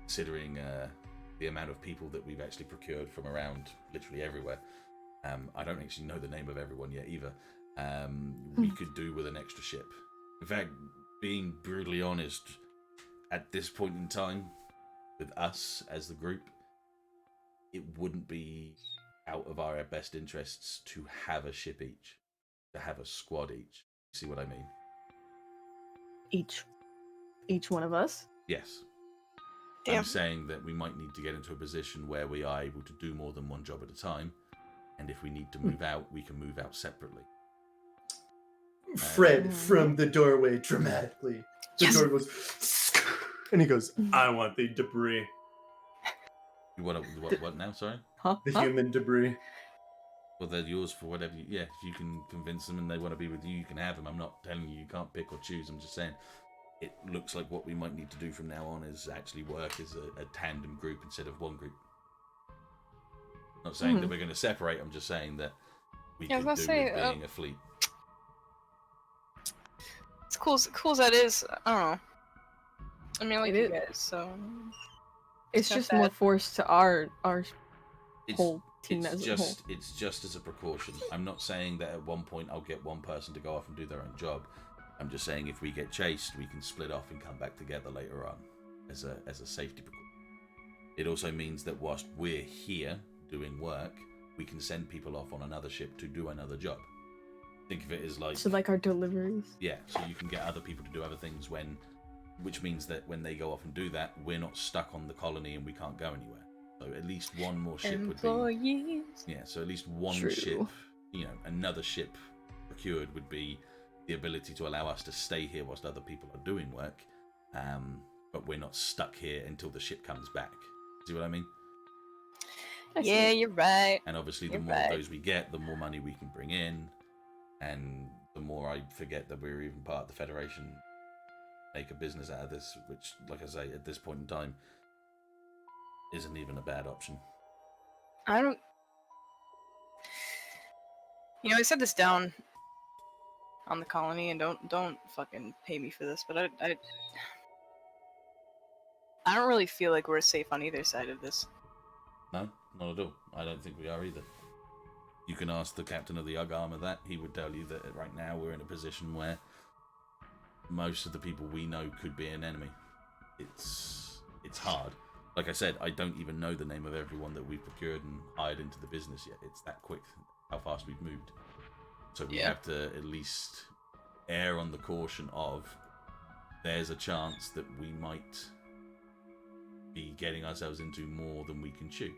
considering the amount of people that we've actually procured from around literally everywhere, I don't actually know the name of everyone yet either. We could do with an extra ship. In fact, being brutally honest, at this point in time, with us as the group, it wouldn't be out of our best interests to have a ship each, to have a squad each. See what I mean? Each one of us? Yes. Damn. I'm saying that we might need to get into a position where we are able to do more than one job at a time, and if we need to move out, we can move out separately. Fred from the doorway dramatically. The door goes, And he goes, I want the debris. You want to, what now? Sorry? Huh? the human debris. Well, they're yours for whatever you... Yeah, if you can convince them and they want to be with you, you can have them. I'm not telling you can't pick or choose. I'm just saying it looks like what we might need to do from now on is actually work as a tandem group instead of one group. Not saying that we're going to separate. I'm just saying that we could do with being a fleet. It's cool as that is. I don't know. I mean, I like It you is. guys, so... It's not just bad. more force to our It's, whole team it's as a just whole. it's just as a precaution. I'm not saying that at one point I'll get one person to go off and do their own job. I'm just saying if we get chased, we can split off and come back together later on as a safety precaution. It also means that whilst we're here doing work, we can send people off on another ship to do another job. Think of it as like... So like our deliveries? Yeah, so you can get other people to do other things which means that when they go off and do that, we're not stuck on the colony and we can't go anywhere. So at least one more ship would be... Yeah, so at least one True. ship, another ship procured would be the ability to allow us to stay here whilst other people are doing work, but we're not stuck here until the ship comes back. See what I mean? Yeah, you're right. And obviously the You're more right. of those we get, the more money we can bring in, and the more I forget that we're even part of the Federation, make a business out of this, which, like I say, at this point in time, isn't even a bad option. I don't... I said this down on the colony, and don't fucking pay me for this, but I don't really feel like we're safe on either side of this. No, not at all. I don't think we are either. You can ask the captain of the Ugg Armor that. He would tell you that right now we're in a position where most of the people we know could be an enemy. It's hard. Like I said, I don't even know the name of everyone that we've procured and hired into the business yet. It's that quick how fast we've moved. So we have to at least err on the caution of there's a chance that we might be getting ourselves into more than we can chew.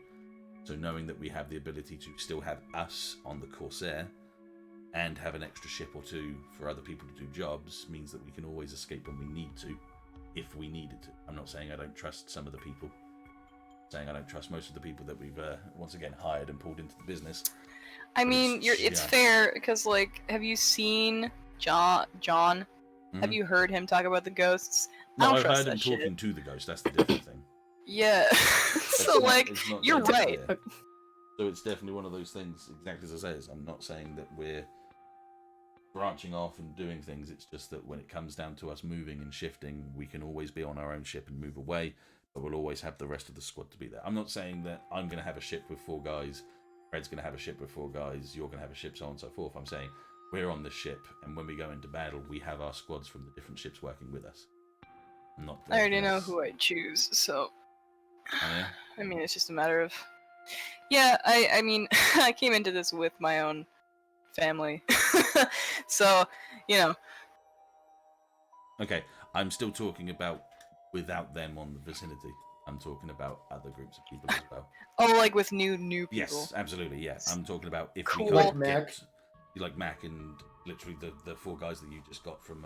So knowing that we have the ability to still have us on the Corsair and have an extra ship or two for other people to do jobs means that we can always escape when we need to, if we needed to. I'm not saying I don't trust some of the people. I'm saying I don't trust most of the people that we've once again hired and pulled into the business. I mean, it's fair, because, like, have you seen John? Have you heard him talk about the ghosts? No, I don't I've trust heard him that shit. talking to the ghost. That's the different thing. Yeah. So, It's like, not you're that right. clear. So it's definitely one of those things, exactly as I say. I'm not saying that we're branching off and doing things. It's just that when it comes down to us moving and shifting, we can always be on our own ship and move away, but we'll always have the rest of the squad to be there. I'm not saying that I'm going to have a ship with 4 guys, Fred's going to have a ship with 4 guys, you're going to have a ship, so on and so forth. I'm saying we're on the ship, and when we go into battle, we have our squads from the different ships working with us. I already know who I'd choose, so... Oh, yeah? I mean, it's just a matter of... Yeah, I mean, I came into this with my own family. So, Okay, I'm still talking about without them on the vicinity. I'm talking about other groups of people as well. Oh, like with new people. Yes, absolutely, yeah. I'm talking about if Cool. we Like can't Mac. get... Like Mac and literally the 4 guys that you just got from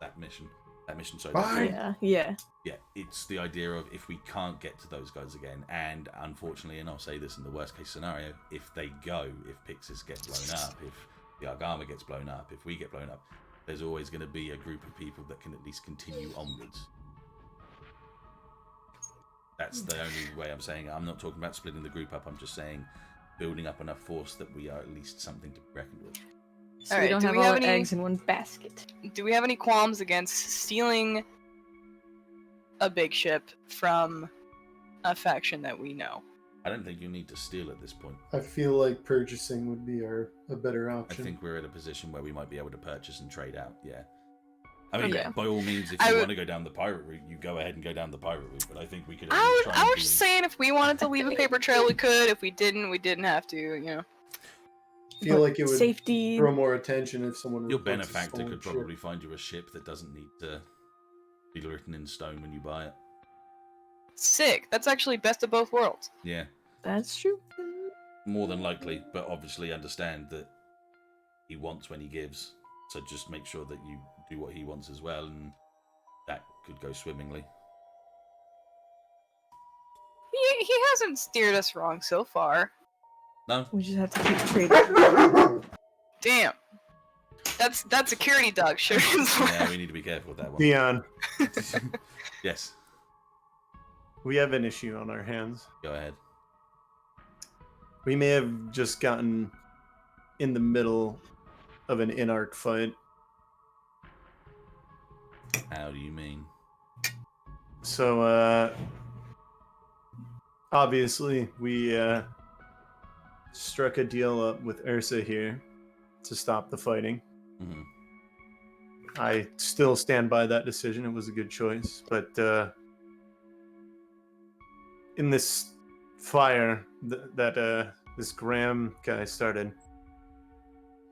that mission. That mission, sorry. Bye. Yeah. Yeah, it's the idea of if we can't get to those guys again, and unfortunately, and I'll say this in the worst case scenario, if they go, if Pixis gets blown up, if the Argama gets blown up, if we get blown up, there's always going to be a group of people that can at least continue onwards. That's the only way I'm saying it. I'm not talking about splitting the group up, I'm just saying building up enough force that we are at least something to be reckoned with. So Alright, we don't do have we all have our any- eggs in one basket. Do we have any qualms against stealing a big ship from a faction that we know? I don't think you need to steal at this point. I feel like purchasing would be a better I option. think we're at a position where we might be able to purchase and trade out, yeah. I mean, Okay. by all means, if you want to go down the pirate route, you go ahead and go down the pirate route, but I think we could at least try I and was do... just saying if we wanted to leave a paper trail, we could. If we didn't have to, you know. I feel like it would Safety. draw more attention if someone Your reports a benefactor stolen could ship. probably find you a ship that doesn't need to be written in stone when you buy it. Sick. That's actually best of both worlds. Yeah, That's true. more than likely, but obviously understand that he wants when he gives, so just make sure that you do what he wants as well, and that could go swimmingly. He hasn't steered us wrong so far. No? We just have to keep trading. Damn. That's security dog shit. Yeah, we need to be careful with that one. Deon, Yes, we have an issue on our hands. go ahead. We may have just gotten in the middle of an in-arc fight. How do you mean? So, obviously, we struck a deal up with Ursa here to stop the fighting. Mhm. I still stand by that decision. It was a good choice. But in this fire that this Graham guy started,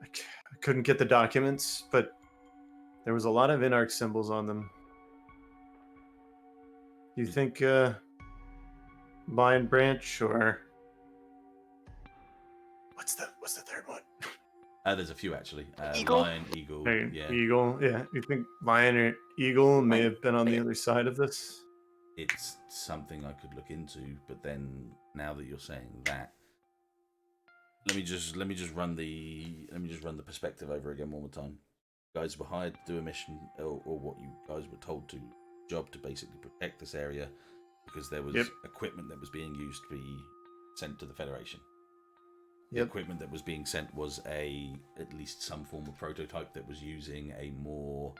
I couldn't get the documents, but there was a lot of in-arc symbols on them. Do you think Lion Branch or what's the third one? There's a few actually. Eagle? Lion, Eagle, Or yeah. Eagle, yeah. You think Lion or Eagle may have been on the other side of this? It's something I could look into, but then now that you're saying that, let me just run the perspective over again one more time. You guys were hired to do a mission, or what you guys were told to job to basically protect this area because there was equipment that was being used to be sent to the Federation. The equipment that was being sent was at least some form of prototype that was using a more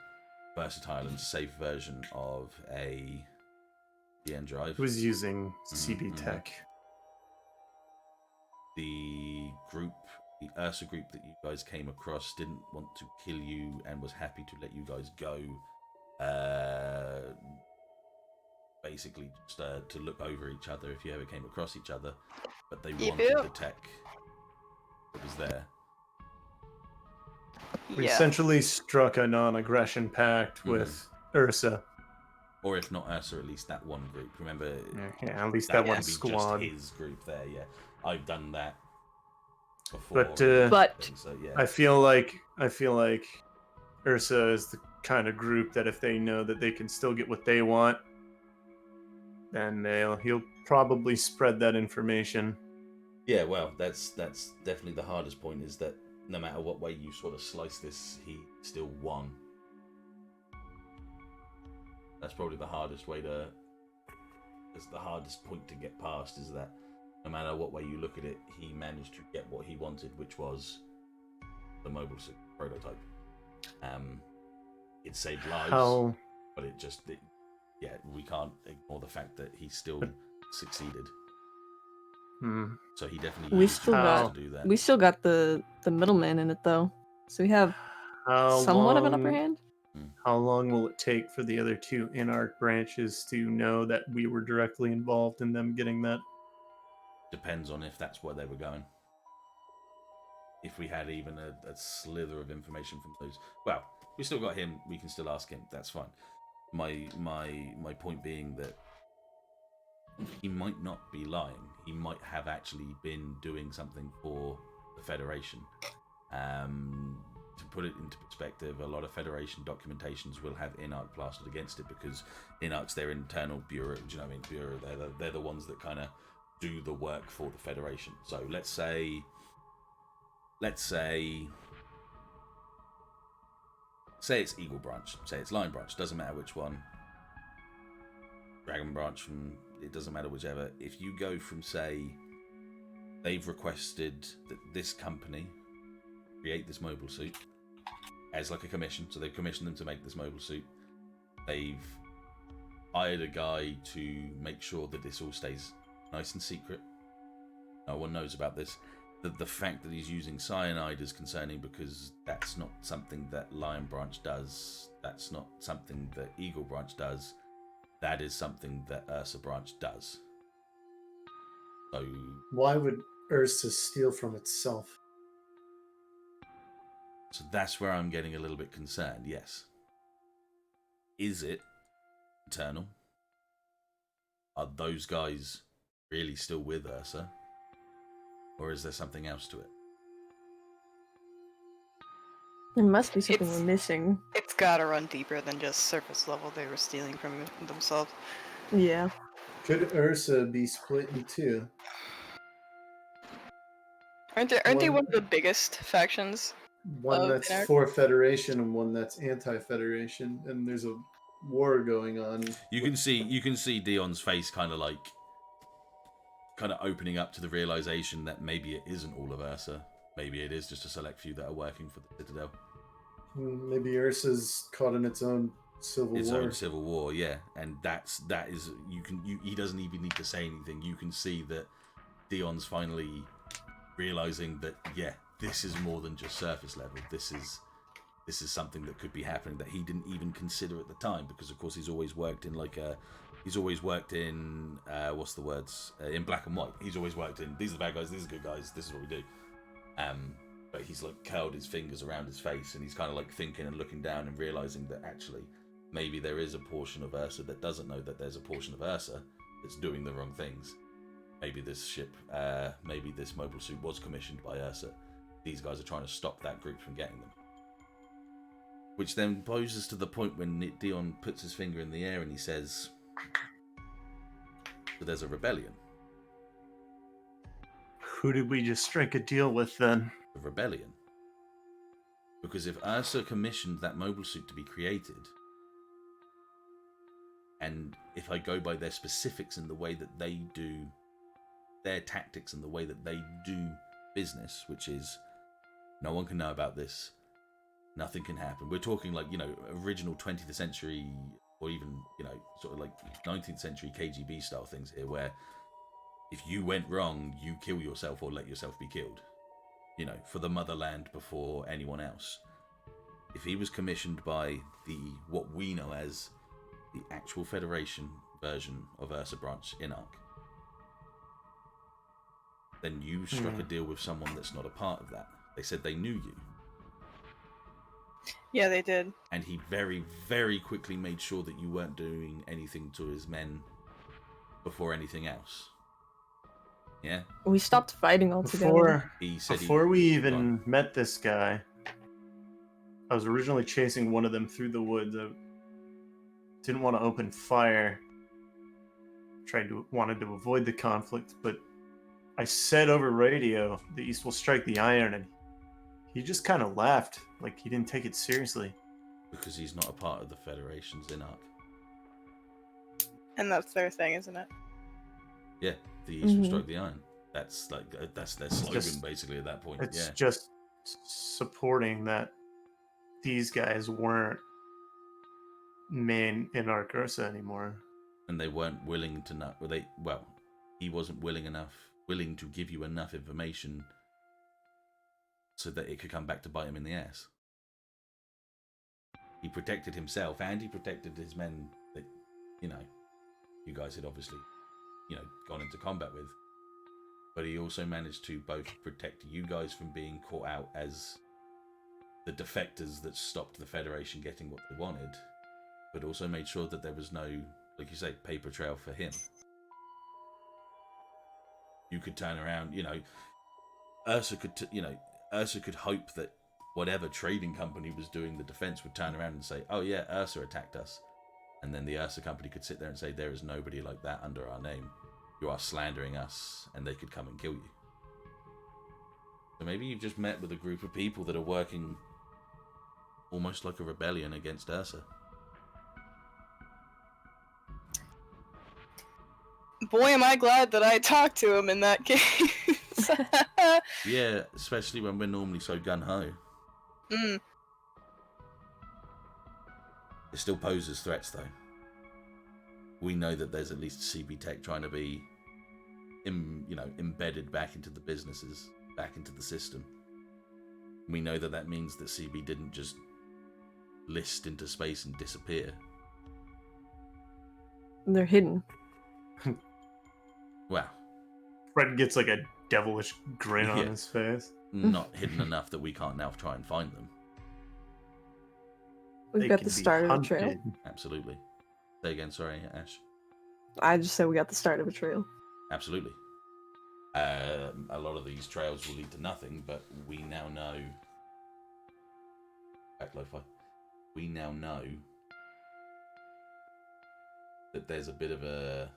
versatile and safe version of a DN drive. It was using CB Tech. The Ursa group that you guys came across didn't want to kill you and was happy to let you guys go. Basically, just to look over each other if you ever came across each other, but they wanted the tech that was there. We Yeah. essentially struck a non-aggression pact with Ursa. Or if not Ursa, at least that one group. Remember, Yeah, at least that one would be squad. just his group there. Yeah, I've done that before. But so, yeah. I feel like Ursa is the kind of group that if they know that they can still get what they want, then he'll probably spread that information. Yeah, well, that's definitely the hardest point, is that no matter what way you sort of slice this, he still won. That's probably the hardest way to... It's the hardest point to get past, is that no matter what way you look at it, he managed to get what he wanted, which was the mobile suit prototype. It saved lives, but we can't ignore the fact that he still succeeded. So he definitely used to do that. We still got the middleman in it though, so we have somewhat of an upper hand. How long will it take for the other two in-arc branches to know that we were directly involved in them getting that? Depends on if that's where they were going. If we had even a slither of information from those, well, we still got him. We can still ask him. That's fine. My point being that he might not be lying. He might have actually been doing something for the Federation. to put it into perspective, a lot of Federation documentations will have INARC plastered against it because INARC's their internal bureau. Do you know what I mean? Bureau. They're the ones that kind of do the work for the Federation. So let's say it's Eagle Branch, say it's Lion Branch, doesn't matter which one. Dragon Branch, it doesn't matter whichever. If you go from, say, they've requested that this company create this mobile suit as like a commission, so they've commissioned them to make this mobile suit. They've hired a guy to make sure that this all stays nice and secret. No one knows about this. The fact that he's using cyanide is concerning because that's not something that Lion Branch does. That's not something that Eagle Branch does. That is something that Ursa Branch does. So Why would Ursa steal from itself? So that's where I'm getting a little bit concerned, yes. Is it internal? Are those guys really still with Ursa? Or is there something else to it? There must be something we're missing. It's gotta run deeper than just surface level they were stealing from themselves. Yeah. Could Ursa be split in two? Aren't they one of the biggest factions? One Of that's INARC? for Federation and one that's anti-Federation, and there's a war going on. You can see Dion's face kind of opening up to the realization that maybe it isn't all of Ursa. Maybe it is just a select few that are working for the Citadel. Maybe Ursa's caught in its own civil Its war. own civil war, yeah. And he doesn't even need to say anything. You can see that Dion's finally realizing that, yeah, this is more than just surface level. This is something that could be happening that he didn't even consider at the time, because of course he's always worked in in black and white. He's always worked in, these are the bad guys, these are the good guys, this is what we do. But he's like curled his fingers around his face, and he's kind of like thinking and looking down and realizing that actually maybe there is a portion of Ursa that doesn't know that there's a portion of Ursa that's doing the wrong things. Maybe this ship, maybe this mobile suit was commissioned by Ursa. These guys are trying to stop that group from getting them. Which then poses to the point when Deon puts his finger in the air and he says, so there's a rebellion. Who did we just strike a deal with then? A rebellion. Because if Ursa commissioned that mobile suit to be created, and if I go by their specifics in the way that they do their tactics and the way that they do business, which is no one can know about this, nothing can happen. We're talking like, original 20th century or even, sort of like 19th century KGB style things here, where if you went wrong, you kill yourself or let yourself be killed, for the motherland before anyone else. If he was commissioned by what we know as the actual Federation version of Ursa Branch INARC, then you struck a deal with someone that's not a part of that. They said they knew you. Yeah, they did. And he very, very quickly made sure that you weren't doing anything to his men before anything else. Yeah? We stopped fighting altogether. Before we even met this guy, I was originally chasing one of them through the woods. I didn't want to open fire. Wanted to avoid the conflict, but I said over radio, the East will strike the iron, and he just kind of laughed, like he didn't take it seriously. Because he's not a part of the Federation's INARC. And that's their thing, isn't it? Yeah, the East will strike the iron. That's that's their slogan, basically, at that point. It's yeah. just supporting that these guys weren't main INARC Ursa anymore. And they weren't willing to know. He wasn't willing to give you enough information so that it could come back to bite him in the ass. He protected himself and he protected his men that, you guys had obviously, gone into combat with. But he also managed to both protect you guys from being caught out as the defectors that stopped the Federation getting what they wanted, but also made sure that there was no, like you say, paper trail for him. You could turn around, Ursa could hope that whatever trading company was doing the defense would turn around and say, oh yeah, Ursa attacked us. And then the Ursa company could sit there and say, there is nobody like that under our name. You are slandering us, and they could come and kill you. So maybe you've just met with a group of people that are working almost like a rebellion against Ursa. Boy, am I glad that I talked to him in that case. Yeah, especially when we're normally so gun-ho. Mm. It still poses threats, though. We know that there's at least CB Tech trying to be, embedded back into the businesses, back into the system. We know that that means that CB didn't just list into space and disappear. They're hidden. Well, Fred gets like a devilish grin on Yeah. his face. not hidden enough that we can't now try and find them. We've They got can the be start of a trail. hunted. Absolutely. Say again, sorry, Ash. I just said we got the start of a trail. Absolutely. A lot of these trails will lead to nothing, but we now know. Back lo-fi. We now know that there's a bit of a.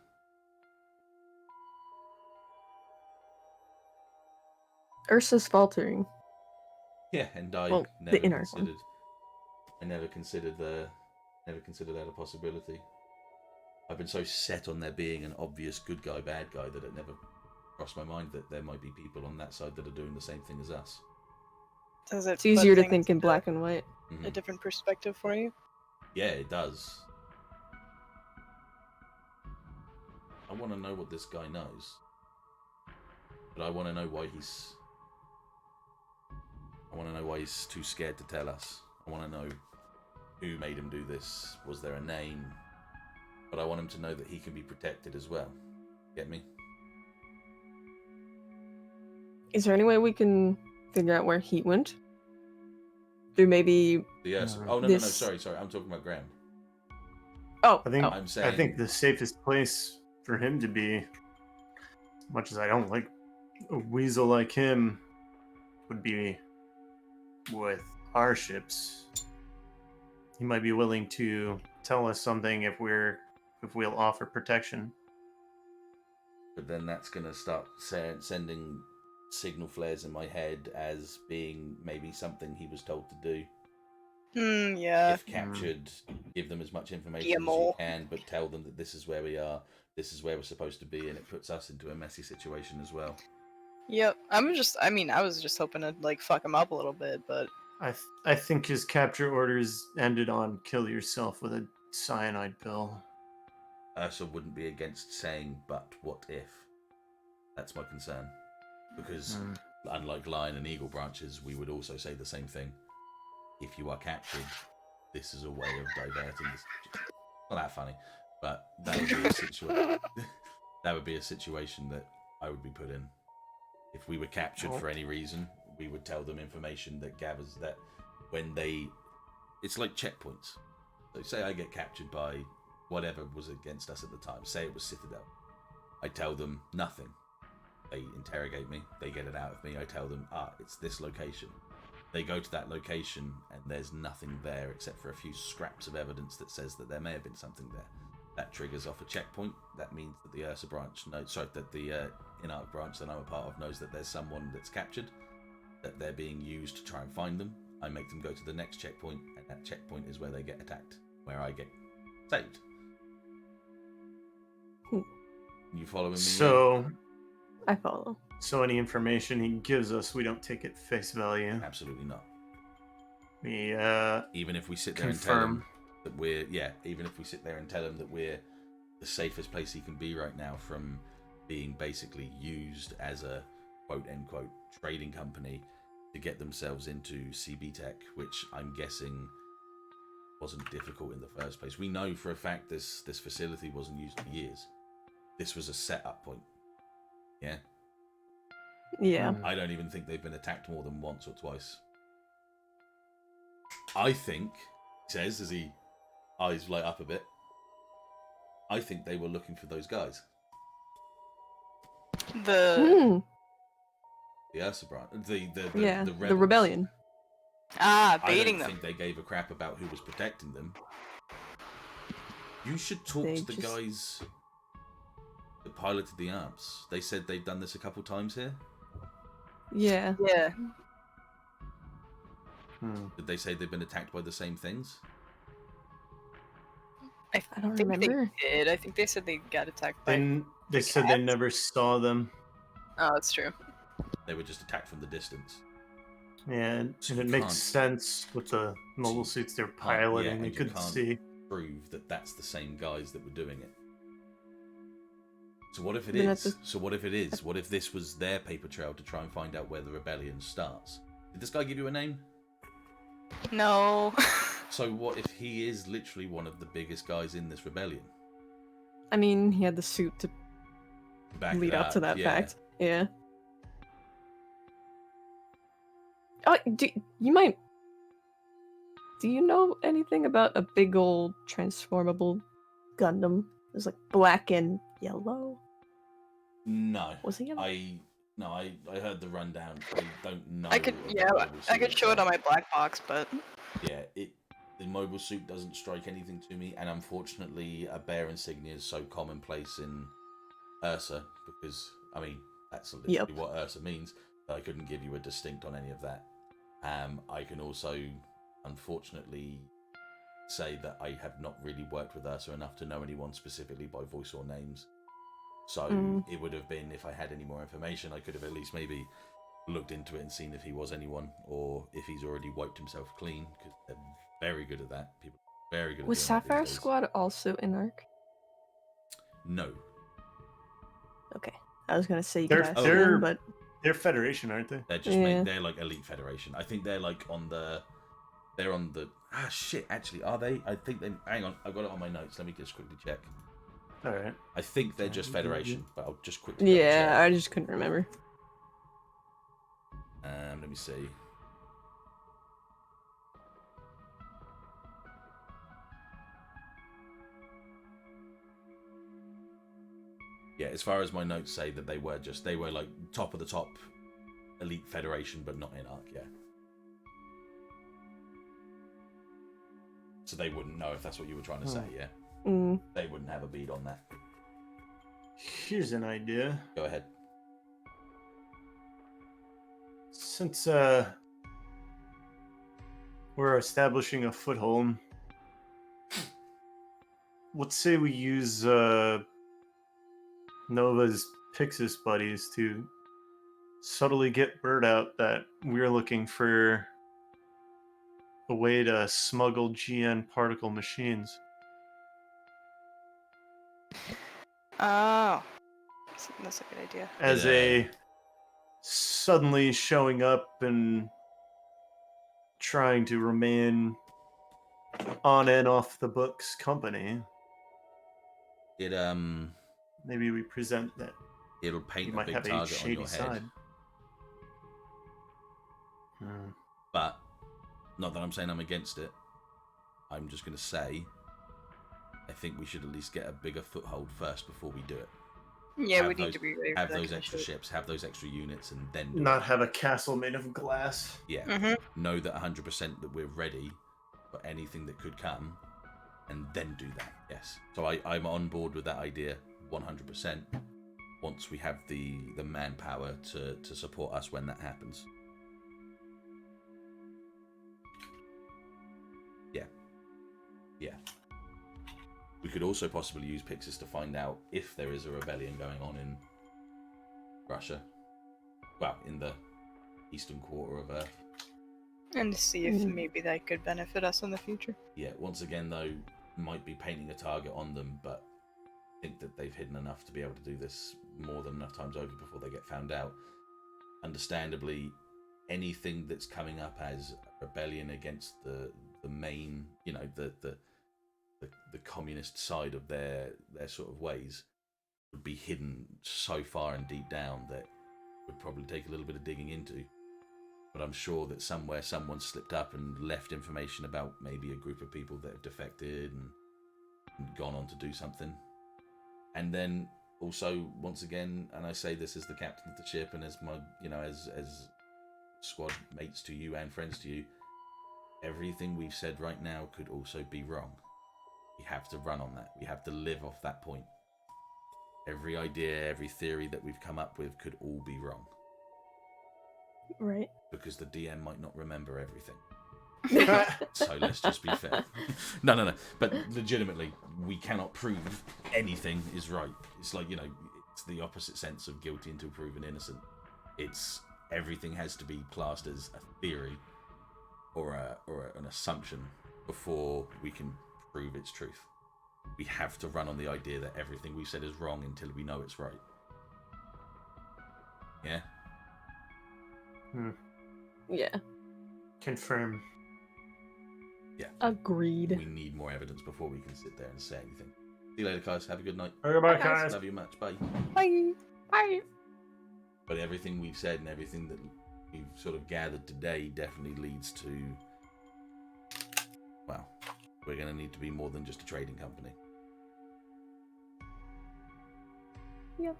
Ursa's faltering. Yeah, and I Well, never the inner considered. one. I never considered that a possibility. I've been so set on there being an obvious good guy, bad guy that it never crossed my mind that there might be people on that side that are doing the same thing as us. Does it It's easier put to think in things black and white. Mhm. a different perspective for you? Yeah, it does. I want to know what this guy knows, but I want to know why he's. I want to know why he's too scared to tell us. I want to know who made him do this. Was there a name? But I want him to know that he can be protected as well. Get me? Is there any way we can figure out where he went? Through maybe. The Ursa. No. Oh no, This- sorry. I'm talking about Graham. Oh, I think oh. I'm saying. I think the safest place for him to be, as much as I don't like a weasel like him, would be with our ships. He might be willing to tell us something if we'll offer protection. But then that's going to start sending signal flares in my head as being maybe something he was told to do. Yeah. If captured, give them as much information as you mole. can, but tell them that this is where we are, this is where we're supposed to be, and it puts us into a messy situation as well. Yep. I was just hoping to like fuck him up a little bit, but I think his capture orders ended on kill yourself with a cyanide pill. Ursa wouldn't be against saying, but what if? That's my concern. Because unlike Lion and Eagle branches, we would also say the same thing. If you are captured, this is a way of diverting this. Not that funny, but that would be a situation. That would be a situation that I would be put in. If we were captured for any reason, we would tell them information that gathers that when they. It's like checkpoints. So say I get captured by whatever was against us at the time. Say it was Citadel. I tell them nothing. They interrogate me. They get it out of me. I tell them, it's this location. They go to that location and there's nothing there except for a few scraps of evidence that says that there may have been something there. That triggers off a checkpoint. That means that the Ursa branch knows, that the Inarch branch that I'm a part of knows that there's someone that's captured, that they're being used to try and find them. I make them go to the next checkpoint, and that checkpoint is where they get attacked, where I get saved. You following me? So, I follow. so any information he gives us, we don't take at face value. Absolutely not. We Even if we sit there and tell him that even if we sit there and tell him that we're the safest place he can be right now from being basically used as a quote-unquote trading company to get themselves into CB Tech, which I'm guessing wasn't difficult in the first place. We know for a fact this facility wasn't used for years. This was a set-up point. Yeah? Yeah. I don't even think they've been attacked more than once or twice. I think, he says as he eyes light up a bit, I think they were looking for those guys. the Hmm. The Ursa branch, the Yeah. rebels. The rebellion. Ah, I baiting don't them. think they gave a crap about who was protecting them. You should talk They to the just- guys that piloted the arms. They said they've done this a couple times here. Yeah. Yeah. Did they say they've been attacked by the same things? I don't think remember. they did. I think they said they got attacked by. Then they said they never saw them. Oh, that's true. They were just attacked from the distance. Yeah, and So it you makes can't- sense with the mobile suits they're piloting. They and you could can't see. prove that that's the same guys that were doing it. So what if it Then is? at the- So what if it is? What if this was their paper trail to try and find out where the rebellion starts? Did this guy give you a name? No. So what if he is literally one of the biggest guys in this rebellion? I mean, he had the suit to Back lead it up to that yeah. fact. Yeah. Oh, you might. Do you know anything about a big old transformable Gundam? It was like black and yellow. No. Was it yellow? I heard the rundown. I don't know. I could, of the yeah, mobile I suit could show it on itself. my black box, but Yeah, the mobile suit doesn't strike anything to me, and unfortunately, a bear insignia is so commonplace in Ursa because I mean that's literally Yep. what Ursa means. I couldn't give you a distinct on any of that. I can also, unfortunately, say that I have not really worked with Ursa enough to know anyone specifically by voice or names. So it would have been, if I had any more information, I could have at least maybe looked into it and seen if he was anyone or if he's already wiped himself clean, because they're very good at that. People are very good at Was doing that these Sapphire days. Squad also in Arc? No. Okay. I was gonna say you They're- could ask they're- them, but They're Federation, aren't they? They're just Yeah. they're like Elite Federation. I think they're like on the shit, actually, are they? I think they, hang on, I've got it on my notes. Let me just quickly check. All right. I think they're just Yeah, Federation, but I'll just quickly double yeah, check. I just couldn't remember. Let me see. Yeah, as far as my notes say that they were like top of the top Elite Federation, but not in Arc, yeah. So they wouldn't know if that's what you were trying to say, yeah? Mm. They wouldn't have a bead on that. Here's an idea. Go ahead. Since we're establishing a foothold, let's say we use Nova's Pixis buddies to subtly get word out that we're looking for a way to smuggle GN particle machines. oh, that's a good idea. As a suddenly showing up and trying to remain on and off the books company. It Maybe we present that it'll you paint a might big have a target on shady your head. side. But not that I'm saying I'm against it. I'm just going to say I think we should at least get a bigger foothold first before we do it. Yeah, Have we need those- to be ready for Have that those kind of extra shit. ships, have those extra units, and then do Not it. have a castle made of glass. Yeah. Mm-hmm. Know that 100% that we're ready for anything that could come, and then do that. Yes. So I'm on board with that idea 100%. Once we have the manpower to support us when that happens. Yeah. We could also possibly use Pixis to find out if there is a rebellion going on in Russia. Well, in the eastern quarter of Earth. And to see if maybe that could benefit us in the future. Yeah, once again, though, might be painting a target on them, but I think that they've hidden enough to be able to do this more than enough times over before they get found out. Understandably, anything that's coming up as a rebellion against the main, you know, the communist side of their sort of ways would be hidden so far and deep down that would probably take a little bit of digging into. But I'm sure that somewhere someone slipped up and left information about maybe a group of people that have defected and gone on to do something. And then also, once again, and I say this as the captain of the ship and as my, you know, as squad mates to you and friends to you, everything we've said right now could also be wrong. We have to run on that. We have to live off that point. Every idea, every theory that we've come up with could all be wrong. Right. Because the DM might not remember everything. So let's just be fair. No. But legitimately, we cannot prove anything is right. It's like, it's the opposite sense of guilty until proven innocent. It's everything has to be classed as a theory or an assumption before we can prove its truth. We have to run on the idea that everything we've said is wrong until we know it's right. Yeah? Yeah. Confirm. Yeah. Agreed. We need more evidence before we can sit there and say anything. See you later, guys. Have a good night. Goodbye, Bye, guys. guys. Love you much. Bye. Bye. Bye. But everything we've said and everything that we've sort of gathered today definitely leads to, well, we're going to need to be more than just a trading company. Yep.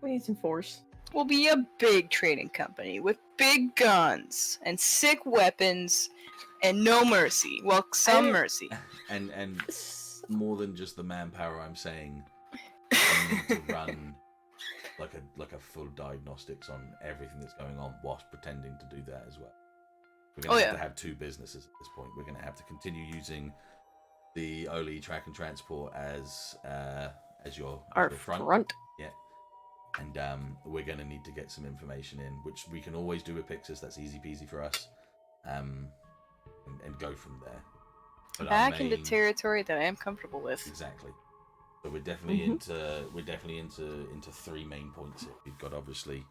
We need some force. We'll be a big trading company with big guns and sick weapons and no mercy. Well, some mercy. And more than just the manpower, I'm saying we need to run like a full diagnostics on everything that's going on whilst pretending to do that as well. We're going to have to have two businesses at this point. We're going to have to continue using the Oli track and transport as your front. Yeah. And we're going to need to get some information in, which we can always do with Pixis. That's easy peasy for us. And go from there. But back into territory that I am comfortable with. Exactly. So we're definitely into three main points here. We've got obviously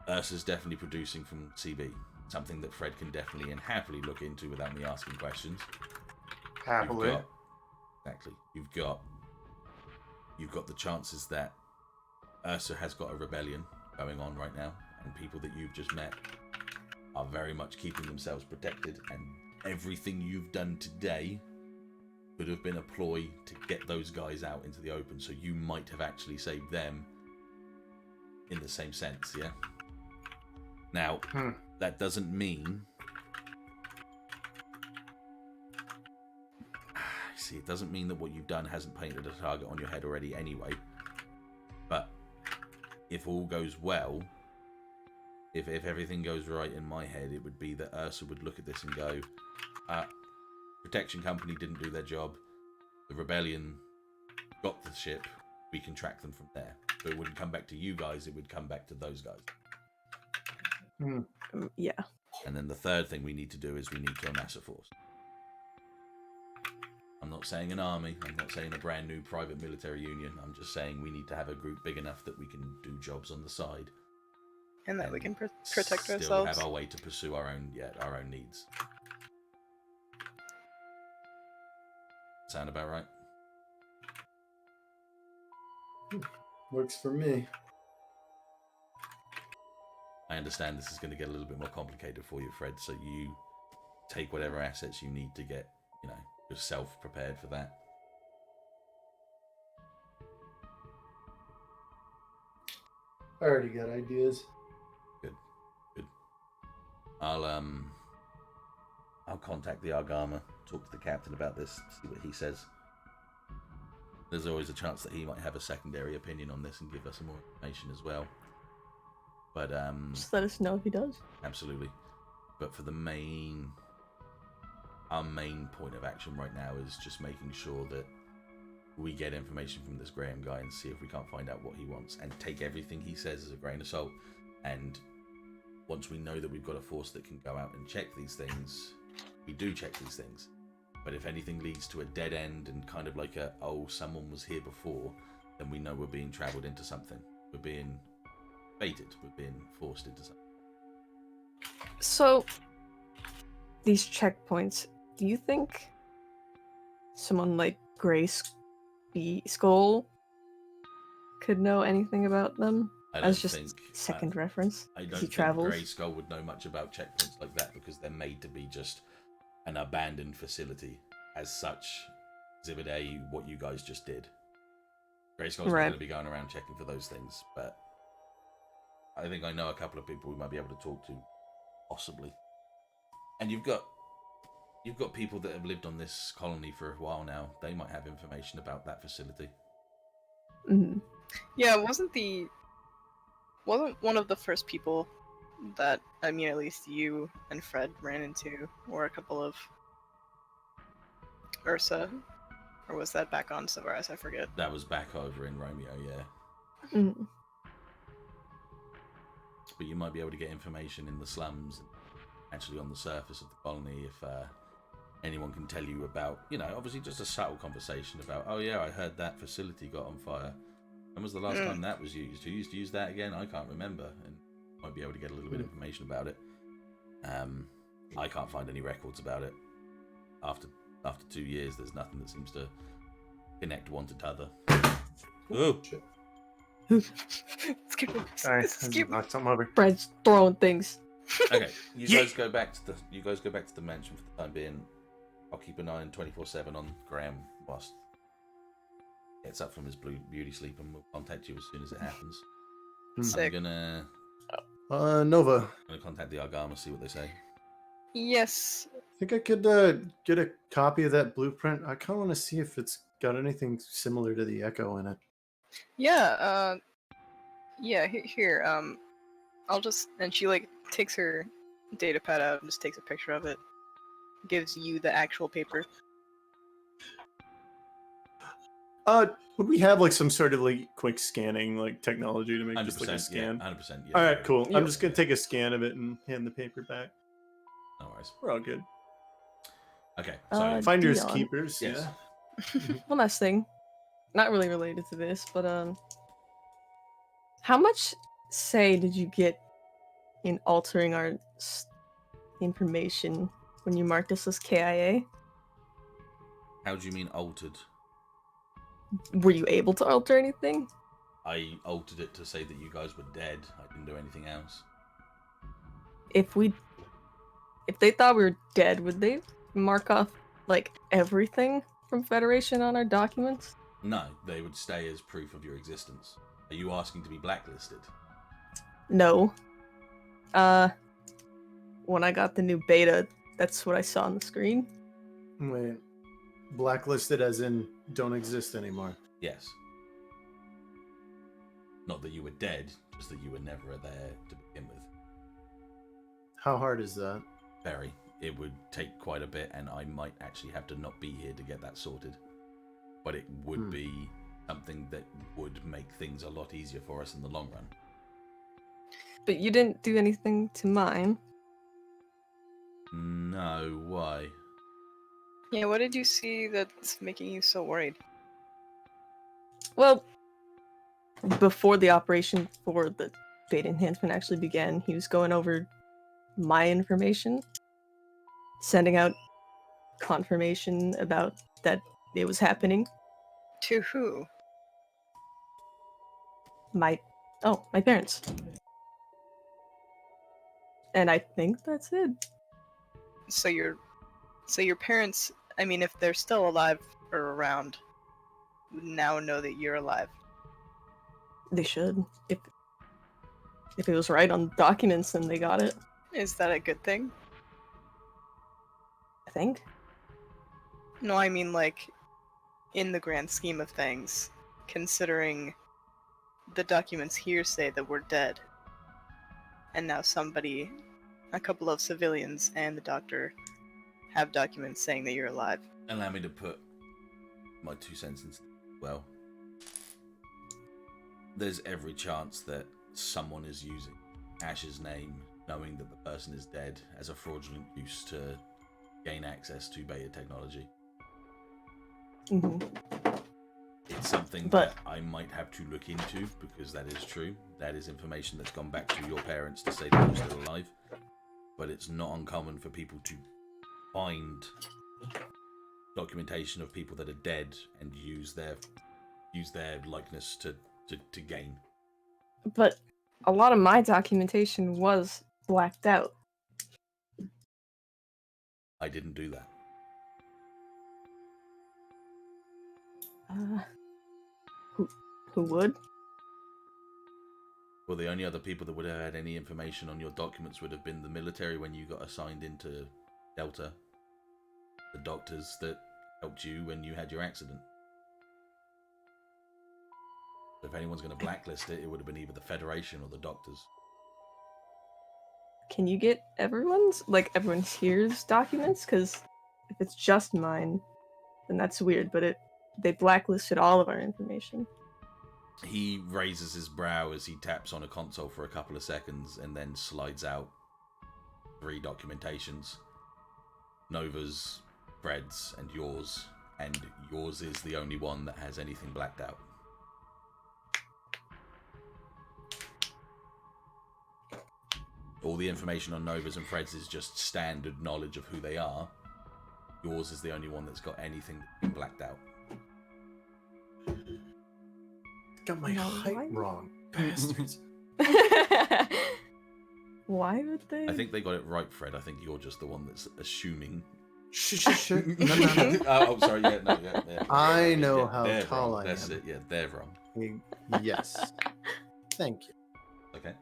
Ursa's definitely producing from CB, something that Fred can definitely and happily look into without me asking questions. Happily. Exactly. You've got the chances that Ursa has got a rebellion going on right now, and people that you've just met are very much keeping themselves protected, and everything you've done today could have been a ploy to get those guys out into the open, so you might have actually saved them in the same sense, yeah? Now, that doesn't mean... See, it doesn't mean that what you've done hasn't painted a target on your head already anyway, but if all goes well, if everything goes right in my head, it would be that Ursa would look at this and go, Protection Company didn't do their job, the Rebellion got the ship, we can track them from there. So it wouldn't come back to you guys, it would come back to those guys. Yeah. And then the third thing we need to do is we need to amass a force. I'm not saying an army, I'm not saying a brand new private military union, I'm just saying we need to have a group big enough that we can do jobs on the side. And that we can protect still ourselves. Have our way to pursue our own needs. Sound about right? Works for me. I understand this is going to get a little bit more complicated for you, Fred, so you take whatever assets you need to get, yourself prepared for that. I already got ideas. Good. I'll contact the Argama, talk to the captain about this, see what he says. There's always a chance that he might have a secondary opinion on this and give us some more information as well. But just let us know if he does. Absolutely. But for our main point of action right now is just making sure that we get information from this Graham guy and see if we can't find out what he wants and take everything he says as a grain of salt. And once we know that we've got a force that can go out and check these things, we do check these things. But if anything leads to a dead end and kind of like someone was here before, then we know we're being travelled into something. We're being baited. We're being forced into something. So, these checkpoints, do you think someone like Grey Skull could know anything about them? As just second reference? I don't think Grey Skull would know much about checkpoints like that because they're made to be just an abandoned facility. As such, Exhibit A, what you guys just did. Grey Skull's not going to be going around checking for those things, but I think I know a couple of people we might be able to talk to, possibly. And you've got people that have lived on this colony for a while now. They might have information about that facility. Mhm. Yeah, wasn't one of the first people that, I mean, at least you and Fred ran into, or a couple of Ursa, or was that back on Savaris? I forget. That was back over in Romeo, yeah. Mhm. But you might be able to get information in the slums, actually on the surface of the colony, if anyone can tell you about, obviously just a subtle conversation about, oh yeah, I heard that facility got on fire. When was the last time that was used? Who used to use that again? I can't remember. And might be able to get a little bit of information about it. I can't find any records about it. After 2 years, there's nothing that seems to connect one to the other. Oh, Shit. Sorry, I knocked something over. Fred's throwing things. okay. You Yeah. guys go back to the mansion for the time being. I'll keep an eye on 24/7 on Graham whilst he gets up from his beauty sleep, and we'll contact you as soon as it happens. Sick. I'm gonna Nova, contact the Argama, see what they say. Yes. I think I could get a copy of that blueprint. I kind of want to see if it's got anything similar to the Echo in it. Yeah, here, I'll just, and she, like, takes her data pad out and just takes a picture of it. Gives you the actual paper. Would we have like some sort of like quick scanning like technology to make just like a 100%, scan? yeah, 100%. Yeah. All right, cool. Yeah. I'm just gonna take a scan of it and hand the paper back. No worries. We're all good. Okay, so Finders Deon. keepers. Yes. Yeah. One last thing, not really related to this, but how much say did you get in altering our information when you marked us as KIA? how do you mean altered? Were you able to alter anything? I altered it to say that you guys were dead. I didn't do anything else. If they thought we were dead, would they mark off like everything from Federation on our documents? No, they would stay as proof of your existence. Are you asking to be blacklisted? No. When I got the new beta, that's what I saw on the screen. Wait, blacklisted as in don't exist anymore. Yes. Not that you were dead, just that you were never there to begin with. How hard is that? Very. It would take quite a bit, and I might actually have to not be here to get that sorted. But it would be something that would make things a lot easier for us in the long run. But you didn't do anything to mine. No, why? Yeah, what did you see that's making you so worried? Well, before the operation for the beta enhancement actually began, he was going over my information, sending out confirmation about that it was happening. To who? My parents. And I think that's it. So your parents, I mean, if they're still alive or around, now know that you're alive. They should. If it was right on documents, then they got it. Is that a good thing? I think. No, I mean, like, in the grand scheme of things, considering the documents here say that we're dead, and now a couple of civilians and the doctor have documents saying that you're alive. Allow me to put my 2 cents into well. There's every chance that someone is using Ashe's name, knowing that the person is dead, as a fraudulent use to gain access to beta technology. Mm-hmm. It's something that I might have to look into, because that is true. That is information that's gone back to your parents to say that you're still alive. But it's not uncommon for people to find documentation of people that are dead and use their likeness to gain. But a lot of my documentation was blacked out. I didn't do that. Who would? Well, the only other people that would have had any information on your documents would have been the military when you got assigned into Delta, the doctors that helped you when you had your accident. So if anyone's going to blacklist it, it would have been either the Federation or the doctors. Can you get everyone here's documents? Because if it's just mine, then that's weird. But they blacklisted all of our information. He raises his brow as he taps on a console for a couple of seconds and then slides out 3 documentations. Nova's, Fred's, and yours. And yours is the only one that has anything blacked out. All the information on Nova's and Fred's is just standard knowledge of who they are. Yours is the only one that's got anything blacked out. Got my height wrong, bastards. Why would they? I think they got it right, Fred. I think you're just the one that's assuming. Shh. No. Oh, sorry. Yeah. I know how tall wrong. I That's am. it. Yeah, they're wrong. Yes. Thank you. Okay.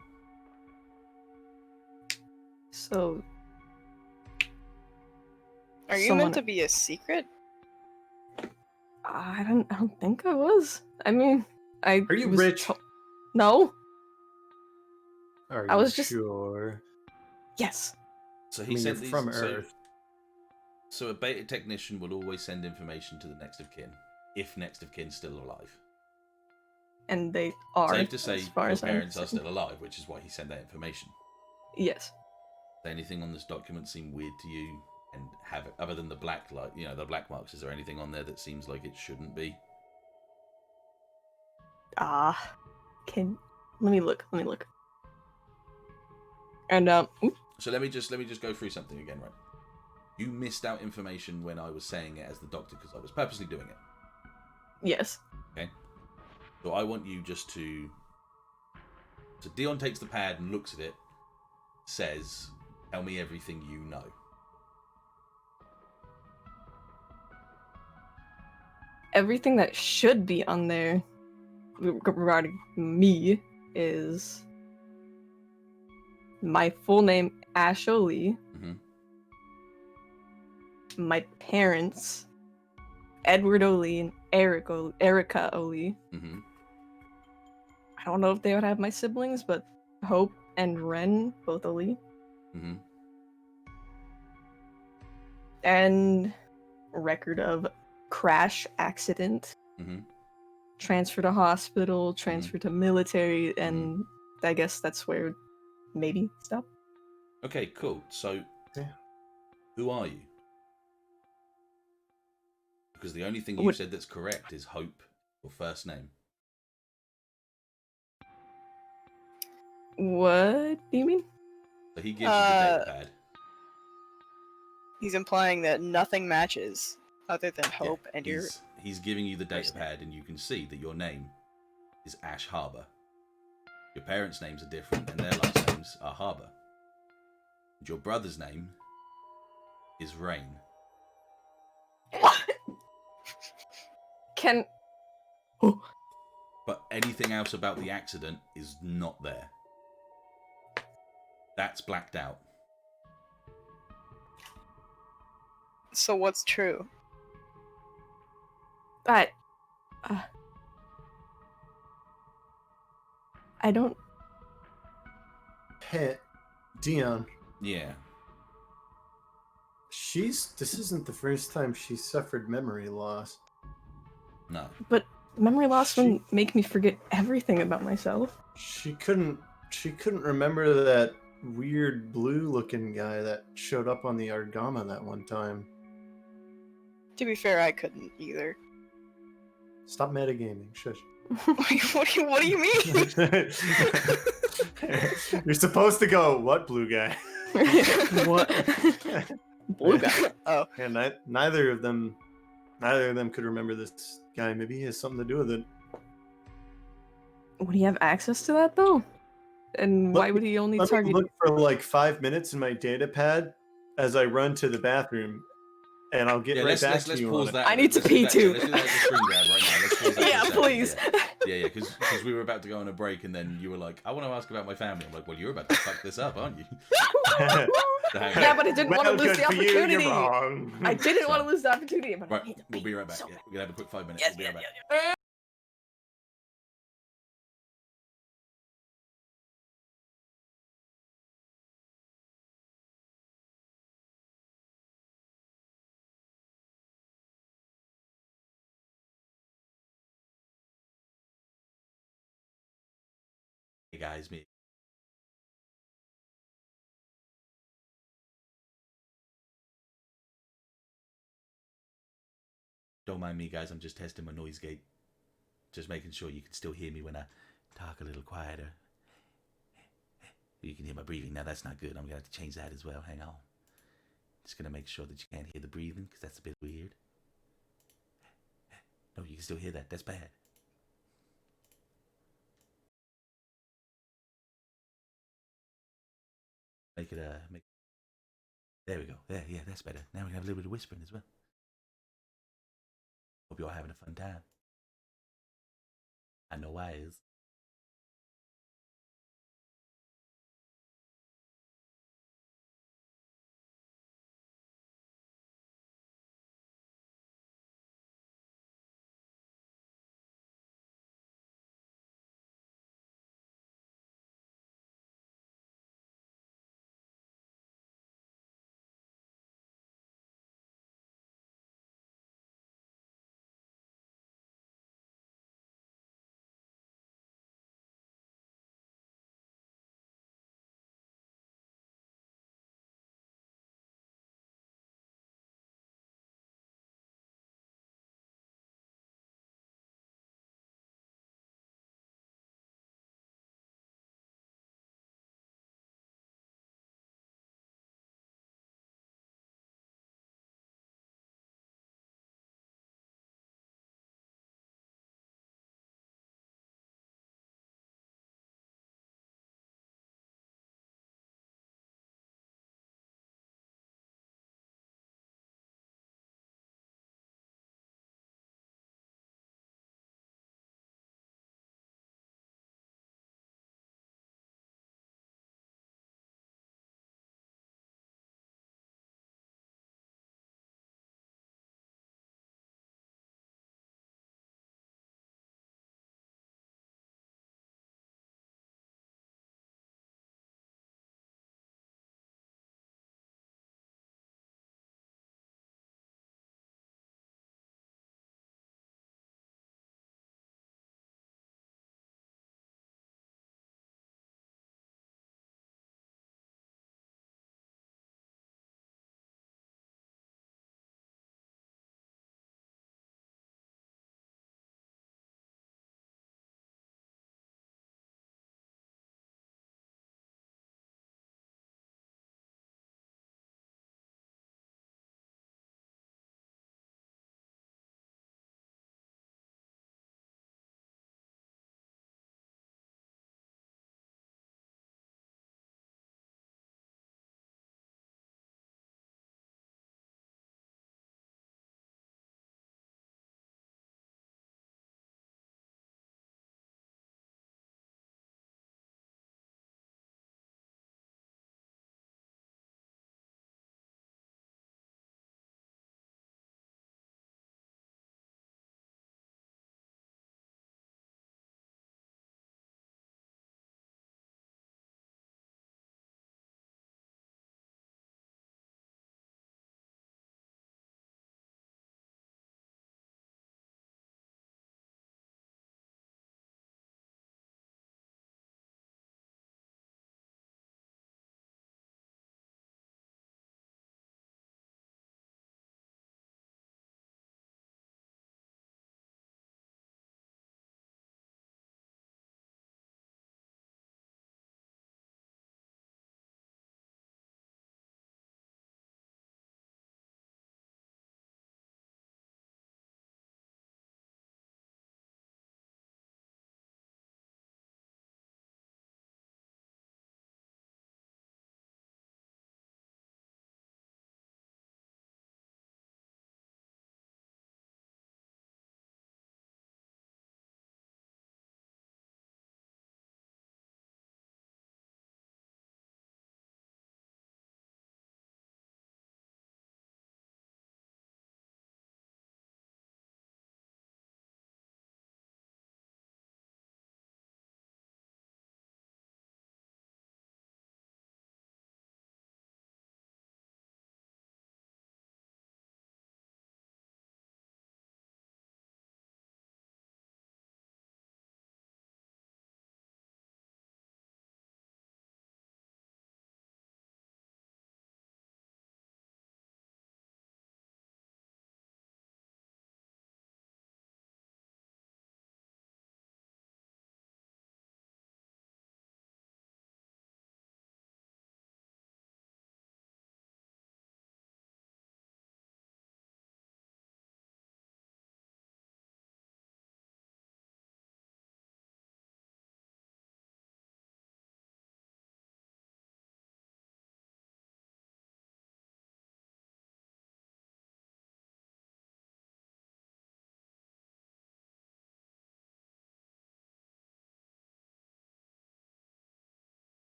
So, Are you meant to be a secret? I don't think I was. I mean, Are you was rich? No. Are I you was just- sure? Yes. So I he mean, sent you're these from Earth. So a beta technician will always send information to the next of kin, if next of kin's still alive. And they are. Safe to say as far your as I'm parents are concerned. still alive, which is why he sent that information. Yes. Does anything on this document seem weird to you? And have it, other than the black light, the black marks, is there anything on there that seems like it shouldn't be? Let me look. And So let me just go through something again, right? You missed out information when I was saying it as the doctor because I was purposely doing it. yes. Okay. So I want you just to. So Deon takes the pad and looks at it, says, "Tell me everything you know." Everything that should be on there regarding me is my full name, Ashe Oli. Mm-hmm. My parents, Edward Oli and Erica Oli. Mm-hmm. I don't know if they would have my siblings, but Hope and Ren, both Oli. Mm-hmm. And record of crash accident, Mm-hmm. transfer to hospital, transfer to military, and I guess that's where maybe stop. Okay, cool. So, Yeah. Who are you? Because the only thing you said that's correct is Hope, your first name. What do you mean? So he gives you the data pad. He's implying that nothing matches other than Hope and your... He's giving you the data pad, and you can see that your name is Ashe Harbour. Your parents' names are different, and their last names are Harbour. And your brother's name is Rain. Can... But anything else about the accident is not there. That's blacked out. So what's true? But... I don't... Hey, Deon. Yeah. This isn't the first time she suffered memory loss. No. But memory loss wouldn't make me forget everything about myself. She couldn't remember that weird blue-looking guy that showed up on the Argama that one time. To be fair, I couldn't either. Stop metagaming. Shush. What do you mean? You're supposed to go, what blue guy? What? Blue guy. Oh. Yeah, neither of them could remember this guy. Maybe he has something to do with it. Would he have access to that though? And why would he only Let me target? look for like 5 minutes in my data pad as I run to the bathroom, and I'll get right back to you. Let's pause on that. I need to pee too. Let's do that as a screen grab right now. Let's pause that Yeah, for a second, please. yeah. Yeah, because we were about to go on a break, and then you were like, "I want to ask about my family." I'm like, "Well, you're about to fuck this up, aren't you?" Yeah, but I didn't want to Well, lose good the for you, you're opportunity. wrong. I didn't want to So- lose the opportunity. But I Right, need to we'll pee be right back. so Yeah, bad. we're gonna have a quick 5 minutes. Yes, We'll be right yes, back. Hey guys, me. Don't mind me, guys. I'm just testing my noise gate. Just making sure you can still hear me when I talk a little quieter. You can hear my breathing. Now that's not good. I'm gonna have to change that as well. Hang on. Just gonna make sure that you can't hear the breathing because that's a bit weird. No, you can still hear that. That's bad. Make it make. There we go. Yeah, that's better. Now we can have a little bit of whispering as well. Hope you're all having a fun time. I know I is.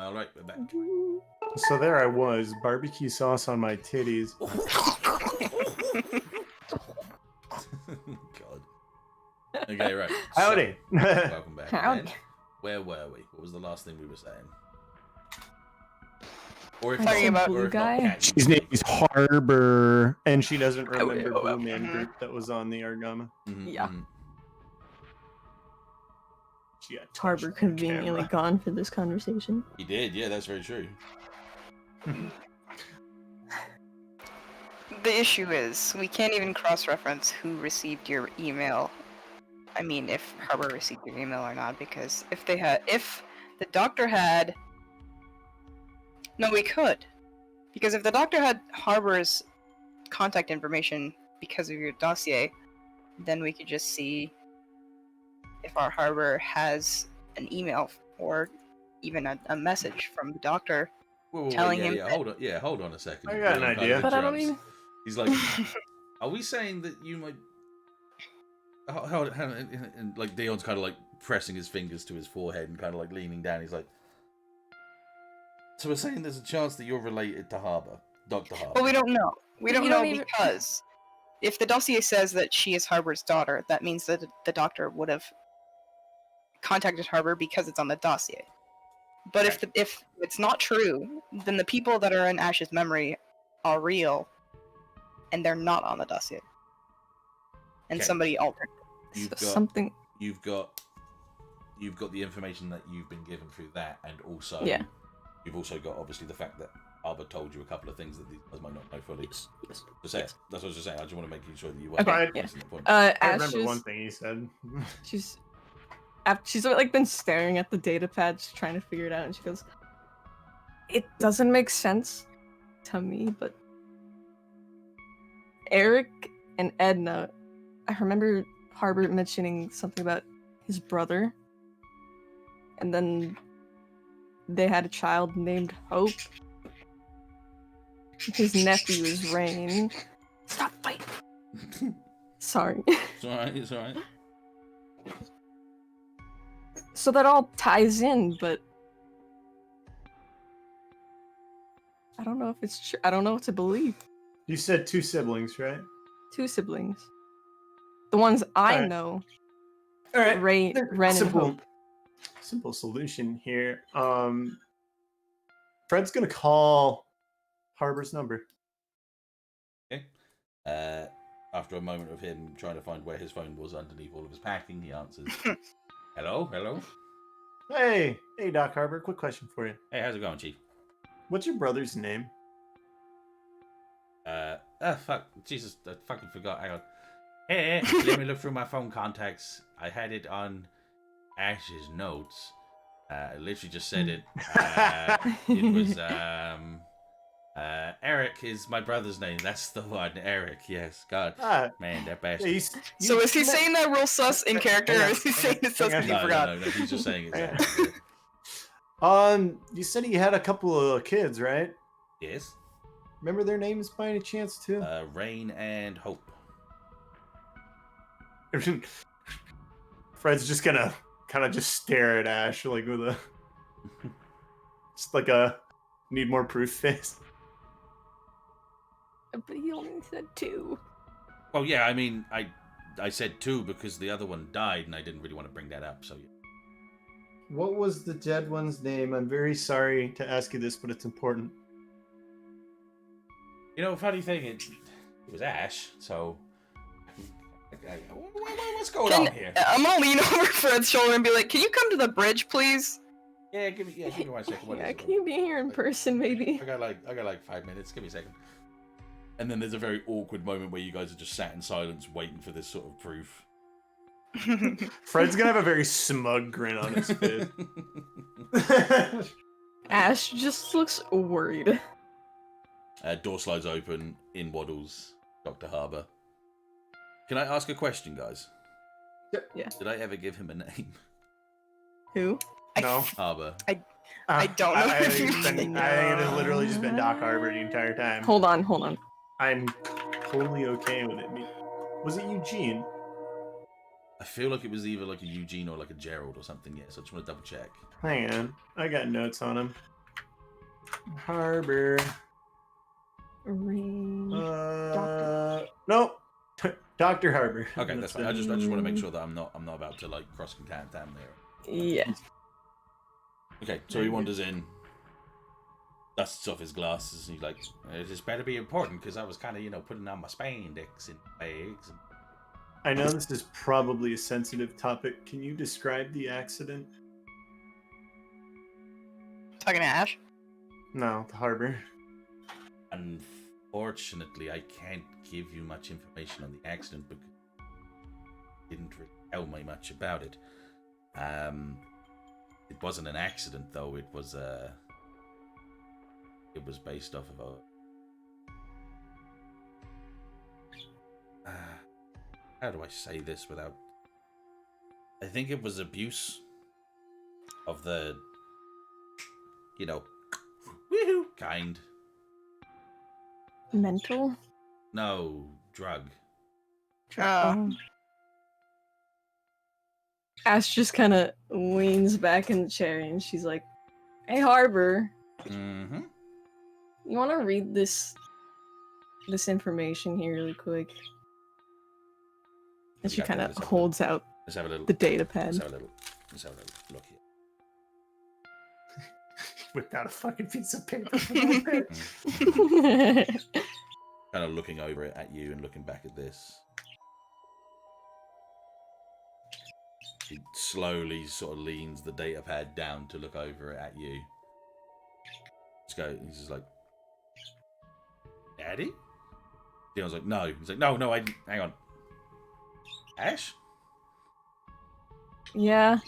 All right, we're back. So there I was, barbecue sauce on my titties. God. Okay, right. Howdy. So, welcome back. Howdy. Again. Where were we? What was the last thing we were saying? Or if Talking not, about or if not, Blue guy? Cat, you His can name is Harbor, and she doesn't remember oh, Blue Man mhm. Group that was on the Argama. Yeah. She got touched Harbor on conveniently camera. gone for this conversation. He did, yeah, that's very true. The issue is, we can't even cross-reference who received your email. I mean, if Harbor received your email or not, because if the doctor had... No, we could. Because if the doctor had Harbor's contact information because of your dossier, then we could just see if our Harbor has an email or even a message from the doctor Whoa, telling yeah, him yeah, hold on a second. I got an Leon kind idea. of But I don't interrupts. even. He's like, are we saying that you might... And like Deon's kind of like pressing his fingers to his forehead and kind of like leaning down. He's like, so we're saying there's a chance that you're related to Harbor, Dr. Harbor. Well, we don't know. We don't You know don't even- because if the dossier says that she is Harbor's daughter, that means that the doctor would have contacted Harbor because it's on the dossier. But if it's not true, then the people that are in Ashe's memory are real, and they're not on the dossier. And Okay. somebody altered. You've got Something. you've got the information that you've been given through that, and also Yeah. you've also got obviously the fact that Harbor told you a couple of things that these guys might not know fully. Yes. Just say it. That's what I was just saying. I just want to make sure that you Okay, weren't yeah. missing the point. I Ash remember is, one thing he said. she's like been staring at the data pad, just trying to figure it out, and she goes, "It doesn't make sense to me, but Eric and Edna, I remember Harbor mentioning something about his brother, and then they had a child named Hope. His nephew is Rain. Stop fighting. Sorry." It's alright, it's alright. So that all ties in, but I don't know if it's true. I don't know what to believe. You said 2 siblings, right? 2 siblings. The ones I Alright. know, All right. Ren and Hope. Simple solution here. Fred's gonna call Harbor's number. Okay. After a moment of him trying to find where his phone was underneath all of his packing, he answers, "Hello, hello. Hey, Doc Harbor. Quick question for you. Hey, how's it going, Chief? What's your brother's name? Fuck, Jesus, I fucking forgot. Hang on. Hey, let me look through my phone contacts. I had it on Ash's notes. I literally just said it. It was Eric is my brother's name. That's the one, Eric. Yes, God, man, that bastard. Yeah, So is he saying that real sus in character, or is he saying it sus because he forgot? No, he's just saying it. You said he had a couple of kids, right? Yes. Remember their names by any chance too? Rain and Hope. Fred's just gonna kind of just stare at Ash like with a just like a need more proof face. But he only said 2. Well, yeah, I mean, I said 2 because the other one died, and I didn't really want to bring that up. So, yeah. What was the dead one's name? I'm very sorry to ask you this, but it's important. You know, funny thing, it was Ashe. So, what's going on here? I'm gonna lean over Fred's shoulder and be like, "Can you come to the bridge, please?" Yeah, give me 1 second. What is Yeah, it? can you be here in person, maybe? I got like 5 minutes. Give me a second. And then there's a very awkward moment where you guys are just sat in silence, waiting for this sort of proof. Fred's gonna have a very smug grin on his face. Ash just looks worried. Door slides open. In waddles Dr. Harbor. Can I ask a question, guys? Yeah. Did I ever give him a name? Who? No. Harbor. I don't know I if think you it's been- I think it has literally just been Doc Harbor the entire time. Hold on. I'm totally okay with it. Was it Eugene? I feel like it was either like a Eugene or like a Gerald or something. Yes, I just want to double check. Hang on. I got notes on him. Harbor. Range. Doctor. Nope. Dr. Harbor. Okay, that's fine. I just want to make sure that I'm not about to like cross contaminate there. Yeah. Okay, so he wanders in, dusts off his glasses, and he's like, "This better be important because I was kind of, putting on my spandex and bags." And... I know this is probably a sensitive topic. Can you describe the accident? Talking to Ashe? No, the harbor. Unfortunately, I can't give you much information on the accident because it didn't really tell me much about it. It wasn't an accident though. It was based off of a. How do I say this without? I think it was abuse of the, woohoo kind. Mental? No, drug. Ash just kind of leans back in the chair and she's like, "Hey, Harbor, Mm-hmm. you want to read this information here really quick?" And she kind of holds out Let's have a little. the data pad. Let's have a little look here. Whipped out a fucking piece of paper. Kind of looking over it at you and looking back at this. He slowly sort of leans the data pad down to look over it at you. He's just like, "Daddy?" Dion's like, "No." He's like, No, hang on. Ashe? Yeah.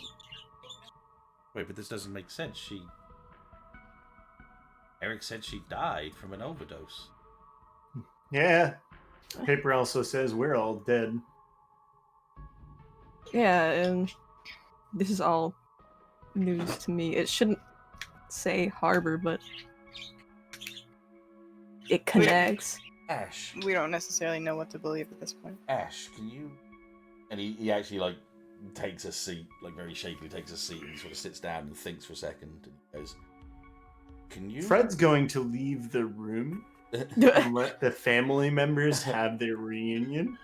Wait, but this doesn't make sense. Eric said she died from an overdose. Yeah. Paper also says we're all dead. Yeah, and this is all news to me. It shouldn't say Harbor, but it connects. Ashe. We don't necessarily know what to believe at this point. Ashe, can you... And he actually, like, takes a seat, like, very shakily takes a seat and sort of sits down and thinks for a second and goes, "Can you..." Fred's going to leave the room and let the family members have their reunion.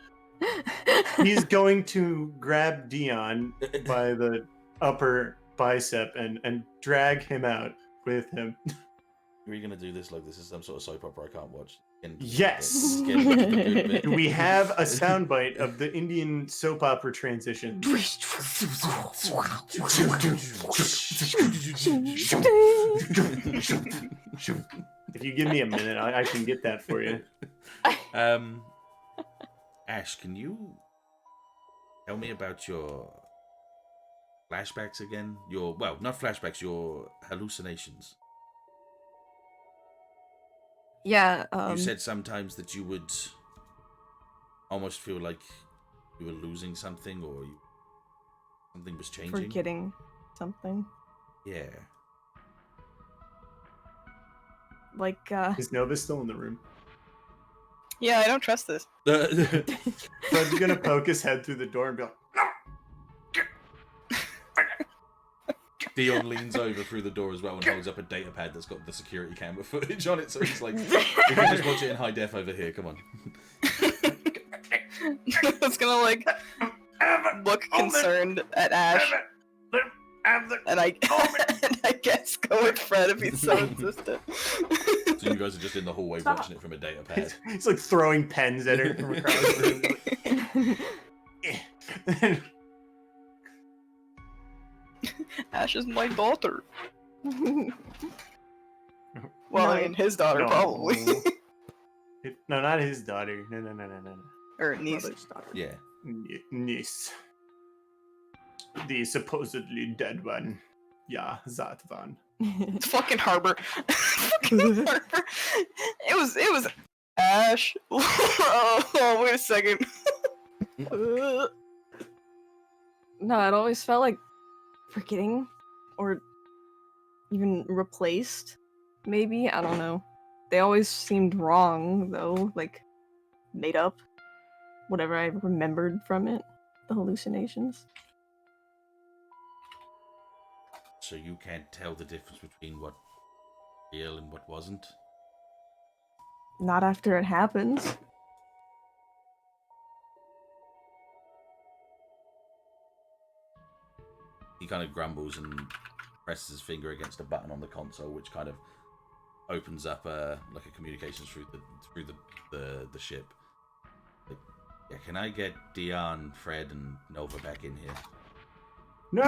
He's going to grab Deon by the upper bicep and drag him out with him. Are you going to do this like this is some sort of soap opera I can't watch? Yes! We have a soundbite of the Indian soap opera transition. If you give me a minute, I can get that for you. Ashe, can you tell me about your flashbacks again? Not flashbacks, your hallucinations. Yeah, You said sometimes that you would almost feel like you were losing something or something was changing. forgetting something. Yeah. Like, Is Nova still in the room? Yeah, I don't trust this. Fred's gonna poke his head through the door and be like, Deon leans over through the door as well and holds up a data pad that's got the security camera footage on it, so he's like, "We can just watch it in high def over here, come on." It's gonna like look concerned at Ashe, and I guess go with Fred if he's so insistent. So you guys are just in the hallway watching it from a data pad. He's like throwing pens at her from across the room. Ashe is my daughter. Well, No, I mean, his daughter, probably. No, not his daughter. No. Or niece. mother's daughter. Yeah. Niece. The supposedly dead one. Yeah, that one. It's fucking Harbor. Fucking Harbor. It was Ashe. Oh, wait a second. No, it always felt like forgetting or even replaced. Maybe, I don't know. They always seemed wrong, though, like made up. Whatever I remembered from it, the hallucinations. So you can't tell the difference between what real and what wasn't? Not after it happens. He kind of grumbles and presses his finger against a button on the console, which kind of opens up like a communications through the ship. Like, yeah, can I get Deon, Fred, and Nova back in here? No!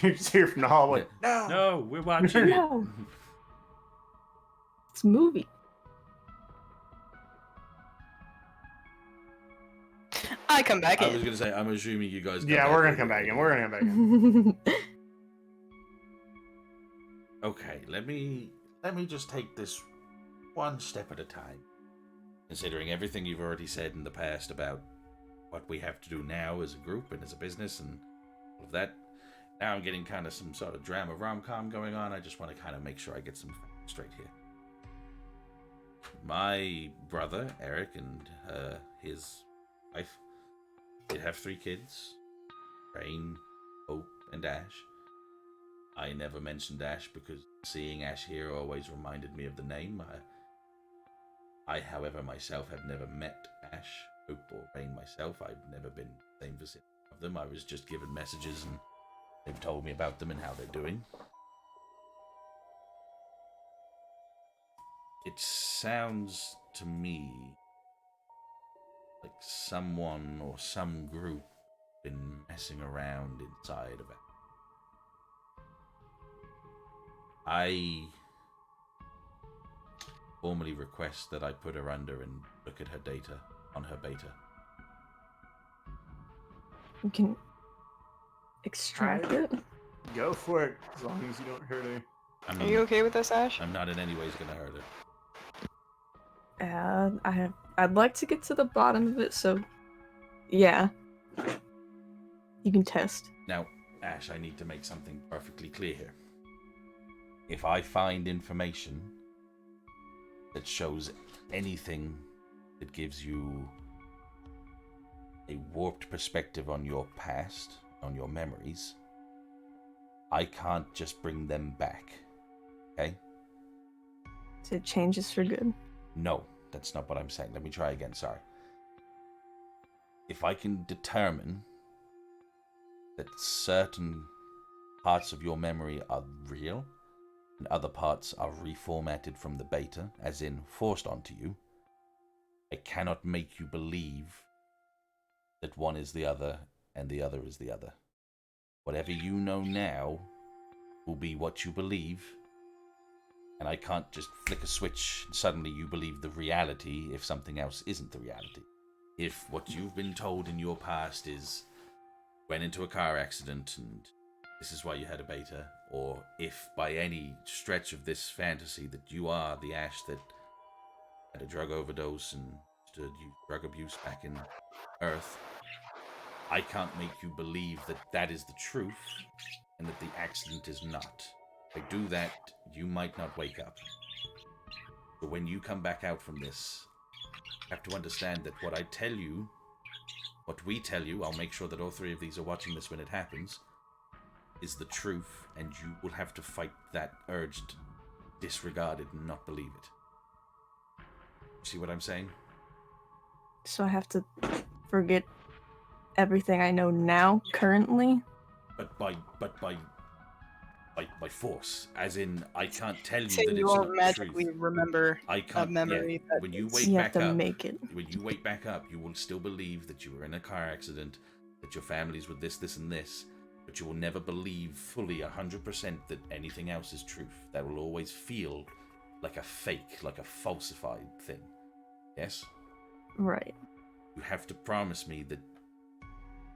You just hear from the hallway. No! No, we're watching it. No. It's a movie. I come back I in. was going to say, I'm assuming you guys. Yeah, we're gonna come back in. We're gonna come back in. Okay, let me just take this one step at a time. Considering everything you've already said in the past about what we have to do now as a group and as a business and all of that, now I'm getting kind of some sort of drama rom-com going on. I just want to kind of make sure I get some facts straight here. My brother, Eric, and his wife, did have 3 kids. Rain, Hope, and Ashe. I never mentioned Ashe because seeing Ashe here always reminded me of the name. I, however, myself have never met Ashe, Hope, or Rain myself. I've never been in the same vicinity of them. I was just given messages and they've told me about them and how they're doing. It sounds to me like someone or some group been messing around inside of it. I formally request that I put her under and look at her data on her beta. You can extract it. Go for it, as long as you don't hurt her. Are you okay with this, Ashe? I'm not in any ways going to hurt her. I'd like to get to the bottom of it, so yeah. You can test. Now, Ashe, I need to make something perfectly clear here. If I find information that shows anything that gives you a warped perspective on your past, on your memories, I can't just bring them back. Okay? So it changes for good. No, that's not what I'm saying. Let me try again, sorry. If I can determine that certain parts of your memory are real and other parts are reformatted from the beta, as in forced onto you, I cannot make you believe that one is the other and the other is the other. Whatever you know now will be what you believe, and I can't just flick a switch and suddenly you believe the reality if something else isn't the reality. If what you've been told in your past is went into a car accident and this is why you had a beta, or if by any stretch of this fantasy that you are the Ashe that had a drug overdose and stood drug abuse back in Earth, I can't make you believe that that is the truth and that the accident is not. If I do that, you might not wake up. But when you come back out from this, you have to understand that what I tell you, what we tell you, I'll make sure that all 3 of these are watching this when it happens, is the truth, and you will have to fight that urge to disregard it and not believe it. See what I'm saying? So I have to forget everything I know now, currently? But by force, as in I can't tell you So that you it's won't not magically truth. remember I can't. a memory. Yeah, That when you is- wake You have back to up, make it. when you wake back up, you will still believe that you were in a car accident, that your family's with this, this, and this, but you will never believe fully 100% that anything else is truth. That will always feel like a fake, like a falsified thing. Yes? Right. You have to promise me that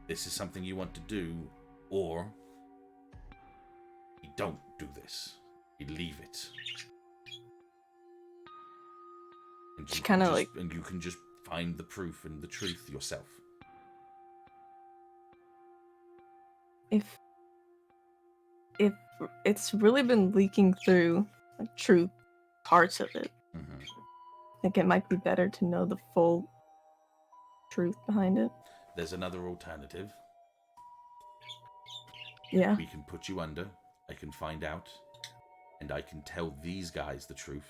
this is something you want to do, or we don't do this. We leave it. And It's you kinda can like- just, and you can just find the proof and the truth yourself. If it's really been leaking through like true parts of it, Mm-hmm. I think it might be better to know the full truth behind it. There's another alternative. Yeah. We can put you under. I can find out and I can tell these guys the truth,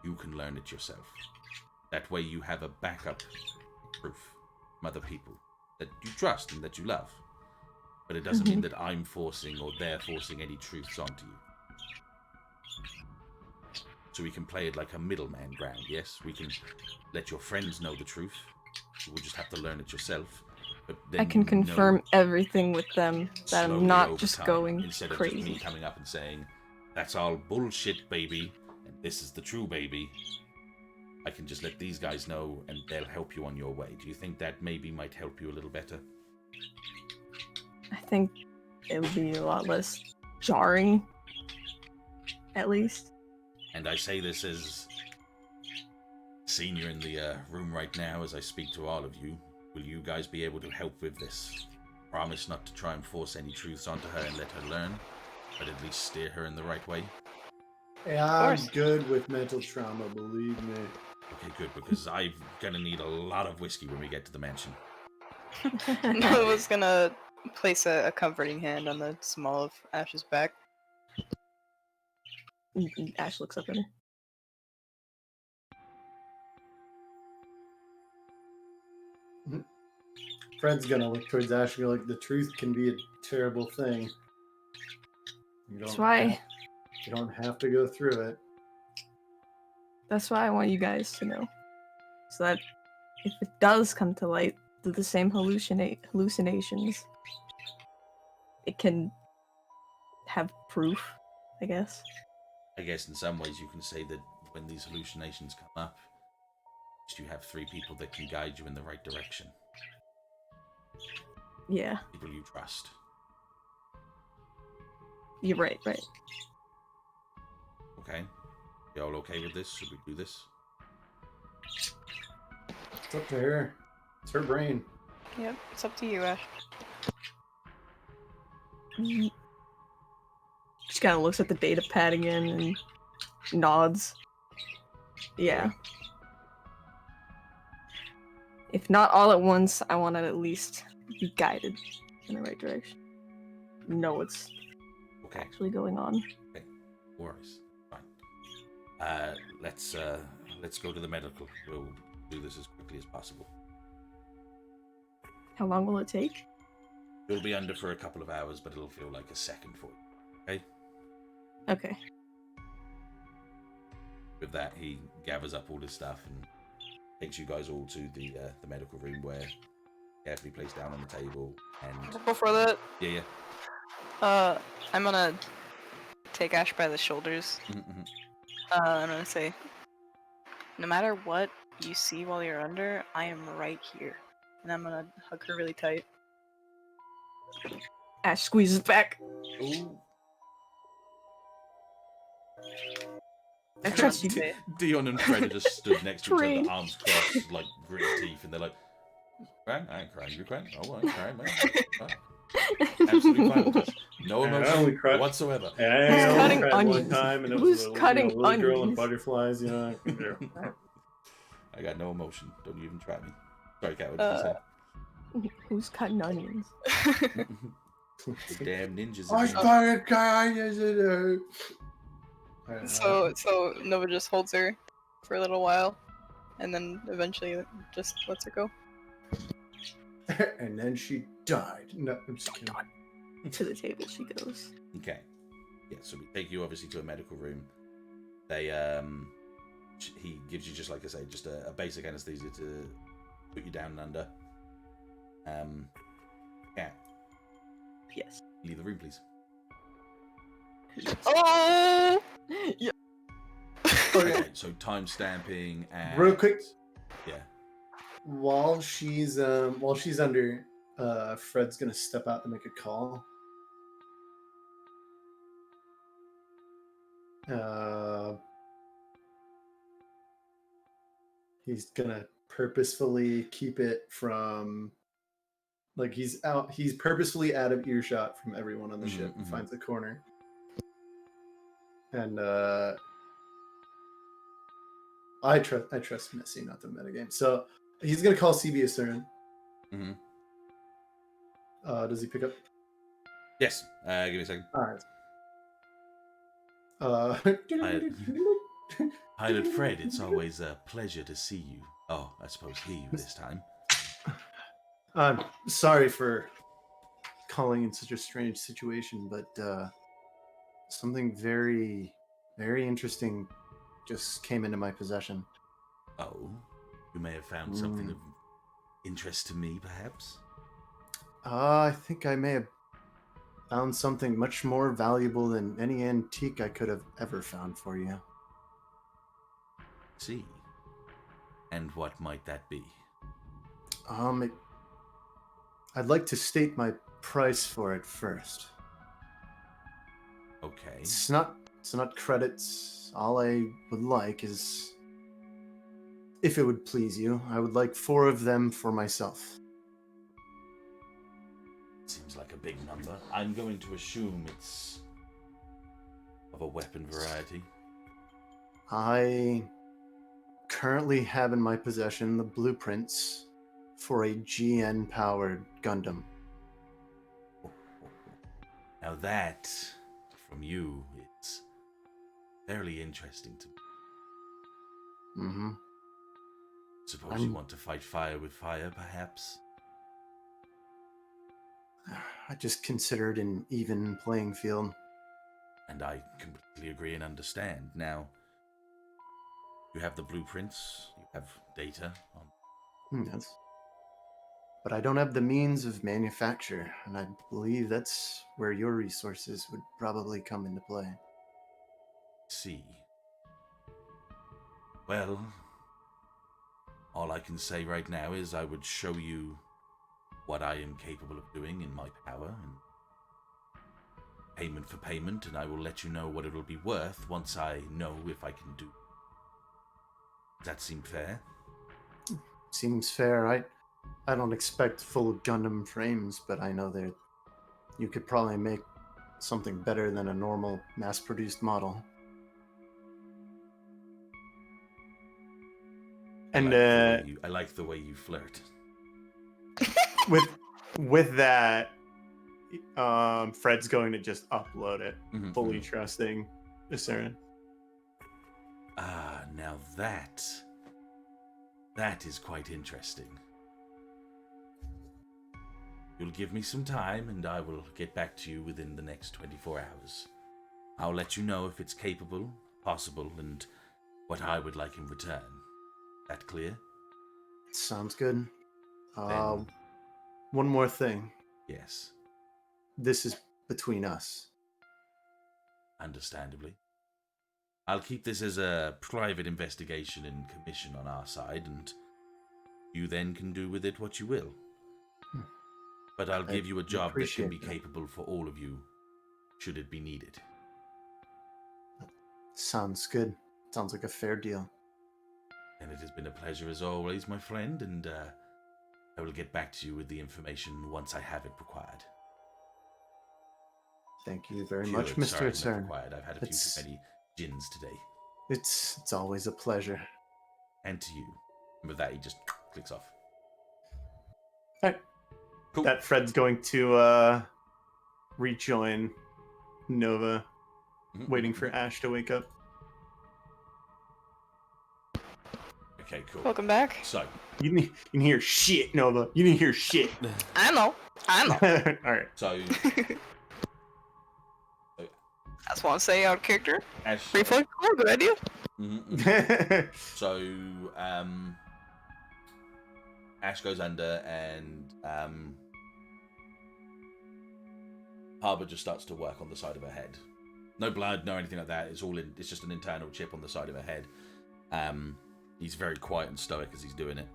you can learn it yourself. That way you have a backup proof from other people that you trust and that you love. But it doesn't mean that I'm forcing or they're forcing any truths onto you. So we can play it like a middleman ground, yes? We can let your friends know the truth. You will just have to learn it yourself. But then I can confirm everything with them, that I'm not just going instead crazy. of just me coming up and saying, that's all bullshit, baby, and this is the true baby. I can just let these guys know, and they'll help you on your way. Do you think that maybe might help you a little better? I think it would be a lot less jarring, at least. And I say this as senior in the room right now as I speak to all of you. Will you guys be able to help with this? Promise not to try and force any truths onto her and let her learn, but at least steer her in the right way? Yeah, I'm good with mental trauma, believe me. Okay, good, because I'm gonna need a lot of whiskey when we get to the mansion. Noah's gonna place a comforting hand on the small of Ash's back. Ashe looks up at her. Fred's gonna look towards Ashe and go like, the truth can be a terrible thing. That's why. You don't have to go through it. That's why I want you guys to know. So that if it does come to light through the same hallucinations, it can have proof, I guess. I guess in some ways you can say that when these hallucinations come up, you have 3 people that can guide you in the right direction. Yeah. People you trust. You're right. Okay? You all okay with this? Should we do this? It's up to her. It's her brain. Yep, it's up to you, Ash. She kind of looks at the data pad again and nods. Yeah. If not all at once, I want to at least be guided in the right direction. Know what's actually going on. Okay. No worries. Fine. Let's go to the medical. We'll do this as quickly as possible. How long will it take? You'll be under for a couple of hours, but it'll feel like a second for you. Okay? Okay. With that, he gathers up all his stuff and takes you guys all to the medical room where carefully placed down on the table. And before that, yeah. I'm gonna take Ash by the shoulders. I'm gonna say, no matter what you see while you're under, I am right here. And I'm gonna hug her really tight. Ashe squeezes back. Ooh. I trust you, babe. Deon and Fred just stood next to each other, arms crossed, like gritted teeth, and they're like, "Crying? I ain't crying. You crying? Oh, I ain't crying, man. Absolutely fine with us. No emotion whatsoever." I cutting cried onions? one time, and it Who's was a cutting little girl and onions? butterflies. You know. I got no emotion. Don't even try me. Sorry, Kat. What did you say? Who's cutting onions? The damn ninjas. I started crying yesterday. So Nova just holds her for a little while, and then eventually just lets her go. And then she died. No, I'm just kidding. To the table she goes. Okay. Yeah, so we take you obviously to a medical room. They he gives you, just like I say, just a basic anesthesia to put you down and under. Yeah. Yes. Leave the room, please. Oh! Yeah. Okay, so time stamping and Real quick. Yeah. While she's under, Fred's gonna step out to make a call. He's gonna purposefully keep it from, like, he's purposefully out of earshot from everyone on the ship. And finds a corner. And I trust Messi, not the metagame. So he's gonna call CB Astern. Does he pick up? Yes. Give me a second. All right. Pilot Fred, it's always a pleasure to see you. Oh, I suppose hear you this time. I'm sorry for calling in such a strange situation, but something very, very interesting just came into my possession. Oh, you may have found something of interest to me, perhaps? I think I may have found something much more valuable than any antique I could have ever found for you. See. And what might that be? I'd like to state my price for it first. Okay. It's not credits. All I would like is, if it would please you, I would like 4 of them for myself. Seems like a big number. I'm going to assume it's of a weapon variety. I currently have in my possession the blueprints for a GN-powered Gundam. Now that, from you, it's fairly interesting to me. Mm-hmm. Suppose you want to fight fire with fire, perhaps? I just consider it an even playing field. And I completely agree and understand. Now, you have the blueprints, you have data on... Yes. But I don't have the means of manufacture, and I believe that's where your resources would probably come into play. See. Well, all I can say right now is I would show you what I am capable of doing in my power, and payment for payment, and I will let you know what it will be worth once I know if I can do. Does that seem fair? Seems fair. I don't expect full Gundam frames, but I know that you could probably make something better than a normal mass-produced model. And I like the way you flirt. with that, Fred's going to just upload it, fully trusting Discern. Ah, now that is quite interesting. You'll give me some time, and I will get back to you within the next 24 hours. I'll let you know if it's capable, possible, and what I would like in return. That clear? Sounds good. One more thing. Yes. This is between us. Understandably. I'll keep this as a private investigation and commission on our side, and you then can do with it what you will. But I'll give you a job that can be capable for all of you, should it be needed. Sounds good. Sounds like a fair deal. And it has been a pleasure as always, my friend, and I will get back to you with the information once I have it required. Thank you very much, Mr. Cern. I've had a few too many gins today. It's always a pleasure. And to you. And with that, he just clicks off. All right. Cool. That Fred's going to rejoin Nova, waiting for Ashe to wake up. Okay, cool. Welcome back. So you didn't hear shit, Nova. You didn't hear shit. I know. All right. So I just want to say out of character. Ashe. Reflex. Oh, good idea. So Ashe goes under, and Harbour just starts to work on the side of her head. No blood, no anything like that. It's just an internal chip on the side of her head. He's very quiet and stoic as he's doing it.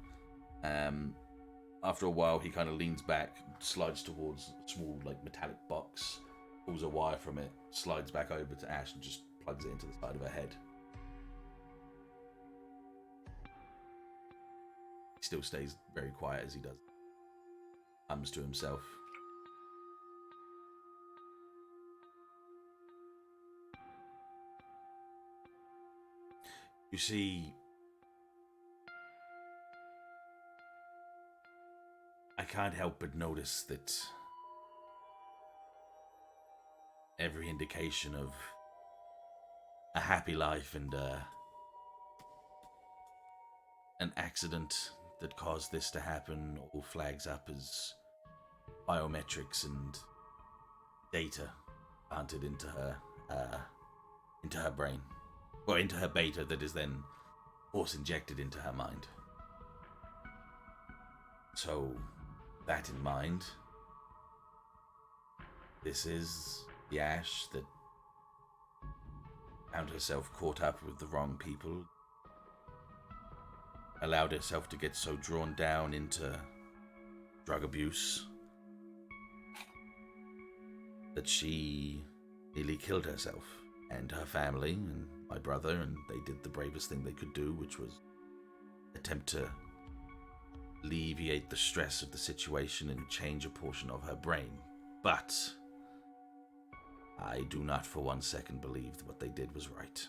After a while, he kind of leans back, slides towards a small, metallic box, pulls a wire from it, slides back over to Ashe, and just plugs it into the side of her head. He still stays very quiet as he does. Hums to himself. You see, I can't help but notice that every indication of a happy life and an accident that caused this to happen all flags up as biometrics and data planted into her brain, or into her beta that is then force injected into her mind. So, that in mind, this is the Ashe that found herself caught up with the wrong people, allowed herself to get so drawn down into drug abuse that she nearly killed herself and her family and my brother, and they did the bravest thing they could do, which was attempt to alleviate the stress of the situation and change a portion of her brain. But I do not for 1 second believe that what they did was right.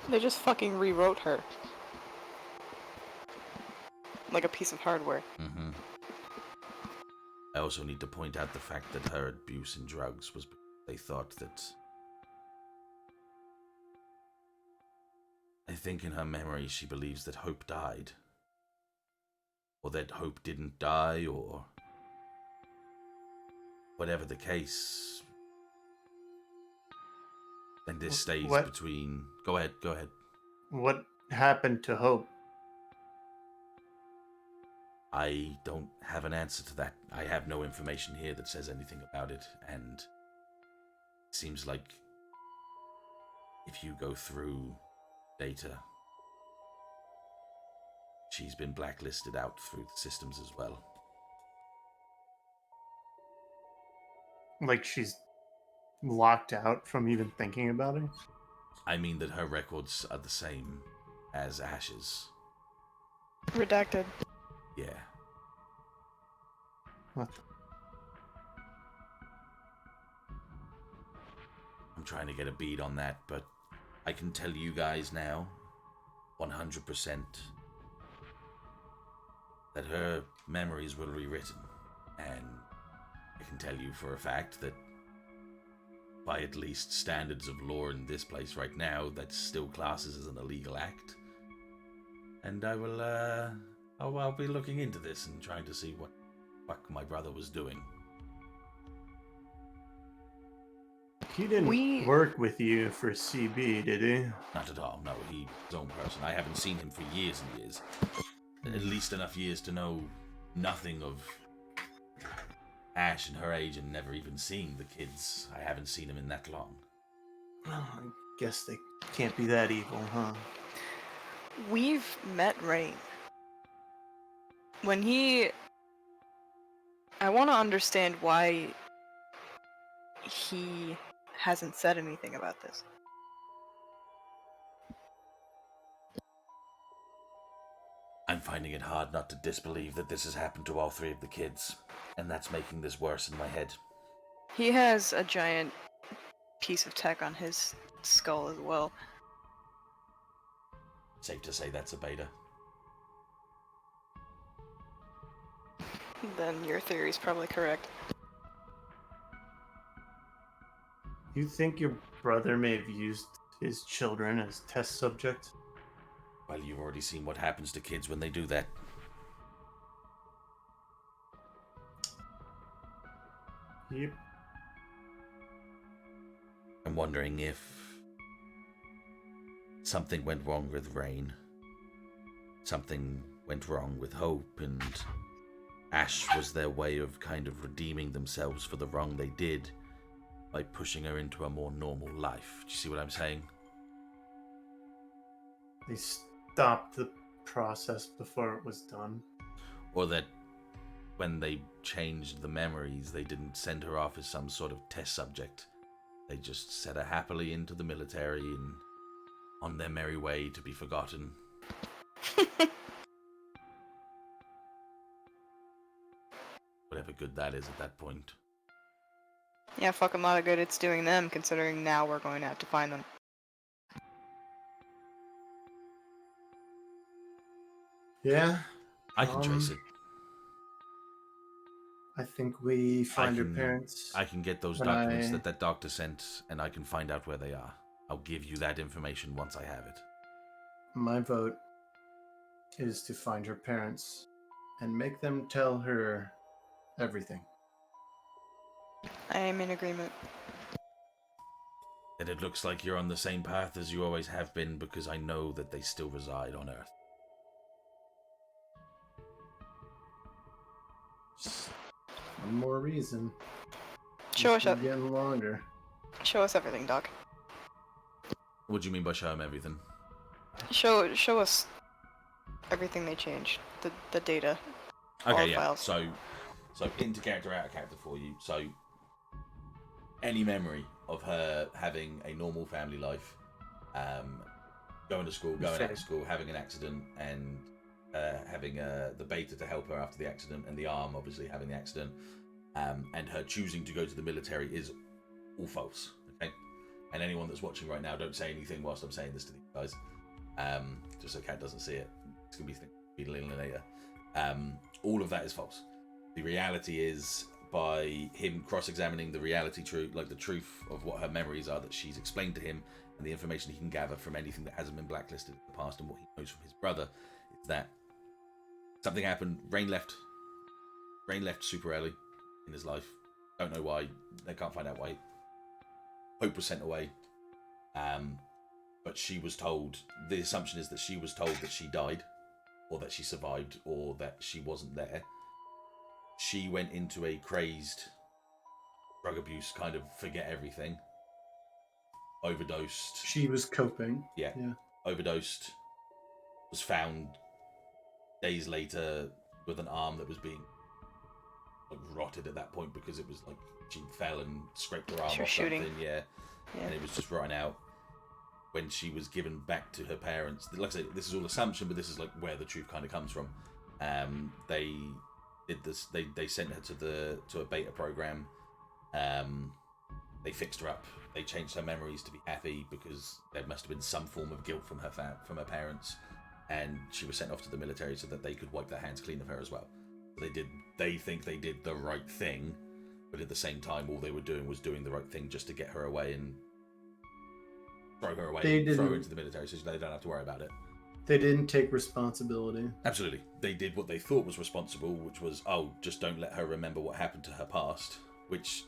They just fucking rewrote her. Like a piece of hardware. Mm-hmm. I also need to point out the fact that her abuse and drugs was because they thought that... I think in her memory she believes that Hope died. Or that Hope didn't die, or... whatever the case. And this stays What? between... Go ahead. What happened to Hope? I don't have an answer to that. I have no information here that says anything about it, and it seems like if you go through data, she's been blacklisted out through the systems as well. Like she's locked out from even thinking about it? I mean that her records are the same as Ashe's. Redacted. Yeah. What the? I'm trying to get a bead on that, but I can tell you guys now, 100%, that her memories were rewritten. And I can tell you for a fact that by at least standards of law in this place right now, that still classes as an illegal act. And I will, I'll be looking into this and trying to see what the fuck my brother was doing. He didn't work with you for CB, did he? Not at all, no, he's his own person. I haven't seen him for years and years. At least enough years to know nothing of Ashe and her age and never even seeing the kids. I haven't seen him in that long. Well, I guess they can't be that evil, huh? We've met Rain. When he... I want to understand why he hasn't said anything about this. I'm finding it hard not to disbelieve that this has happened to all three of the kids, and that's making this worse in my head. He has a giant piece of tech on his skull as well. Safe to say that's a beta. Then your theory's probably correct. You think your brother may have used his children as test subjects? Well, you've already seen what happens to kids when they do that. Yep. I'm wondering if something went wrong with Rain. Something went wrong with Hope, and Ashe was their way of kind of redeeming themselves for the wrong they did by pushing her into a more normal life. Do you see what I'm saying? They stopped the process before it was done. Or that when they changed the memories, they didn't send her off as some sort of test subject. They just set her happily into the military and on their merry way to be forgotten. Whatever good that is at that point. Yeah, fuck, a lot of good it's doing them, considering now we're going to have to find them. Yeah. I can trace it. I think we find her parents. I can get those when documents I- that doctor sent, and I can find out where they are. I'll give you that information once I have it. My vote is to find her parents and make them tell her everything. I am in agreement. And it looks like you're on the same path as you always have been, because I know that they still reside on Earth. Just one more reason. Show us, We're getting longer. show us everything, Doc. What do you mean by show him everything? Show us everything they changed. The data. All Okay, the yeah. files. So into character, out of character for you. So any memory of her having a normal family life, going to school, going out of school, having an accident, and having the beta to help her after the accident, and the arm obviously having the accident, and her choosing to go to the military is all false. Okay, and anyone that's watching right now, don't say anything whilst I'm saying this to these guys, just so Kat doesn't see it. It's gonna be later. All of that is false. The reality is, by him cross-examining the reality truth, like the truth of what her memories are that she's explained to him, and the information he can gather from anything that hasn't been blacklisted in the past, and what he knows from his brother, is that something happened. Rain left super early in his life. Don't know why. They can't find out why. Hope was sent away. But she was told, the assumption is that she was told that she died, or that she survived, or that she wasn't there. She went into a crazed drug abuse, kind of forget everything. Overdosed. She was coping. Yeah. Overdosed. Was found days later with an arm that was being rotted at that point, because it was like she fell and scraped her arm off shooting. something. Yeah. And it was just rotting out. When she was given back to her parents, like I said, this is all assumption, but this is like where the truth kind of comes from. They did this. They sent her to a beta program. They fixed her up. They changed her memories to be happy, because there must have been some form of guilt from her parents, and she was sent off to the military so that they could wipe their hands clean of her as well. They think they did the right thing, but at the same time, all they were doing was doing the right thing just to get her away and throw her away, throw her into the military, so they don't have to worry about it. They didn't take responsibility. Absolutely. They did what they thought was responsible, which was, just don't let her remember what happened to her past. Which,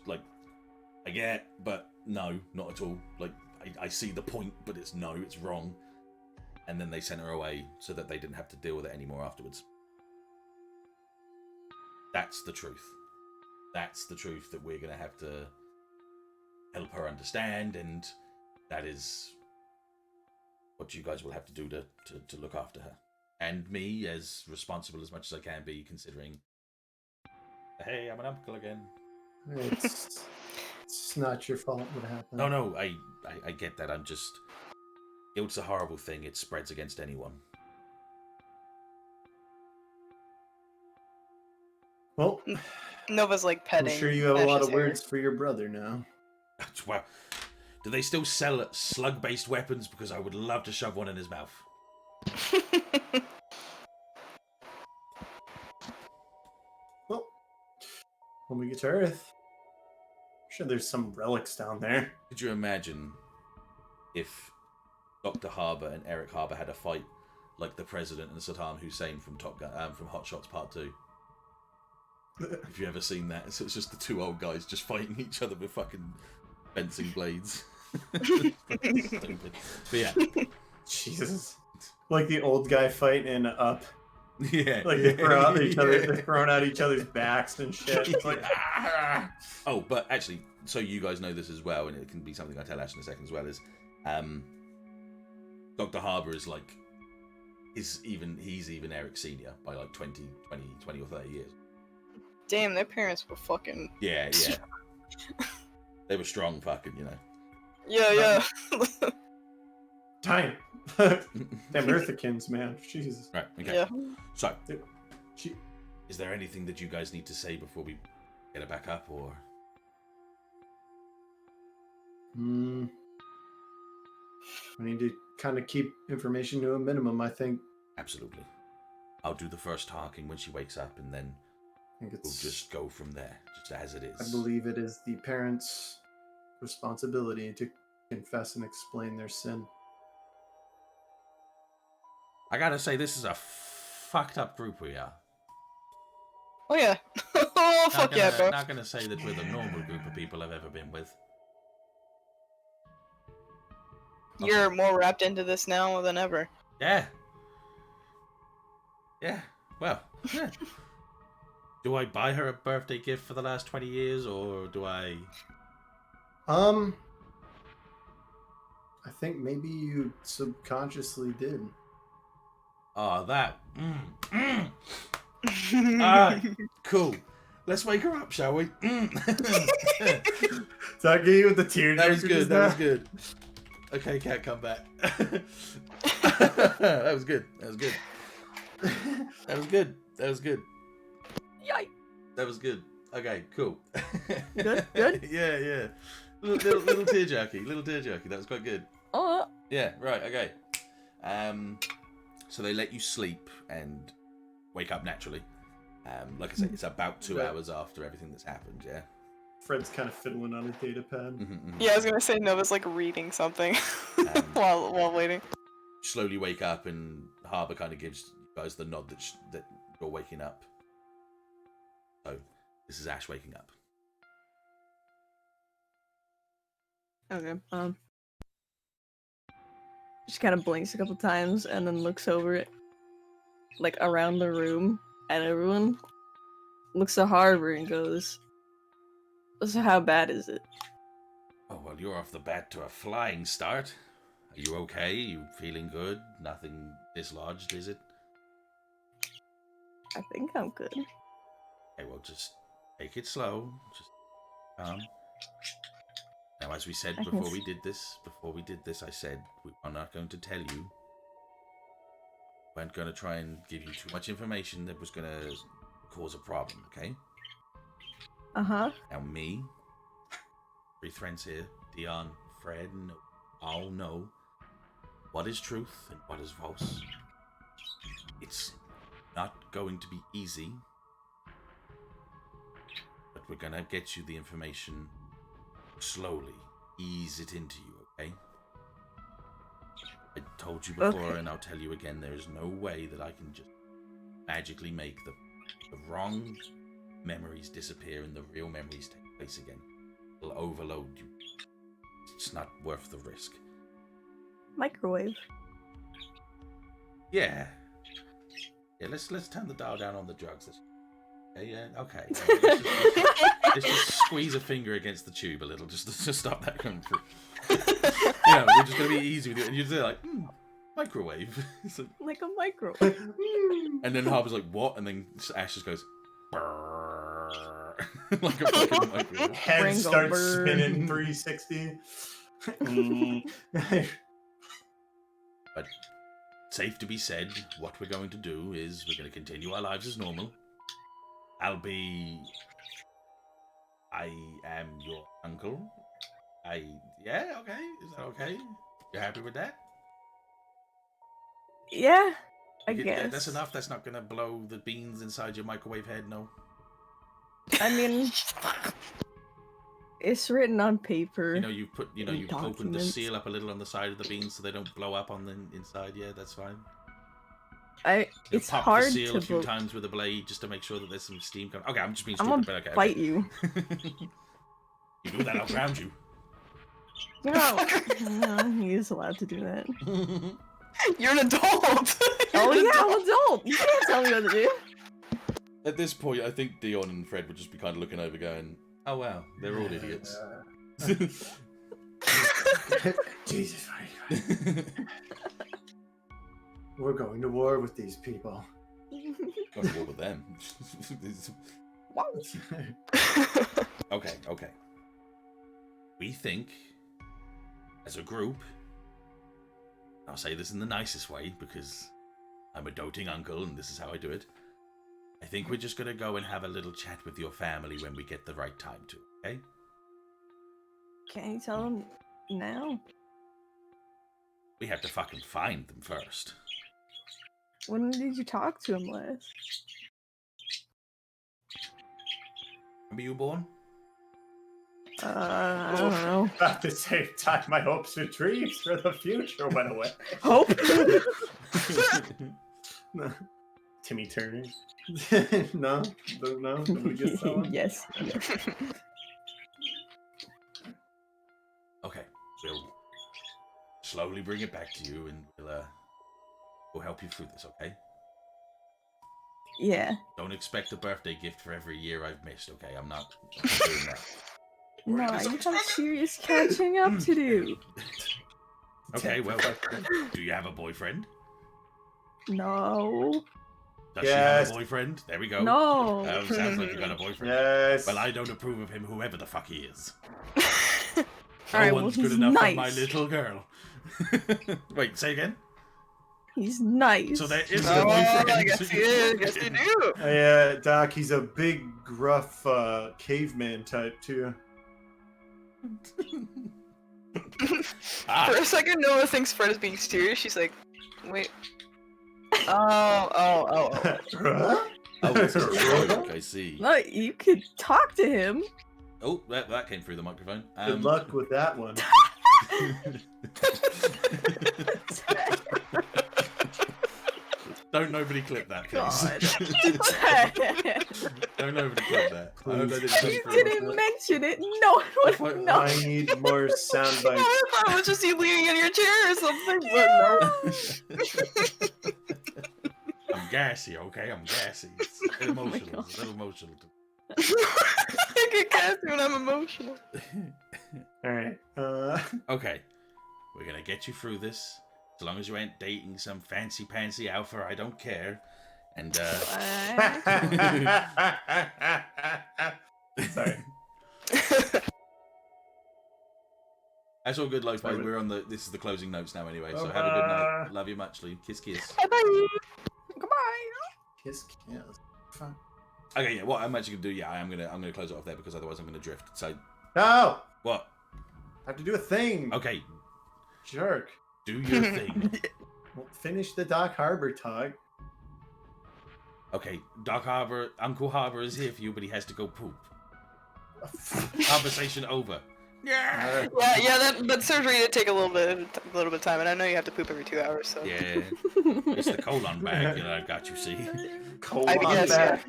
I get, but no, not at all. I see the point, but it's wrong. And then they sent her away so that they didn't have to deal with it anymore afterwards. That's the truth. That's the truth that we're going to have to help her understand, and that is what you guys will have to do to look after her. And me, as responsible as much as I can be, considering, hey, I'm an uncle again. It's not your fault what happened. No, I get that. I'm just... Guilt's a horrible thing. It spreads against anyone. Well, Nova's like petting. I'm sure you have a lot Ash's of hair. words for your brother now. Wow. Do they still sell slug-based weapons? Because I would love to shove one in his mouth. Well, when we get to Earth, I'm sure there's some relics down there. Could you imagine if Dr. Harbour and Eric Harbour had a fight like the President and Saddam Hussein from Top Gun, from Hot Shots Part 2? Have you ever seen that? So it's just the two old guys just fighting each other with fucking fencing blades. Stupid. But yeah. Jesus. Like the old guy fight in Up. Yeah. Like they throw out each other, they're throwing out each other's backs and shit. It's like, ah! Oh, but actually, so you guys know this as well, and it can be something I tell Ashe in a second as well, is Dr. Harbour is like, he's even Eric Senior by like 20 or 30 years. Damn, their parents were fucking... Yeah. They were strong fucking, you know. Yeah. Time. Them Earthikins, man. Jesus. Right, okay. Yeah. So, She... is there anything that you guys need to say before we get it back up, or? We need to kind of keep information to a minimum, I think. Absolutely. I'll do the first talking when she wakes up, and then think We'll just go from there, just as it is. I believe it is the parents' responsibility to confess and explain their sin. I gotta say, this is a fucked up group we are. Oh yeah. Oh fuck yeah, bro. Not gonna say that we're the normal group of people I've ever been with. You're more wrapped into this now than ever. Yeah. Yeah. Well. Yeah. Do I buy her a birthday gift for the last 20 years, or do I? I think maybe you subconsciously did. Oh, that. Cool. Let's wake her up, shall we? Tucky with the tear. That was good. That was good. Okay, cat, come back. That was good. That was good. That was good. That was good. Yikes. That was good. Okay, cool. Good? Good? Yeah. Little tear jerky. Little tear jerky. That was quite good. Oh. Yeah, right, okay. So they let you sleep and wake up naturally. Like I said, it's about 2 hours after everything that's happened, yeah? Fred's kind of fiddling on a data pad. Yeah, I was gonna say Nova's like reading something while waiting. Slowly wake up, and Harbour kind of gives you guys the nod that you're waking up. So, this is Ashe waking up. Okay. Just kind of blinks a couple times and then looks over it, like around the room at everyone. Looks at Harbor and goes, "So how bad is it?" Oh, well, you're off the bat to a flying start. Are you okay? You feeling good? Nothing dislodged, is it? I think I'm good. Okay, well, just take it slow. Just calm. Now, as we said before we did this, I said we are not going to tell you. We weren't going to try and give you too much information that was going to cause a problem, okay? Uh-huh. Now, me, 3 friends here, Deon, Fred, and all know what is truth and what is false. It's not going to be easy, but we're going to get you the information slowly. Ease it into you, okay? I told you before, and I'll tell you again, there is no way that I can just magically make the wrong memories disappear and the real memories take place again. It'll overload you. It's not worth the risk. Microwave. Yeah. Yeah, let's turn the dial down on the drugs. Yeah, okay. Let's just squeeze a finger against the tube a little, just to stop that coming through. Yeah, we're just gonna be easy with it, and you're just like, microwave. Like a microwave. And then Harbor's like, what? And then Ashe just goes, like a fucking microwave. Head starts spinning 360. But safe to be said, what we're going to do is we're going to continue our lives as normal. I am your uncle. Yeah, okay. Is that okay? You happy with that? Yeah, I guess. That's enough. That's not going to blow the beans inside your microwave head, no? I mean, it's written on paper. You've opened the seal up a little on the side of the beans so they don't blow up on the inside. Yeah, that's fine. It's pop hard the seal to a few times with a blade just to make sure that there's some steam coming. Okay, I'm just being I'm stupid, gonna but okay. fight you. You do that, I'll ground you. No, he is allowed to do that. You're an adult. Oh yeah, I'm an adult. You can't tell me what to do. At this point, I think Deon and Fred would just be kind of looking over, going, "Oh wow, they're all idiots." Jesus Christ. We're going to war with these people. Going to war with them. Okay. We think, as a group, I'll say this in the nicest way because I'm a doting uncle and this is how I do it. I think we're just going to go and have a little chat with your family when we get the right time to, okay? Can you tell him now? We have to fucking find them first. When did you talk to him last? When were you born? I don't know. At the same time, my hopes and dreams for the future went away. Hope. Timmy Turner. No, no. We get someone? Yes. Okay, we'll slowly bring it back to you, and we'll help you through this. Okay? Yeah. Don't expect a birthday gift for every year I've missed. Okay, I'm not doing that. No, you have serious catching up to do. Okay, well, do you have a boyfriend? No. Does she have a boyfriend? There we go. No. Sounds like you got a boyfriend. Yes. Well, I don't approve of him, whoever the fuck he is. No Alright, well, one's he's good enough nice. for my little girl. Wait, say again? He's nice. So there is a Oh, boyfriend. I guess he is. Yes, you do. Yeah, Doc, he's a big, gruff caveman type, too. Ah, For a second, Noah thinks Fred is being serious. She's like, wait. Oh. Huh? oh, it's a joke, I see. No, you could talk to him. Oh, that came through the microphone. Good luck with that one. Don't nobody clip that, please. God. Don't nobody clip that. I hope that didn't come You through. didn't mention it. No one would know. I need more sound I bites. thought it was just you leaning in your chair or something. But no. I'm gassy, okay? I'm gassy. It's emotional. It's a little emotional. I get gassy when I'm emotional. Alright. Okay. We're gonna get you through this. As long as you ain't dating some fancy-pantsy alpha, I don't care. And, Sorry. That's all good, Lo-Fi. We're on the... This is the closing notes now anyway, so have a good night. Love you muchly. Kiss, kiss. Bye-bye. Goodbye. Kiss, kiss. Fuck. Okay, yeah, what I'm actually gonna do, yeah, I'm gonna close it off there because otherwise I'm gonna drift. So, No! what? I have to do a thing. Okay, Jerk. do your thing. Well, finish the Doc Harbor talk. Okay, Uncle Harbor is here for you, but he has to go poop. Conversation over. Yeah. Yeah, that surgery did take a little bit of time, and I know you have to poop every 2 hours. So Yeah. It's the colon bag that I've got, you see. Colon I guess, bag.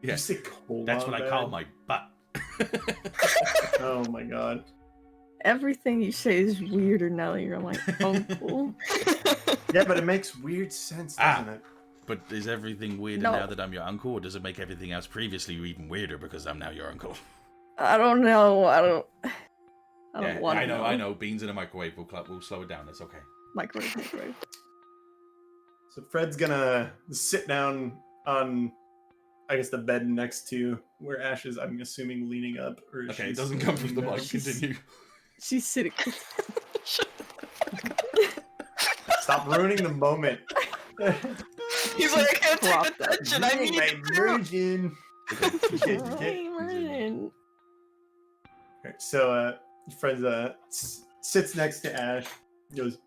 Yeah. You say colon That's what I call bag? my butt. Oh my god. Everything you say is weirder now that you're my uncle. Yeah, but it makes weird sense, doesn't it? But is everything weirder No. now that I'm your uncle, or does it make everything else previously even weirder because I'm now your uncle? I don't know. I don't want to know. I know. Beans in a microwave. We'll slow it down. That's okay. Microwave. So Fred's gonna sit down on, I guess, the bed next to where Ashe is, I'm assuming, leaning up. Or Okay, it she's doesn't come from the leaning mic. down. Continue. She's sitting. Stop ruining the moment. he's like, I can't Plop take the that. tension. I need My it too. virgin. Alright, so Fred sits next to Ashe. Goes.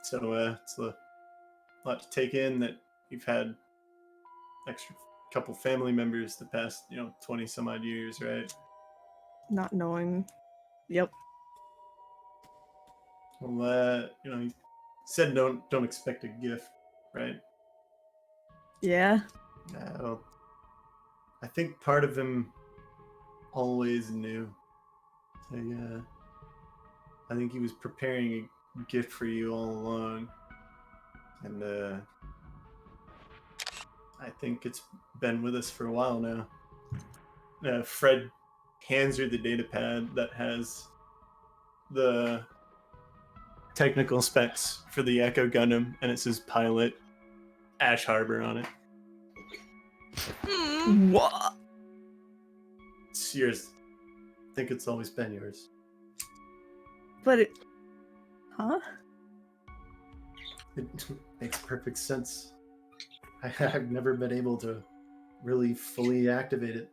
So it's a lot to take in that you've had extra couple family members the past 20 some odd years, right? Not knowing. Yep. Well, he said don't expect a gift, right? Yeah. No. I think part of him always knew. I think he was preparing a gift for you all along. And I think it's been with us for a while now. Fred hands her the data pad that has the technical specs for the Echo Gundam, and it says pilot Ashe Harbor on it. What? It's yours. I think it's always been yours. But it. Huh? It makes perfect sense. I've never been able to really fully activate it.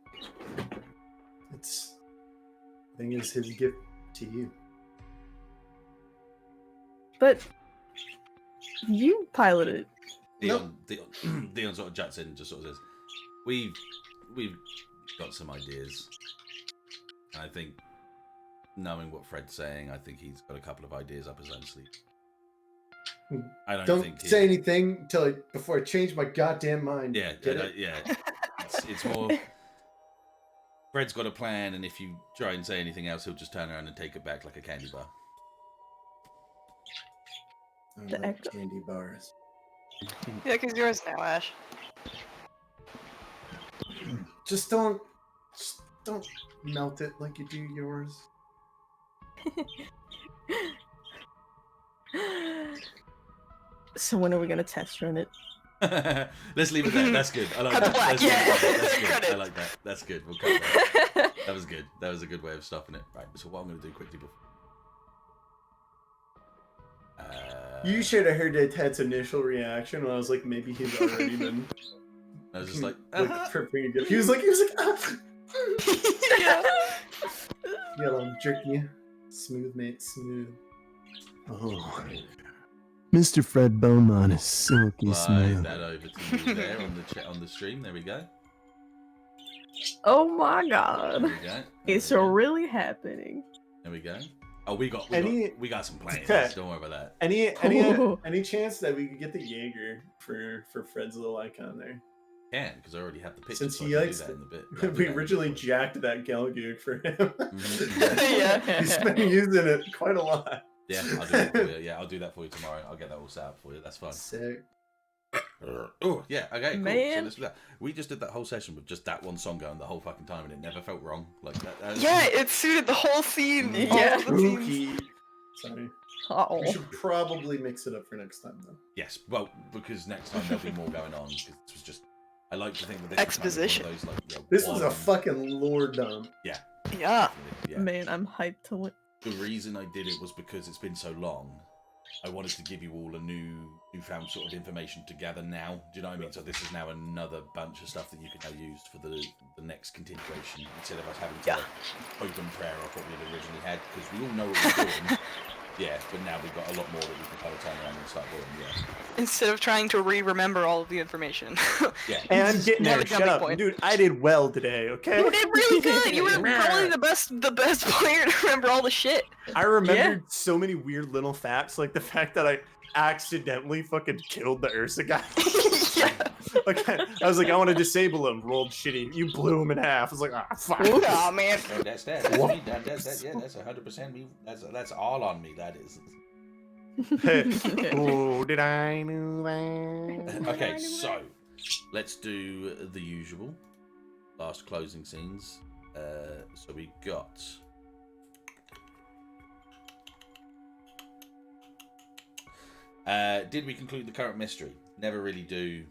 I think it's his gift to you. But you piloted. Deon sort of juts in and just sort of says, we've got some ideas. And I think, knowing what Fred's saying, I think he's got a couple of ideas up his own sleeve. I don't think say anything before I change my goddamn mind. Yeah, yeah. It's more. Fred's got a plan, and if you try and say anything else, he'll just turn around and take it back like a candy bar. I The like echo. candy bars. Yeah, because yours now, Ash. Just don't melt it like you do yours. So when are we gonna test run it? Let's leave it there. That's good. I like Cut the that. black, That's yeah. good. That's good. I Credits. like that. That's good. We'll cut that. That was good. That was a good way of stopping it. Right. So what I'm going to do quickly before. You should have heard Ted's initial reaction when I was like, maybe he's already been. I was just like, preparing a gift. He was like, ah. Yeah. Yeah, I'm jerking you. Smooth, mate, smooth. Oh. Mr. Fred Beaumont is silky slide smooth. that over to you there on the on the stream. There we go. Oh my There god. we go. It's There we go. really happening. There we go. Oh, we got some plans. Don't worry about that. Any chance that we could get the Jaeger for Fred's little icon there? Can, because I already have the picture. Since so he I can likes do that it. in the bit. Yeah, I'll do We that in the originally bit. jacked that Galgoog for him. Mhm. Yeah. He's been using it quite a lot. Yeah, I'll do that for you. Yeah, I'll do that for you tomorrow. I'll get that all set up for you. That's fine. Sick. Oh, yeah, okay, cool. So Man. let's do that. We just did that whole session with just that one song going the whole fucking time, and it never felt wrong. Like that. Yeah, it suited the whole scene. Mhm. all Yeah. of the scenes. Spooky. Sorry. Oh. We should probably mix it up for next time, though. Yes, well, because next time there'll be more going on. Because this was just. I like to think that this Exposition. Was kind of one of those, like, This was a one- fucking lore dump. Yeah. Yeah. Man, I'm hyped to it. The reason I did it was because it's been so long. I wanted to give you all a newfound sort of information to gather now. Do you know what I mean? So this is now another bunch of stuff that you can now use for the next continuation instead of us having to open prayer off what we had originally had, because we all know what we're doing. Yeah, but now we've got a lot more that we can kind of turn around and start doing. Yeah. Instead of trying to remember all of the information. Yeah. And I'm getting Have there. a Shut jumping up. point. Dude, I did well today, okay? You did really good. You were probably the best player to remember all the shit. I remembered so many weird little facts, like the fact that I accidentally fucking killed the Ursa guy. Yeah. Okay, I was like, I want to disable him. Rolled shitty. You blew him in half. I was like, ah, fuck. Aw, man. No, that's that. That's me. That's 100% me. That's all on me. That is. Oh, did I know that? Okay, so let's do the usual last closing scenes. So we got. Did we conclude the current mystery? Never really do.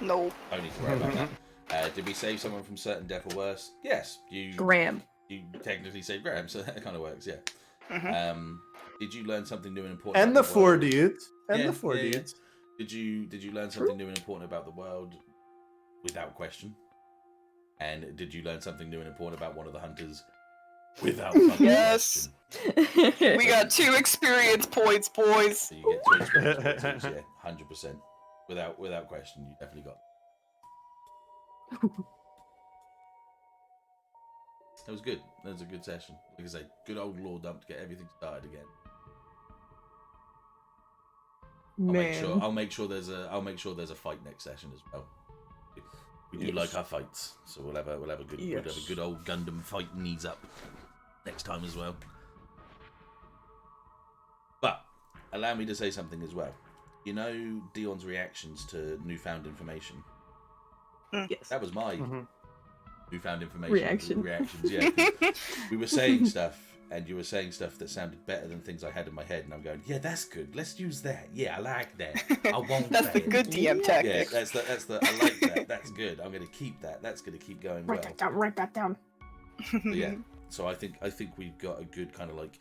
No. Don't need to worry about that. Did we save someone from certain death or worse? Yes. Graham. You technically saved Graham, so that kind of works. Yeah. Mhm. Did you learn something new and important? And the about four world? dudes. And Yeah, the four yeah, yeah. dudes. Did you learn something new and important about the world without question? And did you learn something new and important about one of the hunters without fucking Yes. question? We got 2 experience points, boys. So you get 2 experience points, yeah, 100%. Without question, you definitely got. That was good. That was a good session. Like I say, good old lore dump to get everything started again. Man. I'll make sure there's a fight next session as well. We do Yes. like our fights, so we'll have a good we'll have Yes. a good old Gundam fight knees up next time as well. But allow me to say something as well. You know Deon's reactions to newfound information. Yes. That was my Mhm. newfound information. Reactions, yeah. 'Cause we were saying stuff, and you were saying stuff that sounded better than things I had in my head, and I'm going, yeah, that's good. Let's use that. Yeah, I like that. I want That's that. the good DM Yeah, tactic. that's the. I like that. That's good. I'm going to keep that. That's going to keep going well. Write that down. But yeah. So I think we've got a good kind of like,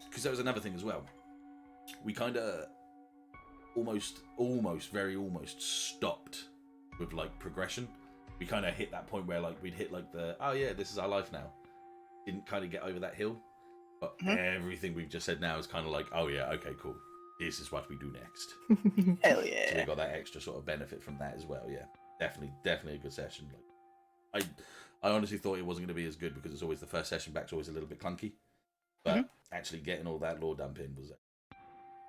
because that was another thing as well. We kind of almost stopped with like progression. We kind of hit that point where like we'd hit like the this is our life now. Didn't kind of get over that hill, but everything we've just said now is kind of like, oh yeah, okay, cool. This is what we do next. Hell So we yeah. got that extra sort of benefit from that as well. Yeah, definitely a good session. Like, I honestly thought it wasn't going to be as good because it's always the first session back's always a little bit clunky. But actually getting all that lore dump in was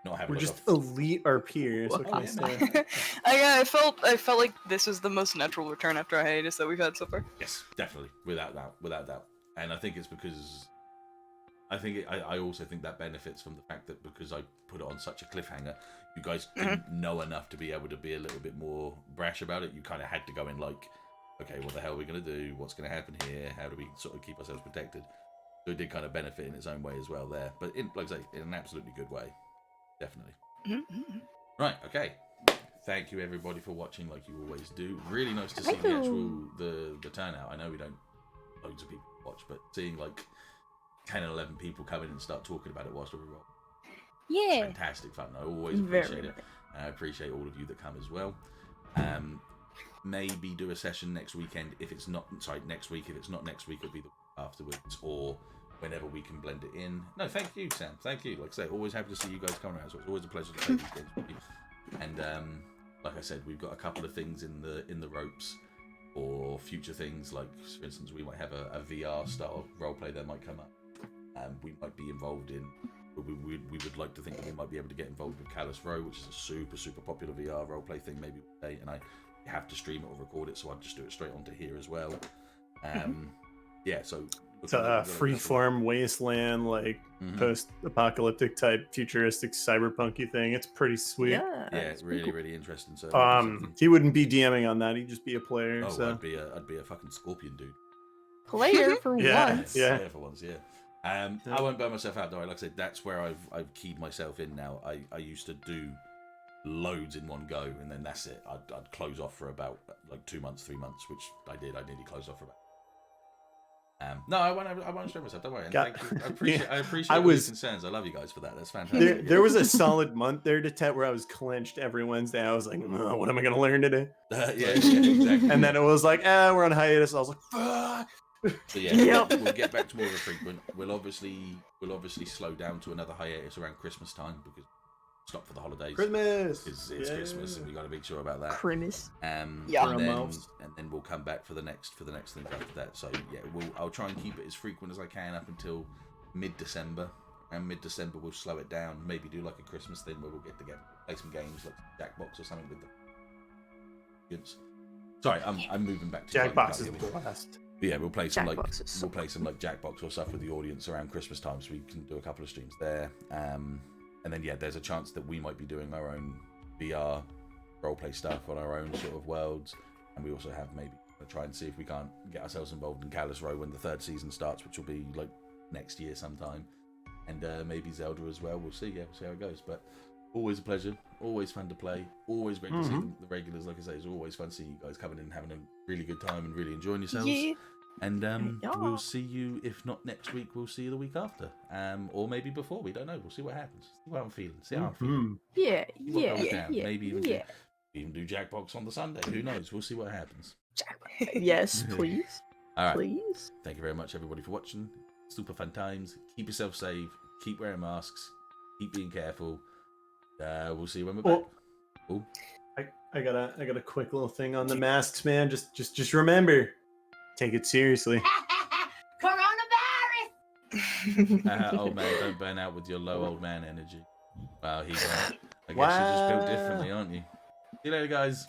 not having. We're just elite RPers. What can I say? I felt like this was the most natural return after a hiatus that we've had so far. Yes, definitely, without doubt. And I think it's because I also think that benefits from the fact that because I put it on such a cliffhanger, you guys didn't know enough to be able to be a little bit more brash about it. You kind of had to go in like, okay, what the hell are we going to do? What's going to happen here? How do we sort of keep ourselves protected? So it did kind of benefit in its own way as well there, but like I say, in an absolutely good way, definitely. Right, okay. Thank you everybody for watching, like you always do. Really nice to see the actual the turnout. I know we don't loads of people watch, but seeing like 10 and 11 people come in and start talking about it whilst we roll. Yeah. Fantastic fun. I always appreciate it. And I appreciate all of you that come as well. Maybe do a session next weekend if it's not next week. If it's not next week, it'll be the week afterwards or whenever we can blend it in. No, thank you, Sam. Thank you. Like I say, always happy to see you guys come around. So it's always a pleasure to play these games with you. And like I said, we've got a couple of things in the ropes or future things. Like for instance, we might have a VR style roleplay that might come up. We might be involved in. We would like to think that we might be able to get involved with Callus Row, which is a super popular VR roleplay thing. Maybe one day, and I have to stream it or record it, so I'd just do it straight onto here as well. Yeah, so it's a free-form wasteland, like post-apocalyptic type, futuristic cyberpunky thing. It's pretty sweet. Yeah, it's really interesting. So he wouldn't be DMing on that; he'd just be a player. Oh, so. I'd be a fucking scorpion dude. Player for once. Yeah, player for once. Yeah. I won't burn myself out though. Like I said, that's where I've keyed myself in now. I used to do loads in one go, and then that's it. I'd close off for about like 2 months, 3 months, which I did. I nearly closed off for about. No, I won't stress myself. Don't worry. Thank you. I appreciate your concerns. I love you guys for that. That's fantastic. There was a solid month there, Dettet, where I was clenched every Wednesday. I was like, oh, what am I going to learn today? Yeah, exactly. And then it was like, we're on hiatus. I was like, fuck. So yeah, we'll get back to more of a frequent. We'll obviously slow down to another hiatus around Christmas time because stop for the holidays. Christmas. It's Christmas, and we got to make sure about that. Christmas. And then we'll come back for the next thing after that. So yeah, I'll try and keep it as frequent as I can up until mid-December. And mid-December we'll slow it down. Maybe do like a Christmas thing where we'll get together, play some games like Jackbox or something with them. Sorry, I'm moving back to Jackbox is the blast. Yeah, we'll play some like Jackbox or stuff with the audience around Christmas time, so we can do a couple of streams there. And then there's a chance that we might be doing our own VR roleplay stuff on our own sort of worlds, and we also have maybe try and see if we can't get ourselves involved in Callus Row when the 3rd season starts, which will be like next year sometime, and maybe Zelda as well. We'll see. Yeah, we'll see how it goes. But always a pleasure, always fun to play, always great to see the regulars. Like I say, it's always fun to see you guys coming in and having a really good time and really enjoying yourselves. Yeah. And we'll see you, if not next week, we'll see you the week after. Or maybe before, we don't know. We'll see what happens. See what I'm feeling. See how I'm feeling. Yeah. Maybe even do Jackbox on the Sunday. Who knows? We'll see what happens. Yes, please. All right. Please. Thank you very much, everybody, for watching. Super fun times. Keep yourself safe. Keep wearing masks. Keep being careful. We'll see you when we're back. Oh. I got a quick little thing on the masks, man. Just remember, take it seriously. Coronavirus. Old man, don't burn out with your low old man energy. Wow, I guess you're just built differently, aren't you? See you later, guys.